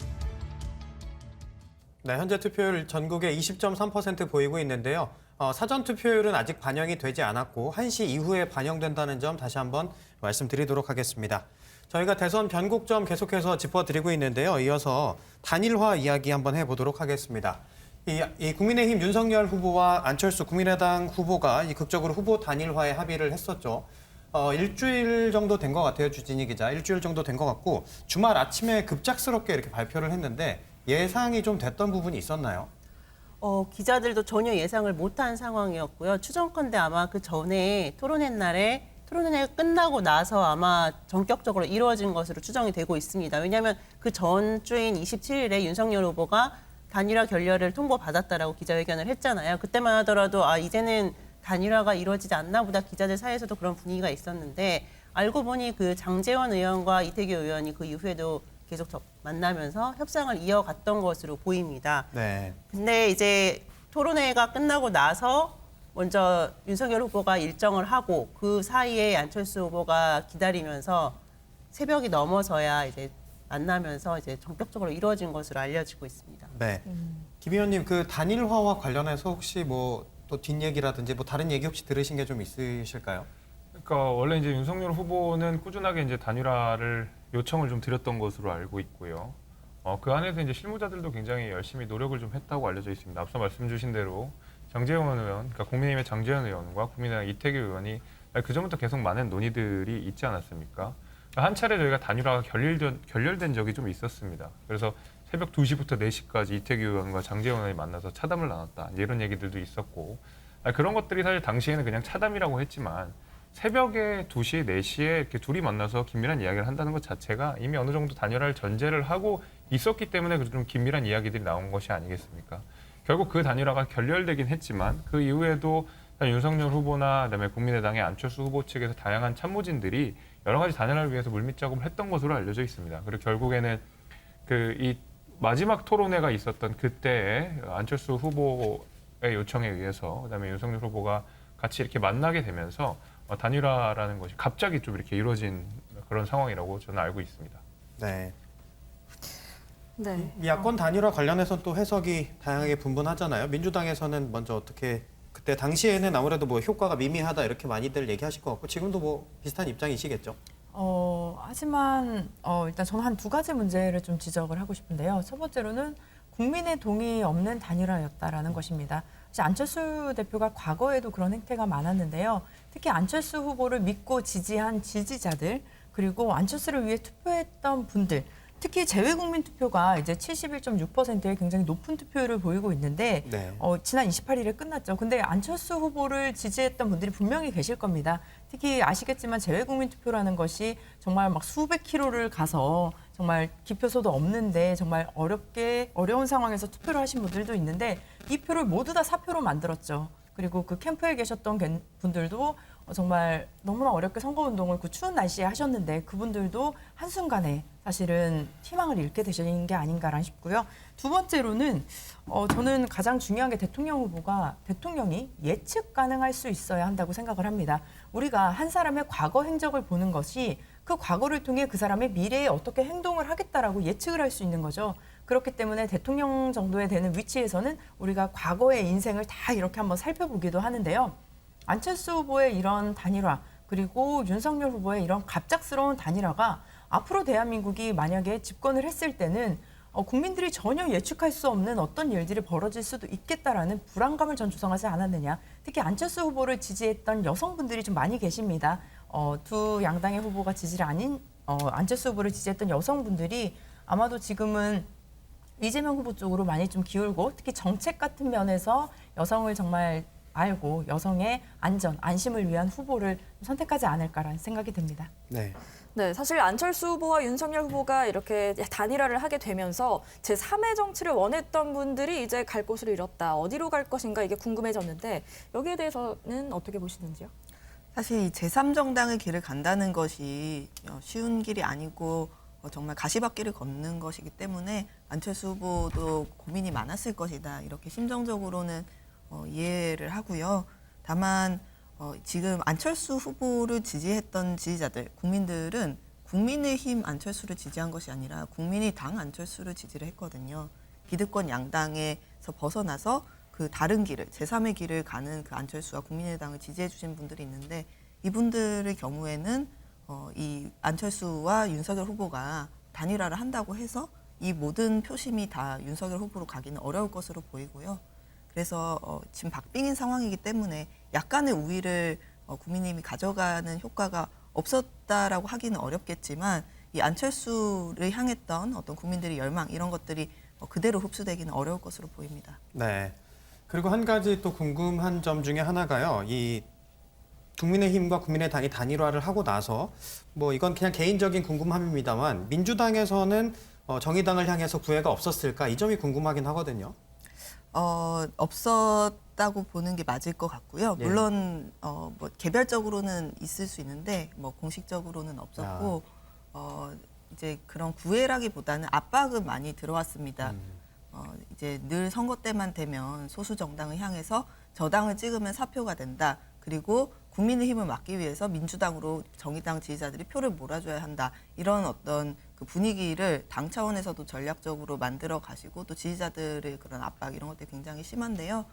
Speaker 6: 네, 현재 투표율 전국에 20.3% 보이고 있는데요. 사전 투표율은 아직 반영이 되지 않았고 1시 이후에 반영된다는 점 다시 한번 말씀드리도록 하겠습니다. 저희가 대선 변곡점 계속해서 짚어드리고 있는데요. 이어서 단일화 이야기 한번 해보도록 하겠습니다. 이 국민의힘 윤석열 후보와 안철수 국민의당 후보가 극적으로 후보 단일화에 합의를 했었죠. 일주일 정도 된 것 같아요, 주진희 기자. 일주일 정도 된 것 같고 주말 아침에 급작스럽게 이렇게 발표를 했는데 예상이 좀 됐던 부분이 있었나요?
Speaker 3: 기자들도 전혀 예상을 못한 상황이었고요. 추정컨대 아마 그 전에 토론회 끝나고 나서 아마 전격적으로 이루어진 것으로 추정이 되고 있습니다. 왜냐하면 그 전주인 27일에 윤석열 후보가 단일화 결렬을 통보받았다라고 기자회견을 했잖아요. 그때만 하더라도 이제는 단일화가 이루어지지 않나 보다 기자들 사이에서도 그런 분위기가 있었는데 알고 보니 그 장제원 의원과 이태규 의원이 그 이후에도 계속 만나면서 협상을 이어갔던 것으로 보입니다.
Speaker 6: 네.
Speaker 3: 근데 이제 토론회가 끝나고 나서 먼저 윤석열 후보가 일정을 하고 그 사이에 안철수 후보가 기다리면서 새벽이 넘어서야 이제 만나면서 이제 전격적으로 이루어진 것으로 알려지고 있습니다.
Speaker 6: 네. 김 의원님, 그 단일화와 관련해서 혹시 뭐 또 뒷얘기라든지 뭐 다른 얘기 혹시 들으신 게 좀 있으실까요?
Speaker 14: 그러니까 원래 이제 윤석열 후보는 꾸준하게 이제 단일화를 요청을 좀 드렸던 것으로 알고 있고요. 그 안에서 이제 실무자들도 굉장히 열심히 노력을 좀 했다고 알려져 있습니다. 앞서 말씀 주신 대로 장제원 의원, 그러니까 국민의힘의 장제원 의원과 국민의당 이태규 의원이 그전부터 계속 많은 논의들이 있지 않았습니까? 한 차례 저희가 단일화가 결렬된 적이 좀 있었습니다. 그래서 새벽 2시부터 4시까지 이태규 의원과 장제원 의원이 만나서 차담을 나눴다. 이런 얘기들도 있었고 그런 것들이 사실 당시에는 그냥 차담이라고 했지만 새벽에 2시, 4시에 이렇게 둘이 만나서 긴밀한 이야기를 한다는 것 자체가 이미 어느 정도 단일화를 전제를 하고 있었기 때문에 좀 긴밀한 이야기들이 나온 것이 아니겠습니까? 결국 그 단일화가 결렬되긴 했지만 그 이후에도 윤석열 후보나 그다음에 국민의당의 안철수 후보 측에서 다양한 참모진들이 여러 가지 단일화를 위해서 물밑 작업을 했던 것으로 알려져 있습니다. 그리고 결국에는 이 마지막 토론회가 있었던 그때에 안철수 후보의 요청에 의해서 그다음에 윤석열 후보가 같이 이렇게 만나게 되면서 단일화라는 것이 갑자기 좀 이렇게 이루어진 그런 상황이라고 저는 알고 있습니다.
Speaker 6: 네.
Speaker 7: 네.
Speaker 6: 야권 단일화 관련해서 또 해석이 다양하게 분분하잖아요. 민주당에서는 먼저 어떻게 그때 당시에는 아무래도 뭐 효과가 미미하다 이렇게 많이들 얘기하실 것 같고 지금도 뭐 비슷한 입장이시겠죠?
Speaker 13: 하지만 일단 저는 한 2가지 문제를 좀 지적을 하고 싶은데요. 첫 번째로는 국민의 동의 없는 단일화였다라는 것입니다. 사실 안철수 대표가 과거에도 그런 행태가 많았는데요. 특히 안철수 후보를 믿고 지지한 지지자들 그리고 안철수를 위해 투표했던 분들 특히 재외국민 투표가 이제 71.6%의 굉장히 높은 투표율을 보이고 있는데
Speaker 6: 네.
Speaker 13: 지난 28일에 끝났죠. 근데 안철수 후보를 지지했던 분들이 분명히 계실 겁니다. 특히 아시겠지만 재외국민 투표라는 것이 정말 막 수백 킬로를 가서 정말 기표소도 없는데 정말 어려운 상황에서 투표를 하신 분들도 있는데 이 표를 모두 다 사표로 만들었죠. 그리고 그 캠프에 계셨던 분들도 정말 너무나 어렵게 선거운동을 그 추운 날씨에 하셨는데 그분들도 한순간에 사실은 희망을 잃게 되신 게 아닌가라 싶고요. 두 번째로는 저는 가장 중요한 게 대통령 후보가 대통령이 예측 가능할 수 있어야 한다고 생각을 합니다. 우리가 한 사람의 과거 행적을 보는 것이 그 과거를 통해 그 사람의 미래에 어떻게 행동을 하겠다라고 예측을 할 수 있는 거죠. 그렇기 때문에 대통령 정도에 되는 위치에서는 우리가 과거의 인생을 다 이렇게 한번 살펴보기도 하는데요. 안철수 후보의 이런 단일화 그리고 윤석열 후보의 이런 갑작스러운 단일화가 앞으로 대한민국이 만약에 집권을 했을 때는 국민들이 전혀 예측할 수 없는 어떤 일들이 벌어질 수도 있겠다라는 불안감을 전 조성하지 않았느냐. 특히 안철수 후보를 지지했던 여성분들이 좀 많이 계십니다. 두 양당의 후보가 지지를 아닌 안철수 후보를 지지했던 여성분들이 아마도 지금은 이재명 후보 쪽으로 많이 좀 기울고 특히 정책 같은 면에서 여성을 정말 알고 여성의 안전, 안심을 위한 후보를 선택하지 않을까라는 생각이 듭니다.
Speaker 6: 네.
Speaker 7: 네, 사실 안철수 후보와 윤석열 후보가 이렇게 단일화를 하게 되면서 제3의 정치를 원했던 분들이 이제 갈 곳을 잃었다. 어디로 갈 것인가 이게 궁금해졌는데 여기에 대해서는 어떻게 보시는지요?
Speaker 15: 사실 이 제3정당의 길을 간다는 것이 쉬운 길이 아니고 정말 가시밭길을 걷는 것이기 때문에 안철수 후보도 고민이 많았을 것이다. 이렇게 심정적으로는 이해를 하고요. 다만 지금 안철수 후보를 지지했던 지지자들, 국민들은 국민의힘 안철수를 지지한 것이 아니라 국민의당 안철수를 지지를 했거든요. 기득권 양당에서 벗어나서 그 다른 길을, 제3의 길을 가는 그 안철수와 국민의당을 지지해 주신 분들이 있는데 이분들의 경우에는 이 안철수와 윤석열 후보가 단일화를 한다고 해서 이 모든 표심이 다 윤석열 후보로 가기는 어려울 것으로 보이고요. 그래서 지금 박빙인 상황이기 때문에 약간의 우위를 국민의힘이 가져가는 효과가 없었다라고 하기는 어렵겠지만 이 안철수를 향했던 어떤 국민들의 열망 이런 것들이 그대로 흡수되기는 어려울 것으로 보입니다.
Speaker 6: 네. 그리고 한 가지 또 궁금한 점 중에 하나가요. 이 국민의힘과 국민의당이 단일화를 하고 나서 뭐 이건 그냥 개인적인 궁금함입니다만 민주당에서는 정의당을 향해서 구애가 없었을까 이 점이 궁금하긴 하거든요.
Speaker 15: 없었다고 보는 게 맞을 것 같고요.
Speaker 6: 예.
Speaker 15: 물론 뭐 개별적으로는 있을 수 있는데 뭐 공식적으로는 없었고 이제 그런 구애라기보다는 압박은 많이 들어왔습니다. 이제 늘 선거 때만 되면 소수 정당을 향해서 저당을 찍으면 사표가 된다. 그리고 국민의힘을 막기 위해서 민주당으로 정의당 지지자들이 표를 몰아줘야 한다. 이런 어떤 그 분위기를 당 차원에서도 전략적으로 만들어 가시고 또 지지자들의 그런 압박 이런 것들이 굉장히 심한데요.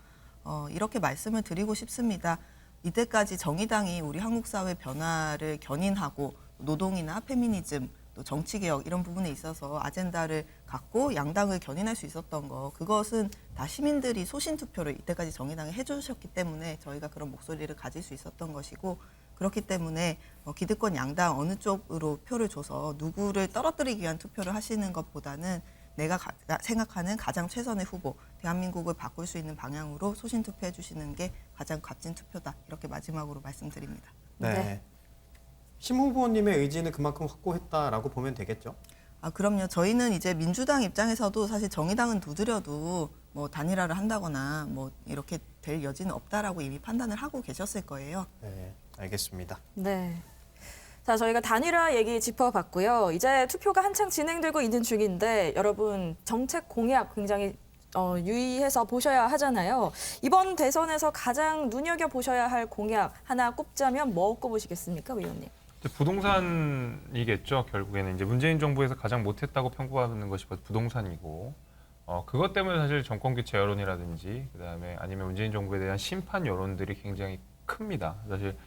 Speaker 15: 이렇게 말씀을 드리고 싶습니다. 이때까지 정의당이 우리 한국 사회 변화를 견인하고 노동이나 페미니즘 또 정치개혁 이런 부분에 있어서 아젠다를 갖고 양당을 견인할 수 있었던 거 그것은 다 시민들이 소신투표를 이때까지 정의당에 해주셨기 때문에 저희가 그런 목소리를 가질 수 있었던 것이고 그렇기 때문에 기득권 양당 어느 쪽으로 표를 줘서 누구를 떨어뜨리기 위한 투표를 하시는 것보다는 내가 생각하는 가장 최선의 후보, 대한민국을 바꿀 수 있는 방향으로 소신투표해 주시는 게 가장 값진 투표다. 이렇게 마지막으로 말씀드립니다.
Speaker 6: 네. 심 후보님의 의지는 그만큼 확고했다라고 보면 되겠죠?
Speaker 15: 그럼요. 저희는 이제 민주당 입장에서도 사실 정의당은 두드려도 뭐 단일화를 한다거나 뭐 이렇게 될 여지는 없다라고 이미 판단을 하고 계셨을 거예요.
Speaker 6: 네, 알겠습니다.
Speaker 7: 네. 자, 저희가 단일화 얘기 짚어봤고요. 이제 투표가 한창 진행되고 있는 중인데 여러분 정책 공약 굉장히 유의해서 보셔야 하잖아요. 이번 대선에서 가장 눈여겨보셔야 할 공약 하나 꼽자면 뭐 꼽으시겠습니까, 의원님?
Speaker 14: 부동산이겠죠. 결국에는 이제 문재인 정부에서 가장 못했다고 평가받는 것이 부동산이고 그것 때문에 사실 정권 교체 여론이라든지 그다음에 아니면 문재인 정부에 대한 심판 여론들이 굉장히 큽니다. 사실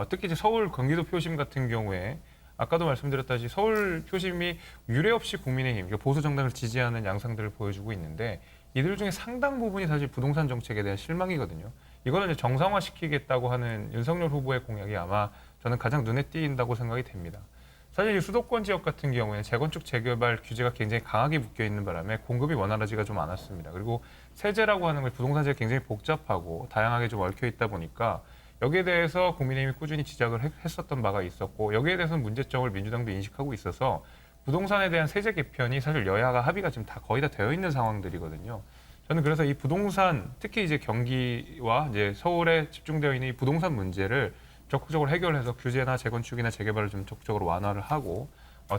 Speaker 14: 특히 이제 서울 경기도 표심 같은 경우에 아까도 말씀드렸다시피 서울 표심이 유례 없이 국민의힘 보수 정당을 지지하는 양상들을 보여주고 있는데 이들 중에 상당 부분이 사실 부동산 정책에 대한 실망이거든요. 이거는 이제 정상화시키겠다고 하는 윤석열 후보의 공약이 아마 저는 가장 눈에 띄인다고 생각이 됩니다. 사실 이 수도권 지역 같은 경우에는 재건축 재개발 규제가 굉장히 강하게 묶여 있는 바람에 공급이 원활하지가 좀 않았습니다. 그리고 세제라고 하는 것이 부동산세가 굉장히 복잡하고 다양하게 좀 얽혀 있다 보니까 여기에 대해서 국민의힘이 꾸준히 지적을 했었던 바가 있었고 여기에 대해서는 문제점을 민주당도 인식하고 있어서 부동산에 대한 세제 개편이 사실 여야가 합의가 지금 거의 다 되어 있는 상황들이거든요. 저는 그래서 이 부동산, 특히 이제 경기와 이제 서울에 집중되어 있는 이 부동산 문제를 적극적으로 해결해서 규제나 재건축이나 재개발을 좀 적극적으로 완화를 하고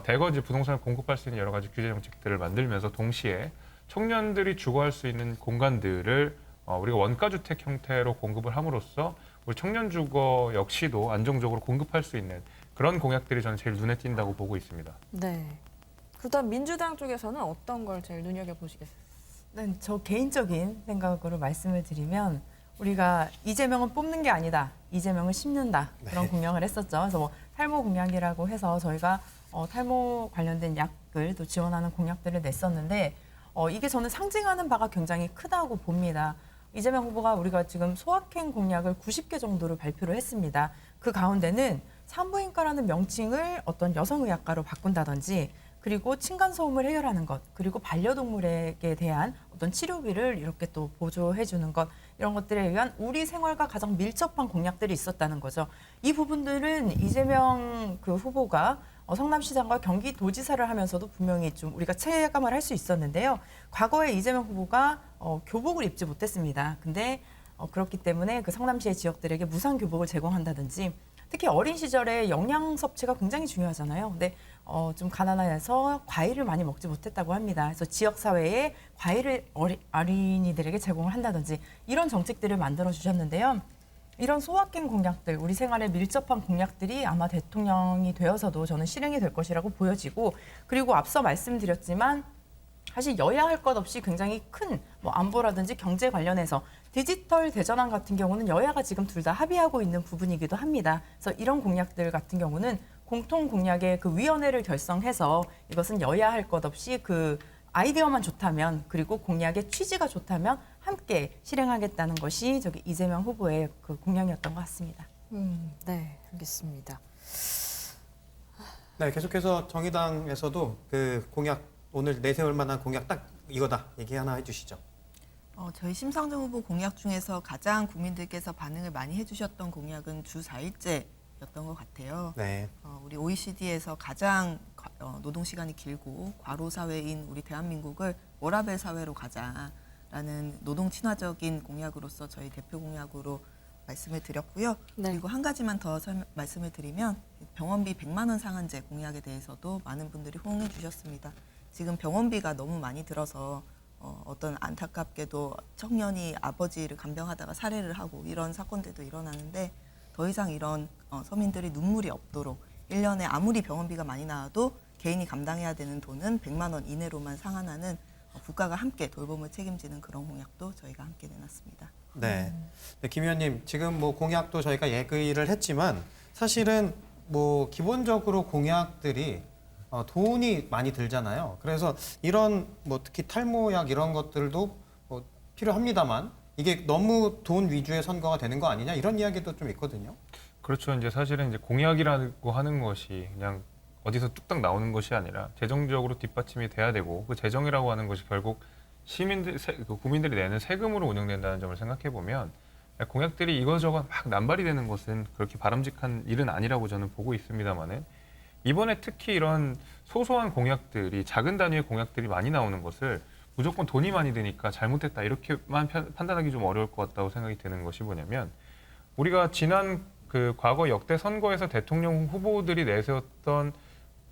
Speaker 14: 대거 이제 부동산을 공급할 수 있는 여러 가지 규제 정책들을 만들면서 동시에 청년들이 주거할 수 있는 공간들을 우리가 원가주택 형태로 공급을 함으로써 우리 청년 주거 역시도 안정적으로 공급할 수 있는 그런 공약들이 저는 제일 눈에 띈다고 보고 있습니다.
Speaker 7: 네. 그렇다면 민주당 쪽에서는 어떤 걸 제일 눈여겨보시겠어요?
Speaker 13: 네, 저 개인적인 생각으로 말씀을 드리면 우리가 이재명은 뽑는 게 아니다. 이재명을 심는다. 그런 공약을 했었죠. 그래서 뭐 탈모 공약이라고 해서 저희가 탈모 관련된 약을 또 지원하는 공약들을 냈었는데 이게 저는 상징하는 바가 굉장히 크다고 봅니다. 이재명 후보가 우리가 지금 소확행 공약을 90개 정도를 발표를 했습니다. 그 가운데는 산부인과라는 명칭을 어떤 여성의학과로 바꾼다든지 그리고 층간소음을 해결하는 것, 그리고 반려동물에게 대한 어떤 치료비를 이렇게 또 보조해 주는 것, 이런 것들에 의한 우리 생활과 가장 밀접한 공약들이 있었다는 거죠. 이 부분들은 이재명 그 후보가 성남시장과 경기도지사를 하면서도 분명히 좀 우리가 체감을 할 수 있었는데요. 과거에 이재명 후보가 교복을 입지 못했습니다. 근데 그렇기 때문에 그 성남시의 지역들에게 무상 교복을 제공한다든지 특히 어린 시절에 영양 섭취가 굉장히 중요하잖아요. 근데 좀 가난해서 과일을 많이 먹지 못했다고 합니다. 그래서 지역 사회에 과일을 어린이들에게 제공을 한다든지 이런 정책들을 만들어 주셨는데요. 이런 소확행 공약들, 우리 생활에 밀접한 공약들이 아마 대통령이 되어서도 저는 실행이 될 것이라고 보여지고 그리고 앞서 말씀드렸지만 사실 여야 할 것 없이 굉장히 큰 뭐 안보라든지 경제 관련해서 디지털 대전환 같은 경우는 여야가 지금 둘 다 합의하고 있는 부분이기도 합니다. 그래서 이런 공약들 같은 경우는 공통 공약의 그 위원회를 결성해서 이것은 여야 할 것 없이 그 아이디어만 좋다면 그리고 공약의 취지가 좋다면 함께 실행하겠다는 것이 저기 이재명 후보의 그 공약이었던 것 같습니다.
Speaker 7: 네, 알겠습니다.
Speaker 6: 네, 계속해서 정의당에서도 그 공약 오늘 내세울 만한 공약 딱 이거다 얘기 하나 해주시죠.
Speaker 15: 저희 심상정 후보 공약 중에서 가장 국민들께서 반응을 많이 해주셨던 공약은 주 4일제였던 것 같아요.
Speaker 6: 네.
Speaker 15: 우리 OECD에서 가장 노동 시간이 길고 과로 사회인 우리 대한민국을 워라밸 사회로 가자라는 노동 친화적인 공약으로서 저희 대표 공약으로 말씀을 드렸고요.
Speaker 7: 네.
Speaker 15: 그리고 한 가지만 더 말씀을 드리면 병원비 100만 원 상한제 공약에 대해서도 많은 분들이 호응해 주셨습니다. 지금 병원비가 너무 많이 들어서 어떤 안타깝게도 청년이 아버지를 간병하다가 살해를 하고 이런 사건들도 일어나는데 더 이상 이런 서민들이 눈물이 없도록 1년에 아무리 병원비가 많이 나와도 개인이 감당해야 되는 돈은 100만 원 이내로만 상한하는 국가가 함께 돌봄을 책임지는 그런 공약도 저희가 함께 내놨습니다.
Speaker 6: 네. 네, 김 의원님, 지금 뭐 공약도 저희가 얘기를 했지만 사실은 뭐 기본적으로 공약들이 돈이 많이 들잖아요. 그래서 이런 뭐 특히 탈모약 이런 것들도 뭐 필요합니다만 이게 너무 돈 위주의 선거가 되는 거 아니냐 이런 이야기도 좀 있거든요.
Speaker 14: 그렇죠. 이제 사실은 이제 공약이라고 하는 것이 그냥 어디서 뚝딱 나오는 것이 아니라 재정적으로 뒷받침이 돼야 되고 그 재정이라고 하는 것이 결국 국민들이 내는 세금으로 운영된다는 점을 생각해 보면 공약들이 이거저거 막 남발이 되는 것은 그렇게 바람직한 일은 아니라고 저는 보고 있습니다만은 이번에 특히 이런 소소한 공약들이 작은 단위의 공약들이 많이 나오는 것을 무조건 돈이 많이 드니까 잘못했다 이렇게만 판단하기 좀 어려울 것 같다고 생각이 드는 것이 뭐냐면 우리가 지난 그 과거 역대 선거에서 대통령 후보들이 내세웠던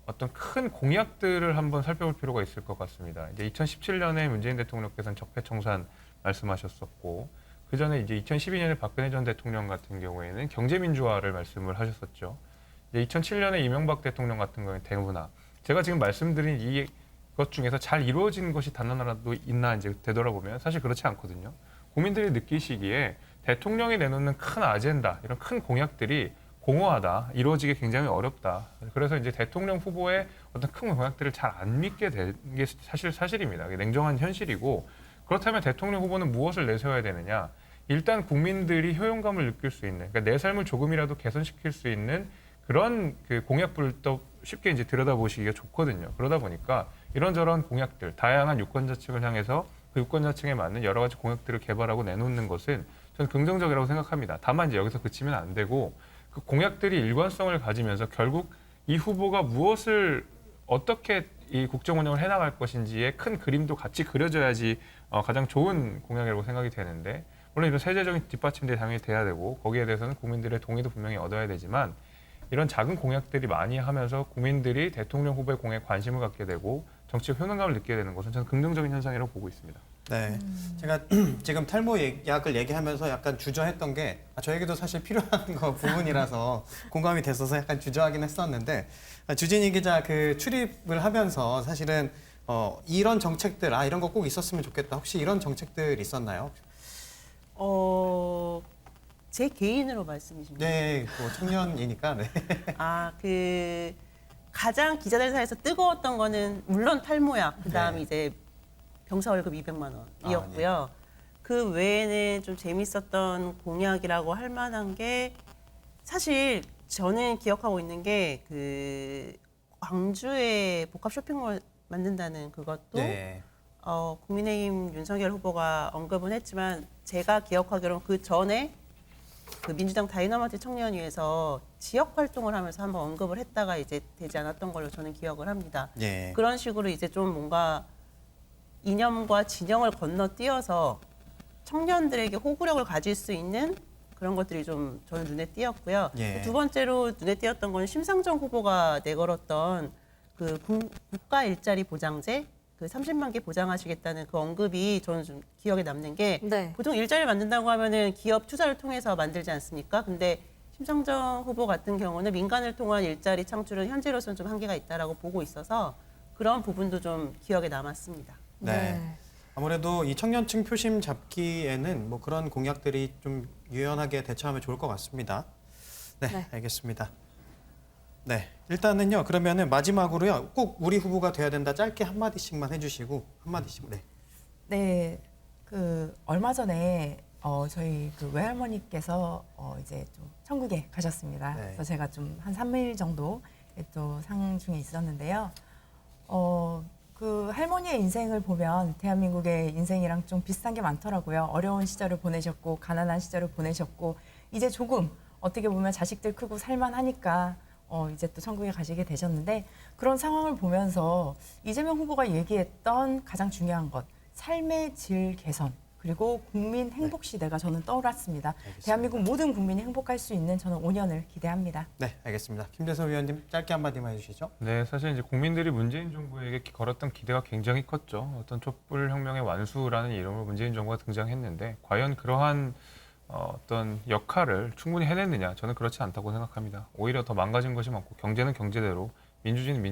Speaker 14: 어떤 큰 공약들을 한번 살펴볼 필요가 있을 것 같습니다. 이제 2017년에 문재인 대통령께서는 적폐청산 말씀하셨었고 그 전에 이제 2012년에 박근혜 전 대통령 같은 경우에는 경제민주화를 말씀을 하셨었죠. 이제 2007년에 이명박 대통령 같은 경우에는 대문화. 제가 지금 말씀드린 이것 중에서 잘 이루어진 것이 단 하나라도 있나 이제 되돌아보면 사실 그렇지 않거든요. 국민들이 느끼시기에 대통령이 내놓는 큰 아젠다, 이런 큰 공약들이 공허하다, 이루어지기 굉장히 어렵다. 그래서 이제 대통령 후보의 어떤 큰 공약들을 잘 안 믿게 된 게 사실입니다. 냉정한 현실이고 그렇다면 대통령 후보는 무엇을 내세워야 되느냐? 일단 국민들이 효용감을 느낄 수 있는, 그러니까 내 삶을 조금이라도 개선시킬 수 있는 그런 그 공약들도 쉽게 이제 들여다보시기가 좋거든요. 그러다 보니까 이런저런 공약들, 다양한 유권자층을 향해서 그 유권자층에 맞는 여러 가지 공약들을 개발하고 내놓는 것은 저는 긍정적이라고 생각합니다. 다만 이제 여기서 그치면 안 되고 그 공약들이 일관성을 가지면서 결국 이 후보가 무엇을 어떻게 이 국정 운영을 해나갈 것인지의 큰 그림도 같이 그려져야지 가장 좋은 공약이라고 생각이 되는데 물론 이런 세제적인 뒷받침도 당연히 돼야 되고 거기에 대해서는 국민들의 동의도 분명히 얻어야 되지만 이런 작은 공약들이 많이 하면서 국민들이 대통령 후보의 공약에 관심을 갖게 되고 정치적 효능감을 느끼게 되는 것은 저는 긍정적인 현상이라고 보고 있습니다.
Speaker 6: 네, 제가 지금 탈모 약을 얘기하면서 약간 주저했던 게 저에게도 사실 필요한 거 부분이라서 공감이 됐어서 약간 주저하긴 했었는데 주진희 기자 그 출입을 하면서 사실은 이런 정책들 이런 거 꼭 있었으면 좋겠다. 혹시 이런 정책들 있었나요?
Speaker 3: 제 개인으로 말씀이십니까?
Speaker 6: 네, 뭐 청년이니까. 네.
Speaker 3: 그 가장 기자들 사이에서 뜨거웠던 거는 물론 탈모약, 그다음에 이제 병사 월급 200만 원이었고요. 그 외에는 좀 재밌었던 공약이라고 할 만한 게 사실 저는 기억하고 있는 게 그 광주에 복합 쇼핑몰 만든다는 그것도 국민의힘 윤석열 후보가 언급은 했지만 제가 기억하기로는 그 전에 그 민주당 다이너마이트 청년위에서 지역 활동을 하면서 한번 언급을 했다가 이제 되지 않았던 걸로 저는 기억을 합니다. 그런 식으로 이제 좀 뭔가 이념과 진영을 건너뛰어서 청년들에게 호구력을 가질 수 있는 그런 것들이 좀 저는 눈에 띄었고요. 두 번째로 눈에 띄었던 건 심상정 후보가 내걸었던 그 국가 일자리 보장제, 그 30만 개 보장하시겠다는 그 언급이 저는 좀 기억에 남는 게 보통 일자리를 만든다고 하면은 기업 투자를 통해서 만들지 않습니까? 근데 심상정 후보 같은 경우는 민간을 통한 일자리 창출은 현재로서는 좀 한계가 있다라고 보고 있어서 그런 부분도 좀 기억에 남았습니다.
Speaker 6: 네. 아무래도 이 청년층 표심 잡기에는 뭐 그런 공약들이 좀 유연하게 대처하면 좋을 것 같습니다. 네. 알겠습니다. 네, 일단은요. 그러면은 마지막으로요. 꼭 우리 후보가 돼야 된다. 짧게 한 마디씩만 해주시고 한 마디씩. 네.
Speaker 13: 네, 그 얼마 전에 저희 그 외할머니께서 이제 좀 천국에 가셨습니다.
Speaker 6: 네.
Speaker 13: 그래서 제가 좀 한 3일 정도 또 상중에 있었는데요. 그 할머니의 인생을 보면 대한민국의 인생이랑 좀 비슷한 게 많더라고요. 어려운 시절을 보내셨고 가난한 시절을 보내셨고 이제 조금 어떻게 보면 자식들 크고 살만하니까 이제 또 천국에 가시게 되셨는데 그런 상황을 보면서 이재명 후보가 얘기했던 가장 중요한 것 삶의 질 개선 그리고 국민 행복 시대가 저는 떠올랐습니다. 대한민국 모든 국민이 행복할 수 있는 저는 5년을 기대합니다.
Speaker 6: 네, 알겠습니다. 김재섭 위원님 짧게 한마디만 해주시죠.
Speaker 14: 네, 사실 이제 국민들이 문재인 정부에게 걸었던 기대가 굉장히 컸죠. 어떤 촛불 혁명의 완수라는 이름으로 문재인 정부가 등장했는데 과연 그러한 어떤 역할을 충분히 해냈느냐? 저는 그렇지 않다고 생각합니다. 오히려 더 망가진 것이 많고 경제는 경제대로, 민주주의는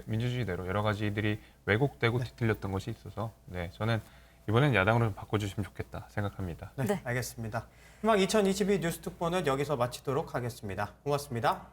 Speaker 14: 민주주의대로 여러 가지들이 왜곡되고 뒤틀렸던 것이 있어서 네, 저는 이번엔 야당으로 좀 바꿔주시면 좋겠다 생각합니다.
Speaker 6: 네, 알겠습니다. 희망 2022 뉴스 특보는 여기서 마치도록 하겠습니다. 고맙습니다.